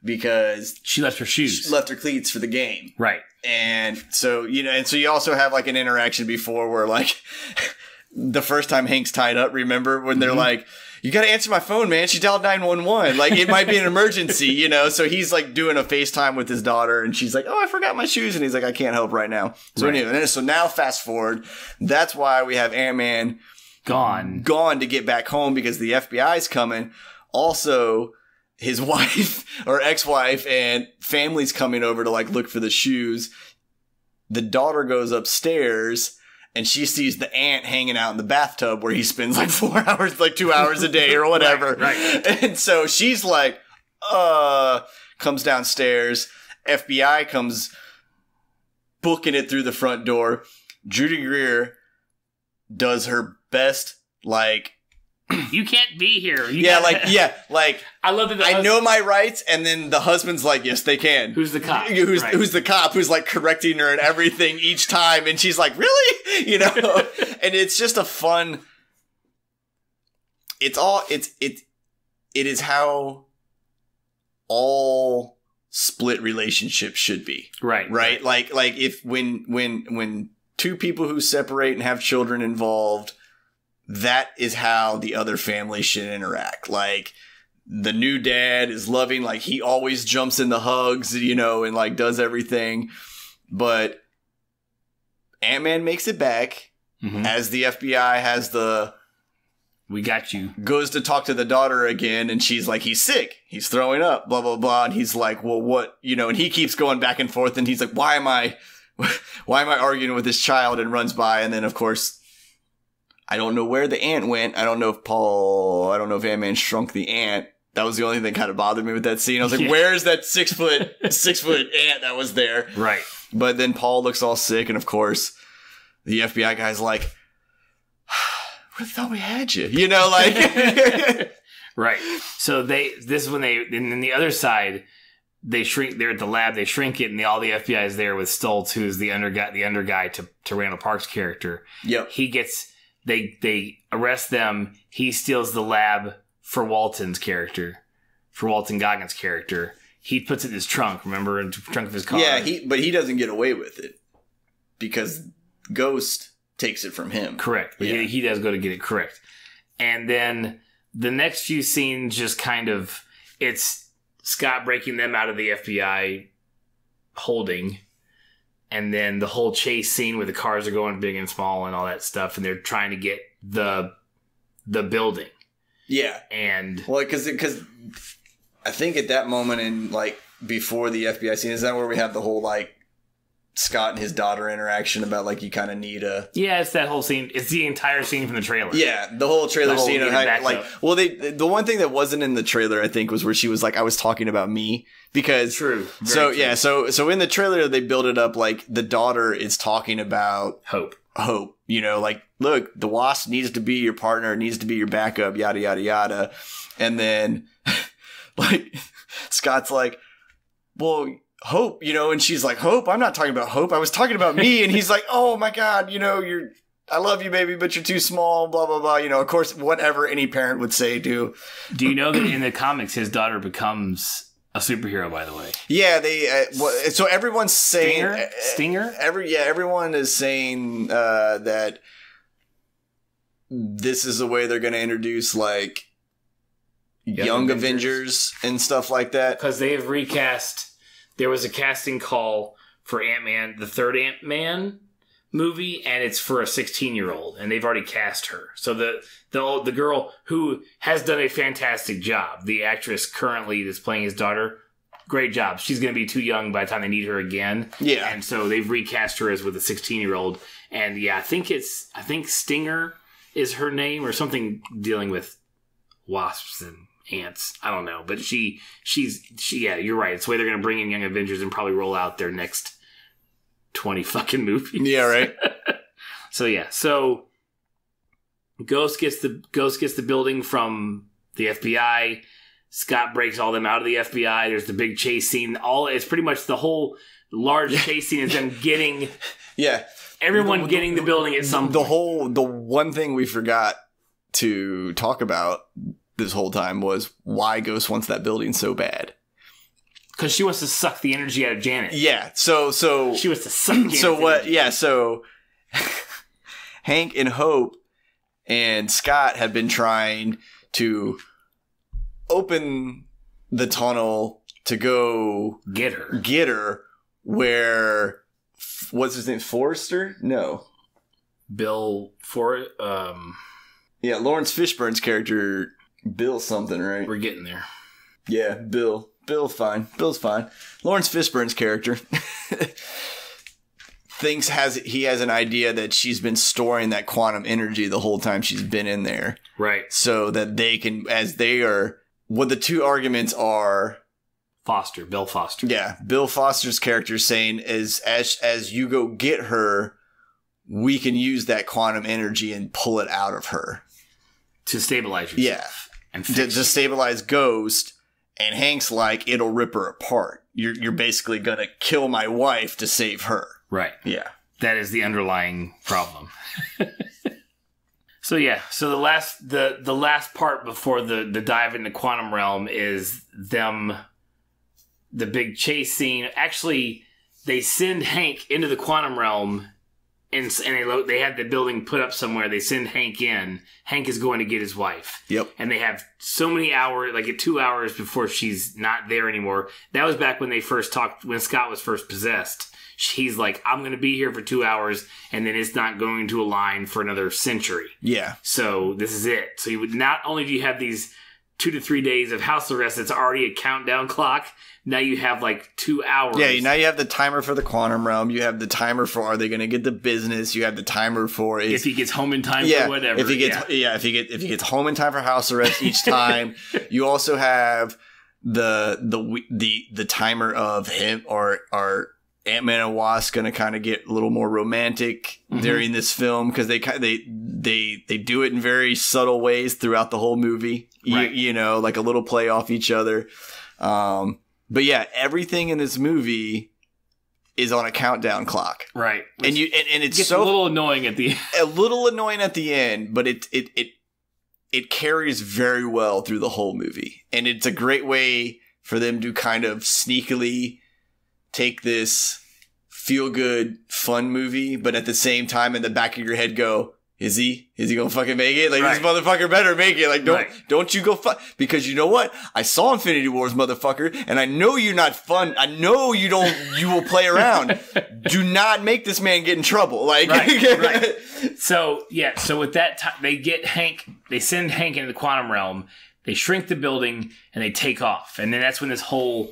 because She left her shoes. she left her cleats for the game. Right. And so, and so you also have like an interaction before where like the first time Hank's tied up, remember when they're like, you got to answer my phone, man. She dialed 911. Like it might be an emergency, So he's like doing a FaceTime with his daughter and she's like, oh, I forgot my shoes. And he's like, I can't help right now. So anyway, so now fast forward. That's why we have Ant-Man gone to get back home because the FBI's coming. Also, his wife or ex-wife and family's coming over to like look for the shoes. The daughter goes upstairs and she sees the ant hanging out in the bathtub where he spends like 4 hours, like 2 hours a day or whatever. Right. And so she's like, comes downstairs. FBI comes booking it through the front door. Judy Greer does her best, like, you can't be here. I love that. I know my rights, and then the husband's like, yes, they can. Who's the cop? Who's the cop? Who's like correcting her and everything each time, and she's like, really? And it's just a fun. It is how all split relationships should be. Right. Like if when two people who separate and have children involved, that is how the other family should interact. Like the new dad is loving, like he always jumps in the hugs, and like does everything. But Ant-Man makes it back as the FBI has we got you. Goes to talk to the daughter again, and she's like, he's sick. He's throwing up, blah, blah, blah. And he's like, well, what, and he keeps going back and forth, and he's like, why am I arguing with this child? And runs by. And then, of course, I don't know where the ant went. I don't know if Ant-Man shrunk the ant. That was the only thing that kind of bothered me with that scene. I was like, where's that 6 foot ant that was there? Right. But then Paul looks all sick, and of course, the FBI guy's like, we thought we had you, Right. So this is when and then the other side, they shrink. They're at the lab. They shrink it, and all the FBI is there with Stoltz, who's the under guy to Randall Park's character. Yep. He gets they arrest them. He steals the lab for Walton Goggins' character. He puts it in his trunk. Remember, in the trunk of his car. Yeah. But he doesn't get away with it because Ghost takes it from him. Correct. But yeah. He does go to get it correct. And then the next few scenes just kind of, it's Scott breaking them out of the FBI holding. And then the whole chase scene where the cars are going big and small and all that stuff. And they're trying to get the building. Yeah. And well, because I think at that moment in like before the FBI scene, is that where we have the whole like Scott and his daughter interaction about like you kind of need a it's that whole scene. It's the entire scene from the trailer. Yeah, the whole trailer scene of how, like well the one thing that wasn't in the trailer I think was where she was like I was talking about me because true. So true. Yeah, so in the trailer they build it up like the daughter is talking about hope. Like look, the Wasp needs to be your partner, needs to be your backup, yada yada yada, and then like Scott's like, well. Hope, and she's like, Hope? I'm not talking about Hope. I was talking about me. And he's like, oh my God, I love you, baby, but you're too small, blah, blah, blah. Of course, whatever any parent would say to. Do you know that in the comics, his daughter becomes a superhero, by the way? Yeah, so everyone's saying. Stinger? Everyone is saying that this is the way they're going to introduce, like, young Avengers and stuff like that. Because they have recast. There was a casting call for Ant-Man, the third Ant-Man movie, and it's for a 16-year-old, and they've already cast her. So the girl who has done a fantastic job, the actress currently that's playing his daughter, great job. She's going to be too young by the time they need her again. Yeah. And so they've recast her as with a 16-year-old. And yeah, I think Stinger is her name or something dealing with wasps and ants. I don't know, but she's yeah, you're right. It's the way they're going to bring in Young Avengers and probably roll out their next 20 fucking movies. Yeah, right. So Ghost gets the building from the FBI. Scott breaks all them out of the FBI. There's the big chase scene. It's pretty much the whole large chase scene is them getting everyone getting the building at some point. The one thing we forgot to talk about this whole time was why Ghost wants that building so bad. Because she wants to suck the energy out of Janet. Yeah. So She wants to suck Janet's so what? energy. Yeah. So Hank and Hope and Scott have been trying to open the tunnel to go Get her. where what's his name? Forrester? No. Bill for Yeah, Lawrence Fishburne's character, Bill something, right? we're getting there. Yeah, Bill. Bill's fine. Lawrence Fishburne's character he has an idea that she's been storing that quantum energy the whole time she's been in there. Right. So that they can, what the two arguments are. Bill Foster. Yeah, Bill Foster's character saying is as you go get her, we can use that quantum energy and pull it out of her. To stabilize yourself. Yeah. And To stabilize Ghost, and Hank's like, it'll rip her apart. You're basically gonna kill my wife to save her. Right. Yeah. That is the underlying problem. So the last part before the dive into quantum realm is them, the big chase scene. Actually, they send Hank into the quantum realm, and they had the building put up somewhere. They send Hank in. Hank is going to get his wife. Yep. And they have so many hours, like 2 hours before she's not there anymore. That was back when they first talked, when Scott was first possessed. He's like, I'm going to be here for 2 hours, and then it's not going to align for another century. Yeah. So this is it. So you would not only do you have these 2 to 3 days of house arrest, it's already a countdown clock. Now you have 2 hours. Yeah, now you have the timer for the quantum realm. You have the timer for are they going to get the business? You have the timer for if he gets home in time for whatever. If he gets home in time for house arrest each time. You also have the timer of him or Ant-Man and Wasp going to kind of get a little more romantic during this film because they do it in very subtle ways throughout the whole movie. Right. You know, like a little play off each other. But yeah, everything in this movie is on a countdown clock. Right. And it's gets so a little annoying at the end. A little annoying at the end, but it carries very well through the whole movie. And it's a great way for them to kind of sneakily take this feel-good, fun movie, but at the same time in the back of your head go, is he gonna fucking make it? Like, this motherfucker better make it. Like, don't you go because you know what? I saw Infinity Wars, motherfucker, and I know you're not fun. I know you will play around. Do not make this man get in trouble. Like, right. So with that time, they send Hank into the quantum realm, they shrink the building, and they take off. And then that's when this whole,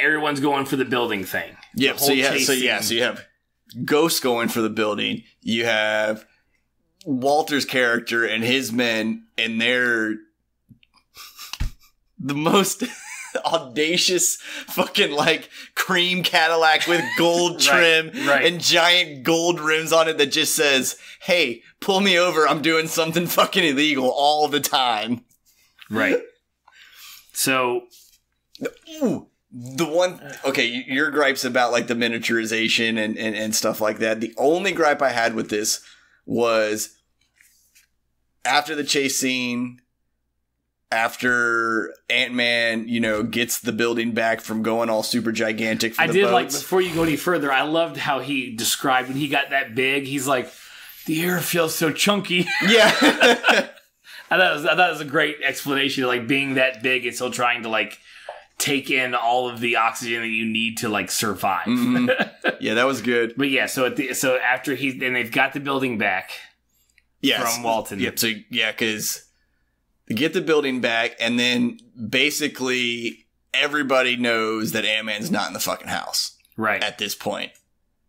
everyone's going for the building thing. Yeah, so you have Ghost going for the building. You have Walter's character and his men, and they're the most audacious fucking cream Cadillac with gold trim and giant gold rims on it that just says, hey, pull me over, I'm doing something fucking illegal all the time. Right. So, your gripes about the miniaturization and stuff like that. The only gripe I had with this was after the chase scene, after Ant-Man, gets the building back from going all super gigantic for the boats. Before you go any further, I loved how he described when he got that big, he's like, the air feels so chunky. Yeah. I thought it was a great explanation, being that big and still trying to, take in all of the oxygen that you need to survive. Mm-hmm. Yeah, that was good. But yeah, so after they've got the building back from Walton. Yep. So yeah, because they get the building back, and then basically everybody knows that Ant-Man's not in the fucking house right at this point,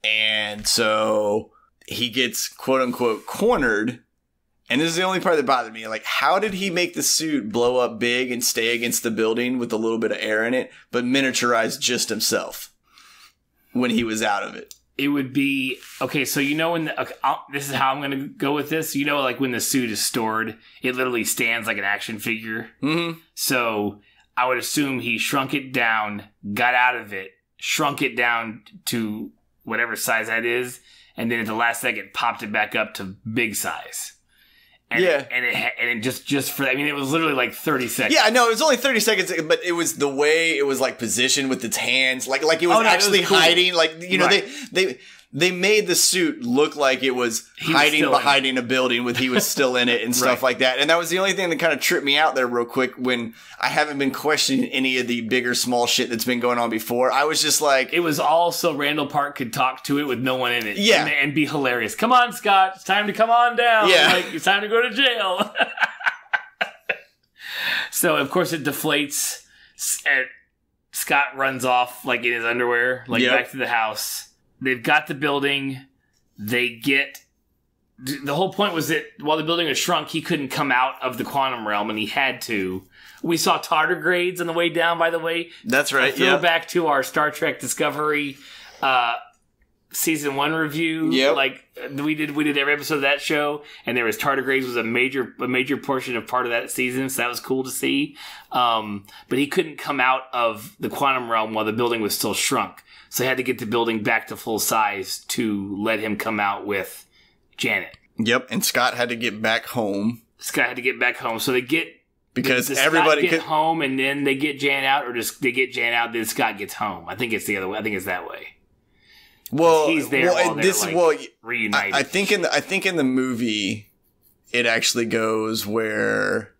and so he gets quote unquote cornered. And this is the only part that bothered me. How did he make the suit blow up big and stay against the building with a little bit of air in it, but miniaturize just himself when he was out of it? It would be, okay, so this is how I'm going to go with this. When the suit is stored, it literally stands like an action figure. Mm-hmm. So I would assume he shrunk it down, got out of it, shrunk it down to whatever size that is, and then at the last second popped it back up to big size. And Yeah. It just for, I mean, it was literally like 30 seconds. Yeah, no, it was only 30 seconds, but it was the way it was like positioned with its hands, like it was actually cool. hiding. Like, you know, Right. they made the suit look like it was hiding behind a building with he was still in it and stuff like that. And that was the only thing that kind of tripped me out there real quick when I haven't been questioning any of the bigger small shit that's been going on before. I was just like, it was all so Randall Park could talk to it with no one in it. Yeah. And be hilarious. Come on, Scott. It's time to come on down. Yeah. Like, it's time to go to jail. So, of course, it deflates. And Scott runs off, like, in his underwear, like, back to the house. They've got the building. The whole point was that while the building was shrunk, he couldn't come out of the quantum realm, and he had to. We saw tardigrades on the way down, by the way. that's right. Throwback to our Star Trek Discovery season 1 review. Yep. Like we did every episode of that show, and there was tardigrades was a major portion of part of that season, so that was cool to see. But he couldn't come out of the quantum realm while the building was still shrunk. So they had to get the building back to full size to let him come out with Janet. Yep. And Scott had to get back home. So they get Because does everybody Scott get home and then they get Jan out, or just they get Jan out then Scott gets home? I think it's the other way. I think it's that way. Well, he's there while they're reunited. I think in the movie, it actually goes where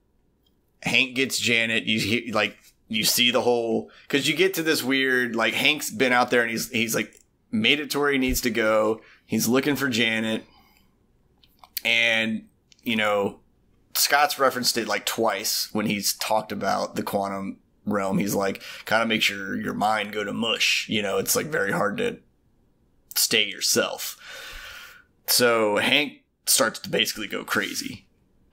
Hank gets Janet. You see the whole, because you get to this weird, like, Hank's been out there and he's like made it to where he needs to go. He's looking for Janet, and you know, Scott's referenced it like twice when he's talked about the quantum realm. He's like, kind of makes your mind go to mush. You know, it's like very hard to stay yourself. So Hank starts to basically go crazy.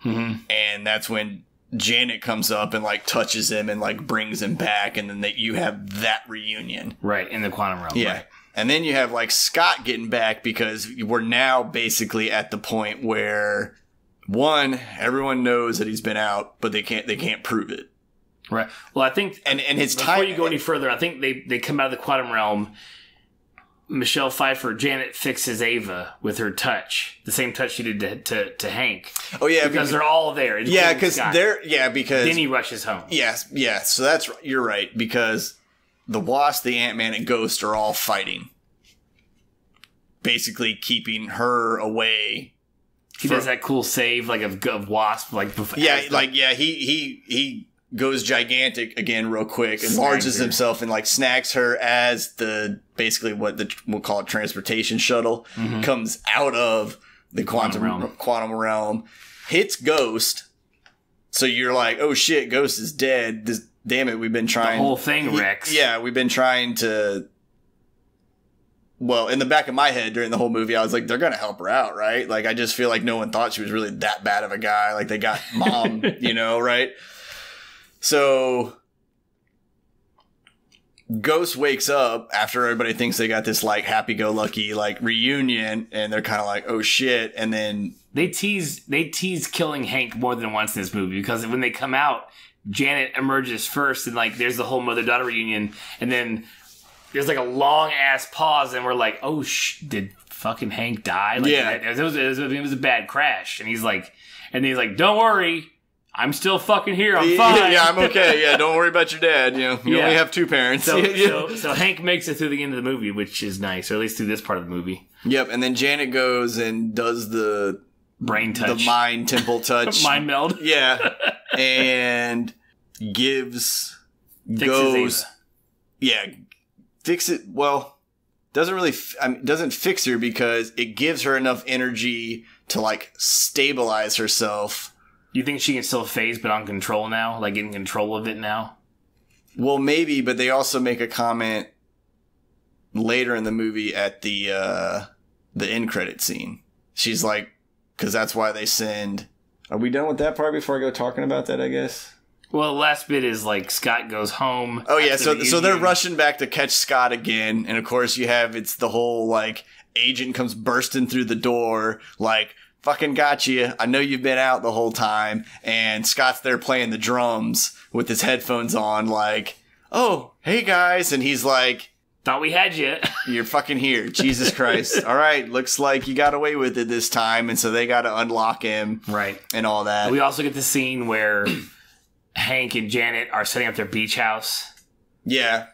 Mm-hmm. And that's when Janet comes up and like touches him and like brings him back. And then you have that reunion. Right. In the quantum realm. Yeah. Right. And then you have like Scott getting back, because we're now basically at the point where, one, everyone knows that he's been out, but they can't prove it. Right. Well, I think, and his before time, you go any further, I think they come out of the quantum realm. Michelle Pfeiffer, Janet fixes Ava with her touch, the same touch she did to Hank. Oh yeah, because they're all there. Yeah, because because then he rushes home. Yes, so that's, you're right, because the Wasp, the Ant-Man, and Ghost are all fighting, basically keeping her away. He does that cool save like of Wasp, like he goes gigantic again real quick, enlarges himself and like snags her as the basically what we'll call it transportation shuttle comes out of the quantum realm, hits Ghost. So you're like, oh shit, Ghost is dead. Damn it, we've been trying. The whole thing wrecks. Yeah, we've been trying to. Well, in the back of my head during the whole movie, I was like, they're going to help her out, right? Like, I just feel like no one thought she was really that bad of a guy. Like, they got Mom, right? So, Ghost wakes up after everybody thinks they got this, like, happy-go-lucky, like, reunion, and they're kind of like, oh, shit, and then... They tease killing Hank more than once in this movie, because when they come out, Janet emerges first, and, like, there's the whole mother-daughter reunion, and then... There's like a long ass pause, and we're like, "Oh, did fucking Hank die?" Like, yeah, it was a bad crash. And he's like, "Don't worry, I'm still fucking here. I'm fine. Yeah, I'm okay. Yeah, don't worry about your dad. You only have two parents." So Hank makes it through the end of the movie, which is nice, or at least through this part of the movie. Yep, and then Janet goes and does the brain touch, the mind temple touch, mind meld. Yeah, and fixes Ava. Yeah. Fix it. Well, doesn't fix her, because it gives her enough energy to like stabilize herself. You think she can still phase, but on control now, like in control of it now? Well, maybe, but they also make a comment later in the movie at the end credit scene. She's like, because that's why they send. Are we done with that part before I go talking about that? I guess. Well, the last bit is like Scott goes home. Oh yeah, so they're rushing back to catch Scott again, and of course it's the whole like agent comes bursting through the door like, fucking got you. I know you've been out the whole time, and Scott's there playing the drums with his headphones on, like, oh hey guys, and he's like Thought we had you. You're fucking here. Jesus Christ. All right. Looks like you got away with it this time. And so they got to unlock him. Right. And all that. We also get the scene where Hank and Janet are setting up their beach house. Yeah.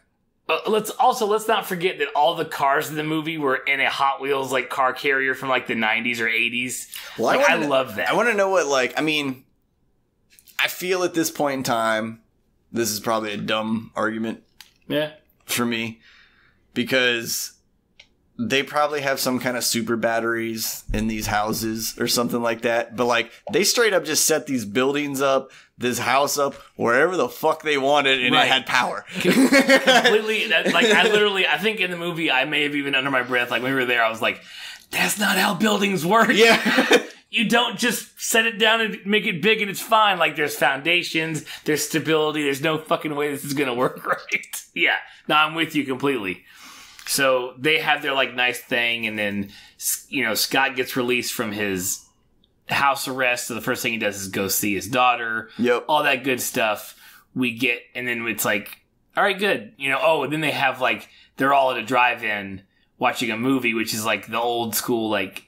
Let's not forget that all the cars in the movie were in a Hot Wheels like car carrier from like the 90s or 80s. Well, I love that. I want to know what, like, I mean, I feel at this point in time, this is probably a dumb argument. Yeah. For me. Because they probably have some kind of super batteries in these houses or something like that. But, like, they straight up just set these buildings up, this house up, wherever the fuck they wanted, and it had power. Completely. Like, I think in the movie, I may have even under my breath, like, when we were there, I was like, that's not how buildings work. Yeah. You don't just set it down and make it big and it's fine. Like, there's foundations, there's stability, there's no fucking way this is gonna work right. Yeah. No, I'm with you completely. So they have their like nice thing, and then, you know, Scott gets released from his house arrest. So the first thing he does is go see his daughter. Yep. All that good stuff we get. And then it's like, all right, good. You know, oh, and then they have like, they're all at a drive-in watching a movie, which is like the old school, like,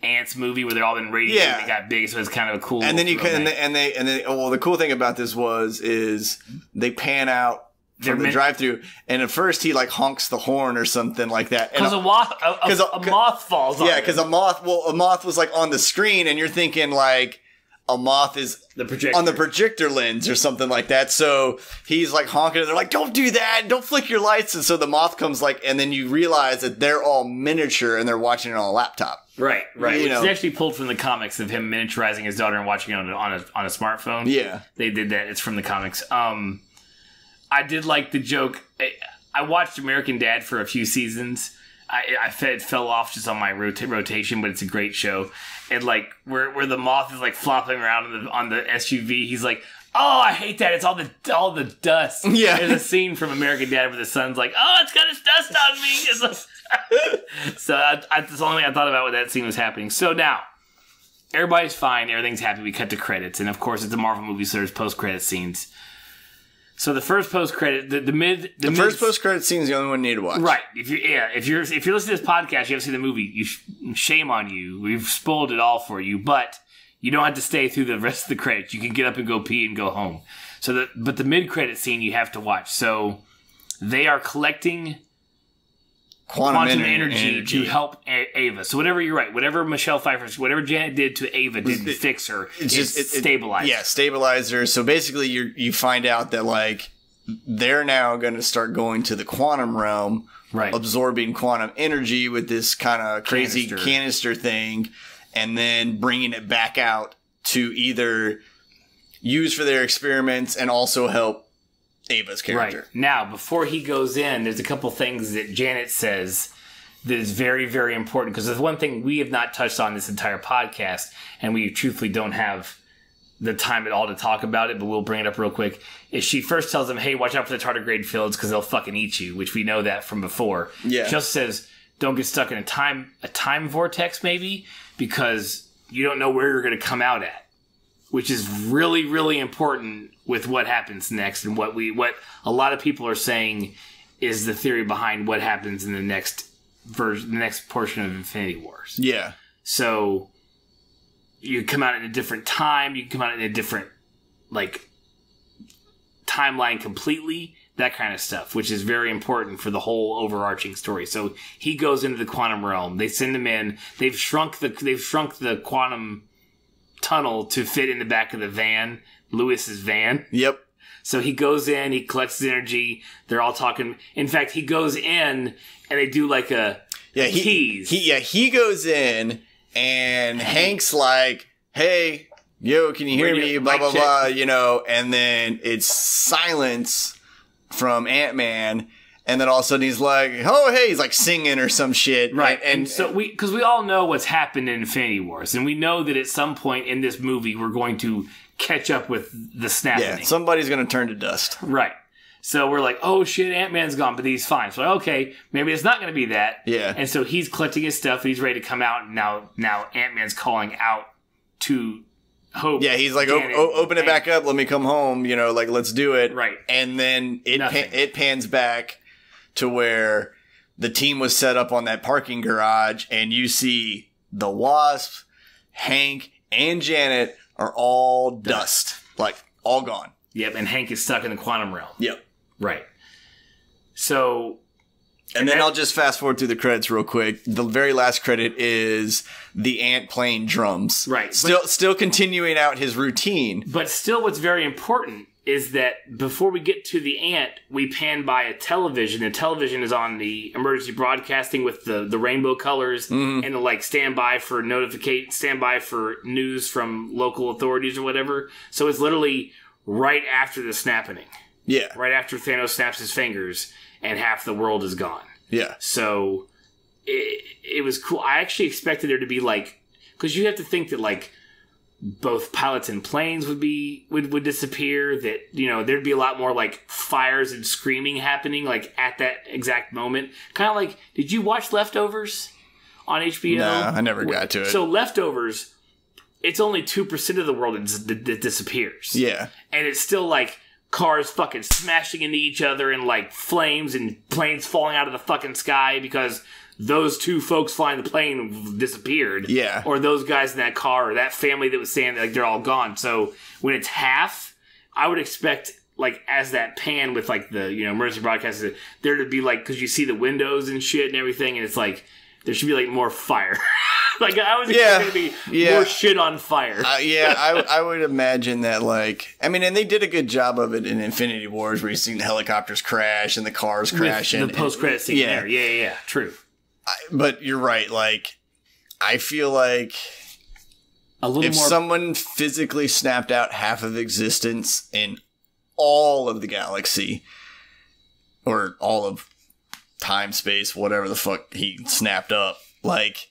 Ants movie where they're all been radiated and they got big, so it's kind of a cool. And then the cool thing about this is they pan out from the drive-through, and at first he like honks the horn or something like that. Because a moth falls on him. Yeah, because a moth was like on the screen, and you're thinking like a moth is on the projector lens or something like that. So he's like honking, and they're like, "Don't do that! Don't flick your lights!" And so the moth comes like, and then you realize that they're all miniature and they're watching it on a laptop. Right. Which is actually pulled from the comics of him miniaturizing his daughter and watching it on a smartphone. Yeah, they did that. It's from the comics. I did like the joke. I watched American Dad for a few seasons. It fell off just on my rotation, but it's a great show. And like where the moth is like flopping around on the SUV, he's like, "Oh, I hate that. It's all the dust." Yeah. There's a scene from American Dad where the son's like, "Oh, it's got its dust on me." It's like, so that's the only thing I thought about when that scene was happening. So now everybody's fine, everything's happy. We cut to credits, and of course it's a Marvel movie, so there's post-credit scenes. So the first post-credit, the first post-credit scene is the only one you need to watch. Right. If you're listening to this podcast, you haven't seen the movie, shame on you. We've spoiled it all for you, but you don't have to stay through the rest of the credits. You can get up and go pee and go home. But the mid-credit scene you have to watch. So they are collecting quantum energy to help Ava. So whatever Michelle Pfeiffer, whatever Janet did to Ava didn't fix her. It stabilized. Yeah, stabilized her. So basically, you find out that like they're now going to start going to the quantum realm, right? Absorbing quantum energy with this kind of crazy canister thing, and then bringing it back out to either use for their experiments and also help Ava's character. Right. Now, before he goes in, there's a couple things that Janet says that is very, very important, because there's one thing we have not touched on this entire podcast, and we truthfully don't have the time at all to talk about it, but we'll bring it up real quick, is she first tells him, hey, watch out for the tardigrade fields because they'll fucking eat you, which we know that from before. Yeah. She also says, don't get stuck in a time vortex, maybe, because you don't know where you're going to come out at, which is really, really important with what happens next, and what a lot of people are saying is the theory behind what happens in the next portion of Infinity Wars. Yeah. So you come out in a different time, you can come out in a different like timeline completely, that kind of stuff, which is very important for the whole overarching story. So he goes into the quantum realm. They send him in. They've shrunk the quantum tunnel to fit in the back of the van, Lewis's van. Yep. So he goes in, he collects his energy. They're all talking. In fact, he goes in and they do like a tease. He goes in and Hank's like, "Hey, yo, can you hear me?" Blah blah blah, you know. And then it's silence from Ant-Man. And then all of a sudden he's like, "Oh, hey," he's like singing or some shit. Right. And so because we all know what's happened in Infinity Wars. And we know that at some point in this movie, we're going to catch up with the snapping. Yeah, somebody's going to turn to dust. Right. So we're like, oh shit, Ant-Man's gone, but he's fine. So like, okay, maybe it's not going to be that. Yeah. And so he's collecting his stuff and he's ready to come out. And now Ant-Man's calling out to Hope. Yeah, he's like, open it back up. Let me come home. You know, like, let's do it. Right. And then it pans back to where the team was set up on that parking garage, and you see the Wasp, Hank, and Janet are all dust. Like, all gone. Yep, and Hank is stuck in the quantum realm. Yep. Right. So... And then I'll just fast forward through the credits real quick. The very last credit is the ant playing drums. Right. Still continuing out his routine. But still what's very important is that before we get to the ant, we pan by a television. The television is on the emergency broadcasting with the rainbow colors and the like standby for news from local authorities or whatever. So it's literally right after the snapping. Yeah. Right after Thanos snaps his fingers and half the world is gone. Yeah. So it was cool. I actually expected there to be like, because you have to think that like both pilots and planes would disappear, that, you know, there'd be a lot more like fires and screaming happening like at that exact moment. Kind of like, did you watch Leftovers on HBO? No, I never got to it. So Leftovers, it's only 2% of the world that disappears. Yeah. And it's still like cars fucking smashing into each other and like flames and planes falling out of the fucking sky because those two folks flying the plane disappeared. Yeah. Or those guys in that car or that family that was saying like they're all gone. So when it's half, I would expect like as that pan with like the, you know, emergency broadcast, there to be like, because you see the windows and shit and everything, and it's like there should be like more fire. Like, I was expecting to be more shit on fire. I would imagine that, like, I mean, and they did a good job of it in Infinity Wars, where you see the helicopters crash and the cars crash. With the post-credit scene there. Yeah, true. But you're right, like, I feel like if someone physically snapped out half of existence in all of the galaxy, or all of time, space, whatever the fuck he snapped up, like,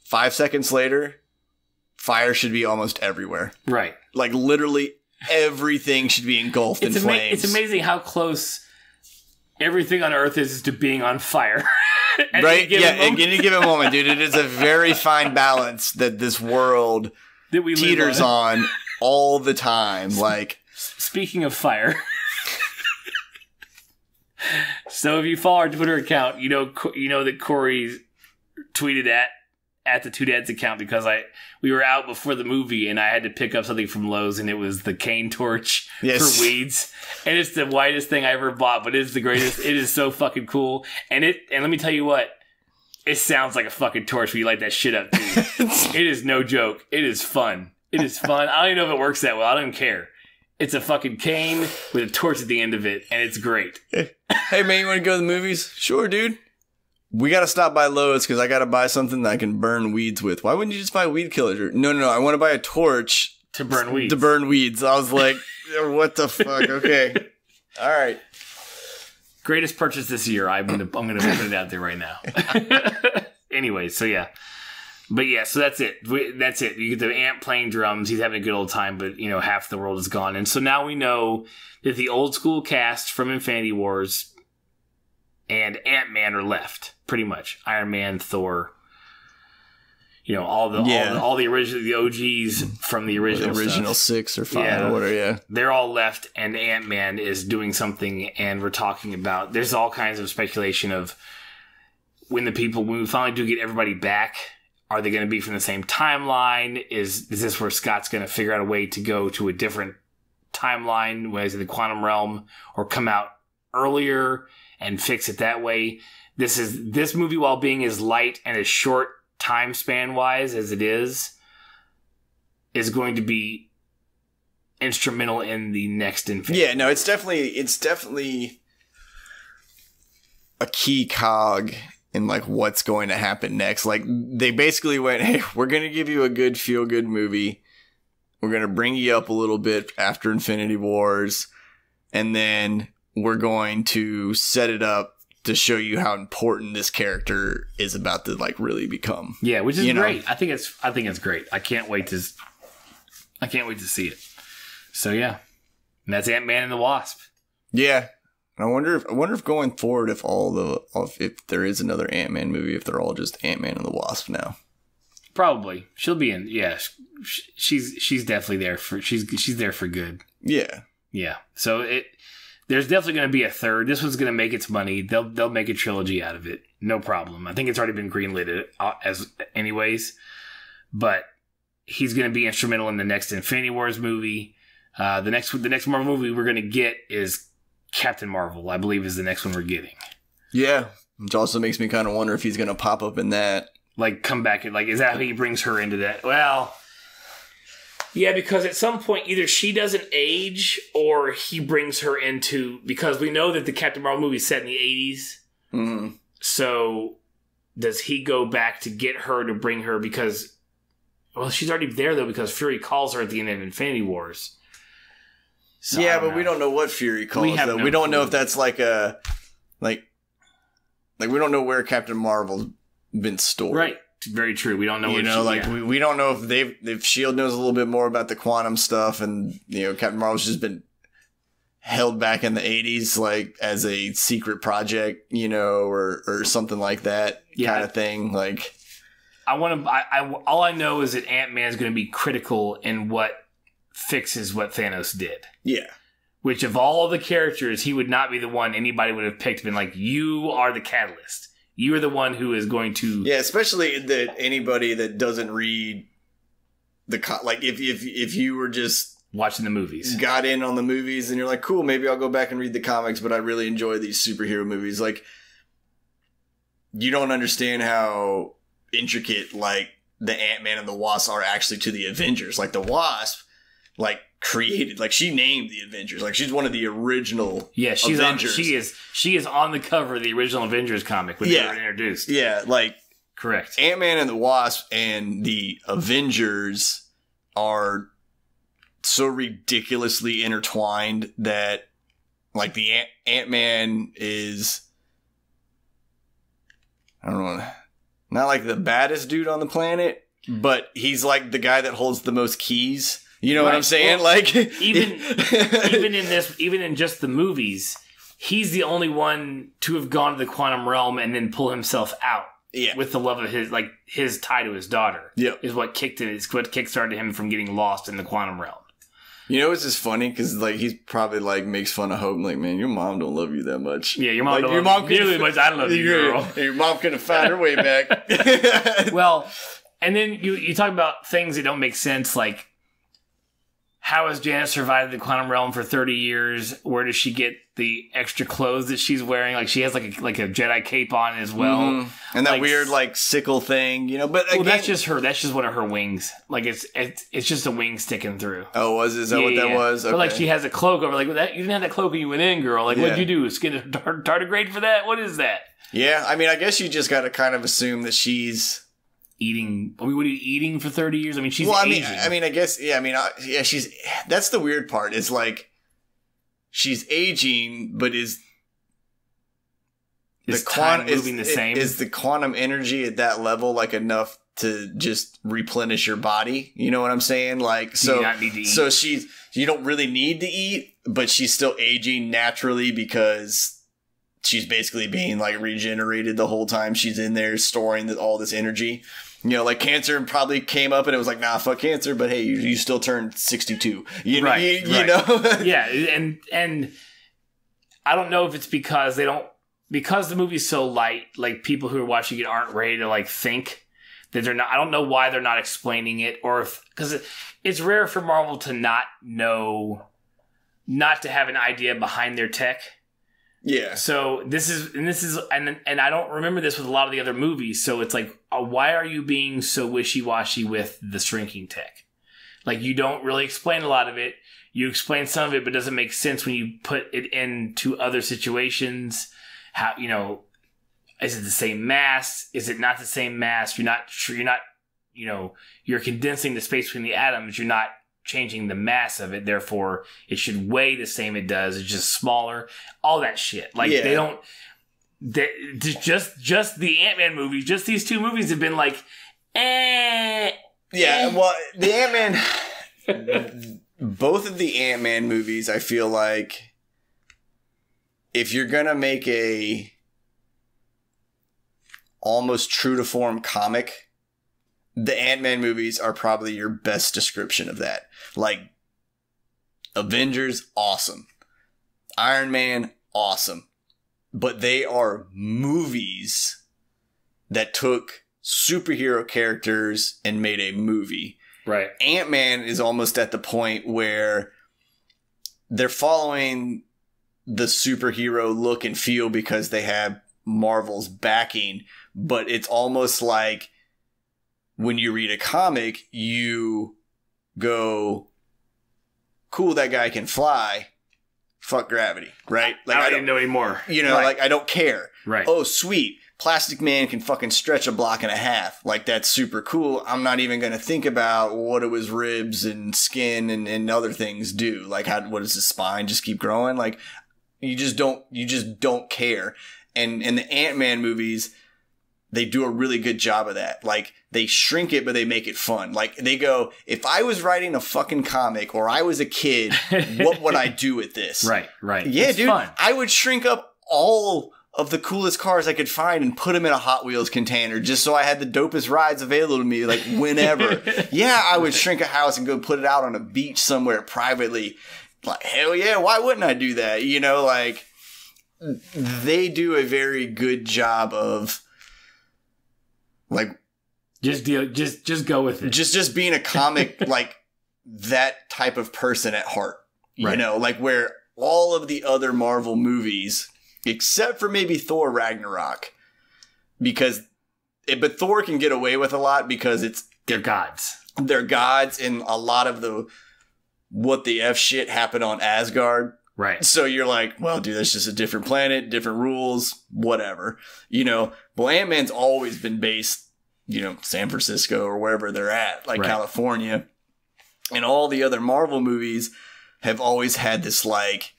5 seconds later, fire should be almost everywhere. Right. Like, literally everything should be engulfed in flames. It's amazing how close everything on Earth is to being on fire. Right? Yeah, at any given moment, dude. It is a very fine balance that this world that we teeters on all the time. Like, speaking of fire... So if you follow our Twitter account, you know that Corey tweeted at the Two Dads account because we were out before the movie and I had to pick up something from Lowe's and it was the cane torch for weeds, and it's the whitest thing I ever bought, but it's the greatest. It is so fucking cool, and let me tell you what, it sounds like a fucking torch when you light that shit up too. It is no joke. It is fun. It is fun. I don't even know if it works that well. I don't even care. It's a fucking cane with a torch at the end of it, and it's great. Hey, man, you want to go to the movies? Sure, dude. We got to stop by Lowe's because I got to buy something that I can burn weeds with. Why wouldn't you just buy weed killers? No, I want to buy a torch. To burn weeds. To burn weeds. I was like, what the fuck? Okay. All right. Greatest purchase this year. I'm gonna put it out there right now. Anyway, so yeah. But yeah, so that's it. That's it. You get the ant playing drums. He's having a good old time, but, you know, half the world is gone. And so now we know that the old school cast from Infinity Wars and Ant-Man are left, pretty much. Iron Man, Thor, you know, all the original, the OGs from the original 6 or 5 or whatever, they're all left, and Ant-Man is doing something, and we're talking about, there's all kinds of speculation of when we finally do get everybody back, are they going to be from the same timeline? Is this where Scott's going to figure out a way to go to a different timeline, whether it's in the quantum realm, or come out earlier and fix it that way? This movie, while being as light and as short time span wise as it is going to be instrumental in the next Infinity. Yeah, no, it's definitely a key cog in like what's going to happen next. Like, they basically went, hey, we're going to give you a good feel-good movie. We're going to bring you up a little bit after Infinity Wars. And then we're going to set it up to show you how important this character is about to like really become. Yeah, which is great. I think it's great. I can't wait to see it. So yeah. And that's Ant-Man and the Wasp. Yeah. I wonder if going forward, if there is another Ant-Man movie, if they're all just Ant-Man and the Wasp now. Probably. She'll be in. Yeah, she's definitely there for. She's there for good. Yeah. Yeah. So There's definitely going to be a third. This one's going to make its money. They'll make a trilogy out of it. No problem. I think it's already been greenlit as anyways. But he's going to be instrumental in the next Infinity Wars movie. The next Marvel movie we're going to get is Captain Marvel, I believe, is the next one we're getting. Yeah. Which also makes me kind of wonder if he's going to pop up in that. Like, come back and, like, is that how he brings her into that? Well, yeah, because at some point, either she doesn't age or he brings her into, because we know that the Captain Marvel movie is set in the 80s. Mm-hmm. So does he go back to get her to bring her because, well, she's already there, though, because Fury calls her at the end of Infinity Wars. So, yeah, but we don't know what Fury calls, though. We don't know if that's like a, like we don't know where Captain Marvel's been stored. Right. Very true. We don't know. We don't know if if S.H.I.E.L.D. knows a little bit more about the quantum stuff, and Captain Marvel's just been held back in the 80s, like as a secret project, or something like that kind of thing. Like, all I know is that Ant-Man is going to be critical in what fixes what Thanos did. Yeah. Which of all the characters, he would not be the one anybody would have picked. Been like, you are the catalyst. You are the one who is going to... Yeah, especially that anybody that doesn't read if you were just... watching the movies. Got in on the movies and you're like, cool, maybe I'll go back and read the comics, but I really enjoy these superhero movies. Like, you don't understand how intricate, like, the Ant-Man and the Wasp are actually to the Avengers. Like, the Wasp, like, created, like, she named the Avengers. Like, she's one of the original Avengers. She is on the cover of the original Avengers comic when they were introduced. Yeah, like, correct. Ant-Man and the Wasp and the Avengers are so ridiculously intertwined that, like, the Ant-Man is, I don't know, not like the baddest dude on the planet, but he's like the guy that holds the most keys. You know what I'm saying? Well, like, even in just the movies, he's the only one to have gone to the quantum realm and then pull himself out. Yeah. With the love of his tie to his daughter. Yeah. Is what kickstarted him from getting lost in the quantum realm. It's just funny because, like, he's probably, like, makes fun of Hope. Like, man, your mom don't love you that much. Yeah, your mom don't love you nearly as much. I love you, girl. Your mom couldn't find her way back. Well, and then you talk about things that don't make sense, like, how has Janet survived the quantum realm for 30 years? Where does she get the extra clothes that she's wearing? Like, she has like a Jedi cape on as well. Mm-hmm. And that weird, like, sickle thing, But again, that's just her. That's just one of her wings. Like, it's just a wing sticking through. Oh, is that what that was? Okay. But, like, she has a cloak over. Like, you didn't have that cloak when you went in, girl. Like, what'd you do? Skin a tardigrade for that? What is that? Yeah, I mean, I guess you just got to kind of assume that she's... eating. I mean, what are you eating for 30 years? I mean, she's aging. I mean, I guess, she's, that's the weird part. Is like, she's aging, but is the quantum moving the same? Is the quantum energy at that level, like, enough to just replenish your body? You know what I'm saying? Like, so, you not need to eat. So you don't really need to eat, but she's still aging naturally because she's basically being, like, regenerated the whole time she's in there storing all this energy. Like, cancer probably came up and it was like, nah, fuck cancer, but hey, you still turned 62. You know? Yeah, and I don't know if it's because because the movie's so light, like, people who are watching it aren't ready to, like, think that they're not. I don't know why they're not explaining it, or because it's rare for Marvel to not to have an idea behind their tech. Yeah. So this is and I don't remember this with a lot of the other movies. So it's like, why are you being so wishy-washy with the shrinking tech? Like, you don't really explain a lot of it. You explain some of it, but it doesn't make sense when you put it into other situations. How, is it the same mass? Is it not the same mass? You're not sure. You're condensing the space between the atoms. You're not changing the mass of it, therefore it should weigh the same. It does. It's just smaller. All that shit. Like, they don't. Just the Ant-Man movies. Just these two movies have been like, Yeah. Well, the Ant-Man. Both of the Ant-Man movies, I feel like, if you're gonna make a almost true to form comic, the Ant-Man movies are probably your best description of that. Like, Avengers, awesome. Iron Man, awesome. But they are movies that took superhero characters and made a movie. Right. Ant-Man is almost at the point where they're following the superhero look and feel because they have Marvel's backing, but it's almost like when you read a comic, you go, cool, that guy can fly. Fuck gravity, right? Like I don't know anymore. You know, like I don't care. Right. Oh, sweet. Plastic Man can fucking stretch a block and a half. Like, that's super cool. I'm not even going to think about what do his ribs and skin and other things do. Like, what does his spine just keep growing? Like, you just don't care. And in the Ant-Man movies, they do a really good job of that. Like, they shrink it, but they make it fun. Like, they go, if I was writing a fucking comic or I was a kid, what would I do with this? Right. Yeah, it's dude. fun. I would shrink up all of the coolest cars I could find and put them in a Hot Wheels container just so I had the dopest rides available to me, like, whenever. Yeah, I would shrink a house and go put it out on a beach somewhere privately. Like, hell yeah, why wouldn't I do that? You know, like, they do a very good job of, like, just go with it. Just being a comic, like, that type of person at heart. You know, like, where all of the other Marvel movies, except for maybe Thor Ragnarok, but Thor can get away with a lot because they're gods. They're gods, and a lot of the what the F shit happened on Asgard. Right. So you're like, well, dude, that's just a different planet, different rules, whatever. You know, well, Ant-Man's always been based, you know, San Francisco or wherever they're at, like California. And all the other Marvel movies have always had this, like,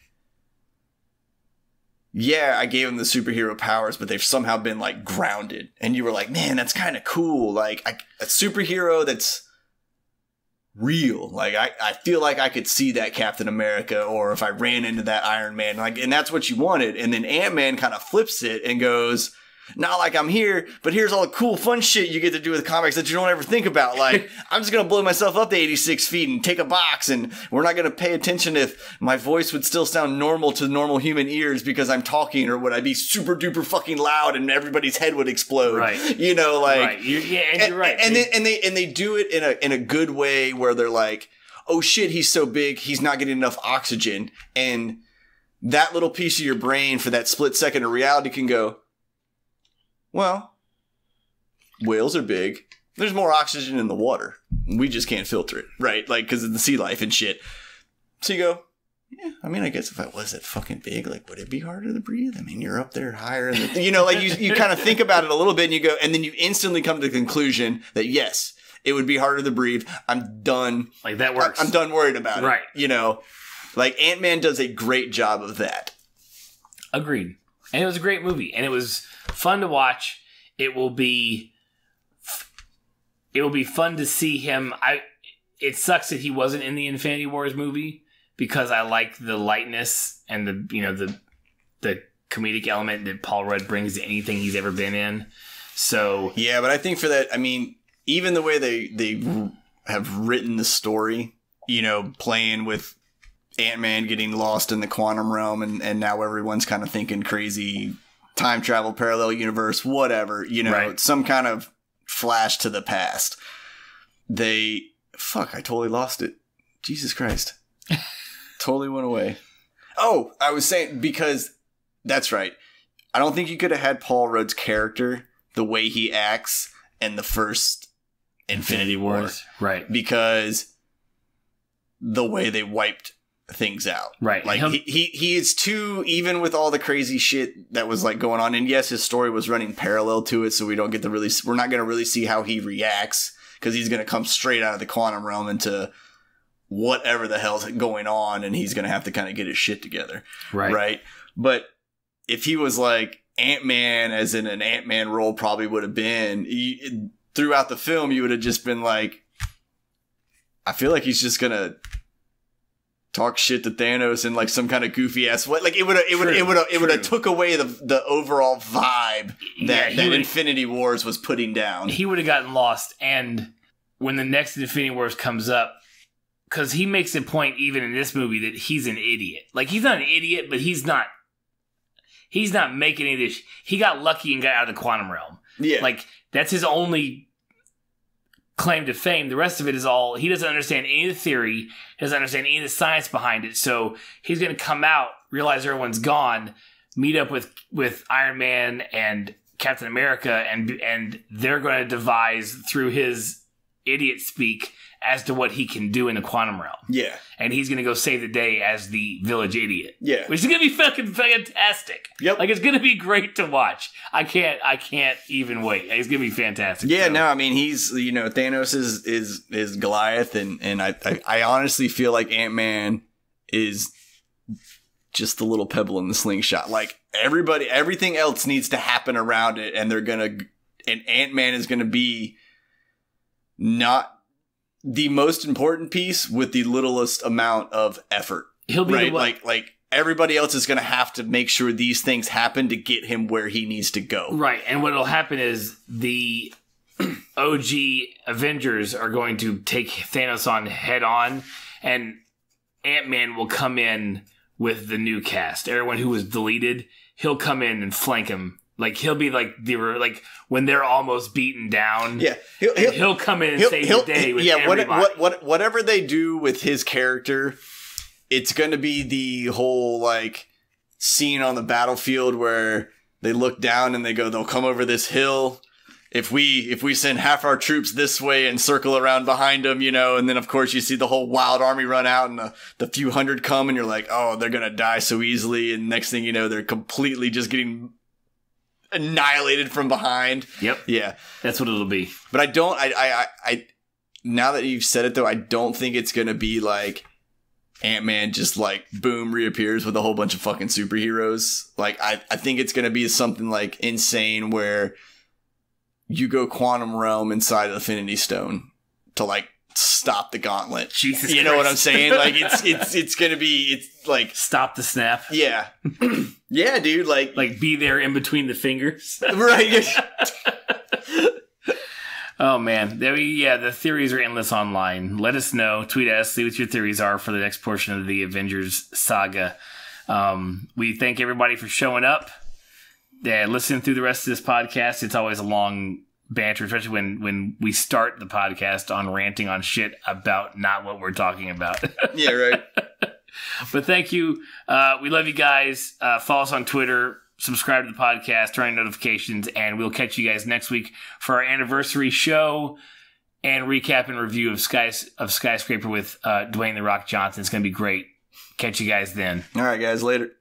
yeah, I gave them the superhero powers, but they've somehow been, like, grounded. And you were like, man, that's kind of cool. Like, a superhero that's real. Like, I feel like I could see that Captain America, or if I ran into that Iron Man, like, and that's what you wanted. And then Ant-Man kind of flips it and goes, not like I'm here, but here's all the cool, fun shit you get to do with comics that you don't ever think about. Like, I'm just going to blow myself up to 86 feet and take a box, and we're not going to pay attention if my voice would still sound normal to normal human ears because I'm talking, or would I be super duper fucking loud and everybody's head would explode. Right. You know, like, right. You're right. And they do it in a good way where they're like, oh shit, he's so big, he's not getting enough oxygen. And that little piece of your brain for that split second of reality can go, well, whales are big. There's more oxygen in the water. We just can't filter it, right? Like, because of the sea life and shit. So you go, yeah, I mean, I guess if I was that fucking big, like, would it be harder to breathe? I mean, you're up there higher. You know, like, you kind of think about it a little bit and you go, and then you instantly come to the conclusion that, yes, it would be harder to breathe. I'm done. Like, that works. I'm done worried about it. Right. You know, like, Ant-Man does a great job of that. Agreed. And it was a great movie, and it was fun to watch. It will be fun to see him. It sucks that he wasn't in the Infinity Wars movie because I like the lightness and the comedic element that Paul Rudd brings to anything he's ever been in. So yeah, but I think for that, I mean, even the way they have written the story, you know, playing with Ant-Man getting lost in the quantum realm, and now everyone's kind of thinking crazy time travel, parallel universe, whatever, you know, some kind of flash to the past. I totally lost it. Jesus Christ. Totally went away. Oh, I was saying, because that's right. I don't think you could have had Paul Rudd's character the way he acts in the first Infinity War. Right. Because the way they wiped things out. Right. Like, he is too, even with all the crazy shit that was, like, going on. And yes, his story was running parallel to it, so we're not going to really see how he reacts, because he's going to come straight out of the quantum realm into whatever the hell's going on, and he's going to have to kind of get his shit together. Right. But if he was like Ant-Man, as in an Ant-Man role probably would have been, throughout the film, you would have just been like, I feel like he's just going to talk shit to Thanos in, like, some kind of goofy ass way. Like, it would have took away the overall vibe that Infinity Wars was putting down. He would have gotten lost, and when the next Infinity Wars comes because he makes a point even in this movie that he's an idiot. Like, he's not an idiot, but he's not making any of this. He got lucky and got out of the quantum realm. Yeah. Like, that's his only claim to fame. The rest of it is all, he doesn't understand any of the theory, doesn't understand any of the science behind it. So he's going to come out, realize everyone's gone, meet up with Iron Man and Captain America, and they're going to devise through his idiot speak as to what he can do in the quantum realm. Yeah. And he's going to go save the day as the village idiot. Yeah. Which is going to be fucking fantastic. Yep. Like, it's going to be great to watch. I can't even wait. It's going to be fantastic. Yeah, no, I mean, he's, Thanos is Goliath, and I honestly feel like Ant-Man is just the little pebble in the slingshot. Like, everything else needs to happen around it, and Ant-Man is going to be not the most important piece with the littlest amount of effort. He'll be right? Like everybody else is going to have to make sure these things happen to get him where he needs to go. Right. And what'll happen is the OG Avengers are going to take Thanos on head on, and Ant-Man will come in with the new cast. Everyone who was deleted, he'll come in and flank him. Like, he'll be like when they're almost beaten down. Yeah, he'll come in and save the day with everybody. Whatever they do with his character, it's going to be the whole like scene on the battlefield where they look down and they'll come over this hill. If we send half our troops this way and circle around behind them, and then of course you see the whole wild army run out and the few hundred come, and you're like, oh, they're gonna die so easily, and next thing you know, they're completely just getting annihilated from behind. Yep. Yeah. That's what it'll be. But I now that you've said it though, I don't think it's going to be like Ant-Man just like boom reappears with a whole bunch of fucking superheroes. Like I think it's going to be something like insane where you go quantum realm inside of Infinity Stone to like stop the gauntlet. Jesus You know what I'm saying? Like it's going to be, it's like stop the snap. Yeah. Yeah, dude, like be there in between the fingers. Right. Oh man. The theories are endless online. Let us know. Tweet us, see what your theories are for the next portion of the Avengers saga. We thank everybody for showing up. Listening through the rest of this podcast. It's always a long banter, especially when we start the podcast on ranting on shit about not what we're talking about. Yeah, right. But thank you. We love you guys. Follow us on Twitter. Subscribe to the podcast. Turn on notifications. And we'll catch you guys next week for our anniversary show and recap and review of Skyscraper with Dwayne "The Rock" Johnson. It's going to be great. Catch you guys then. All right, guys. Later.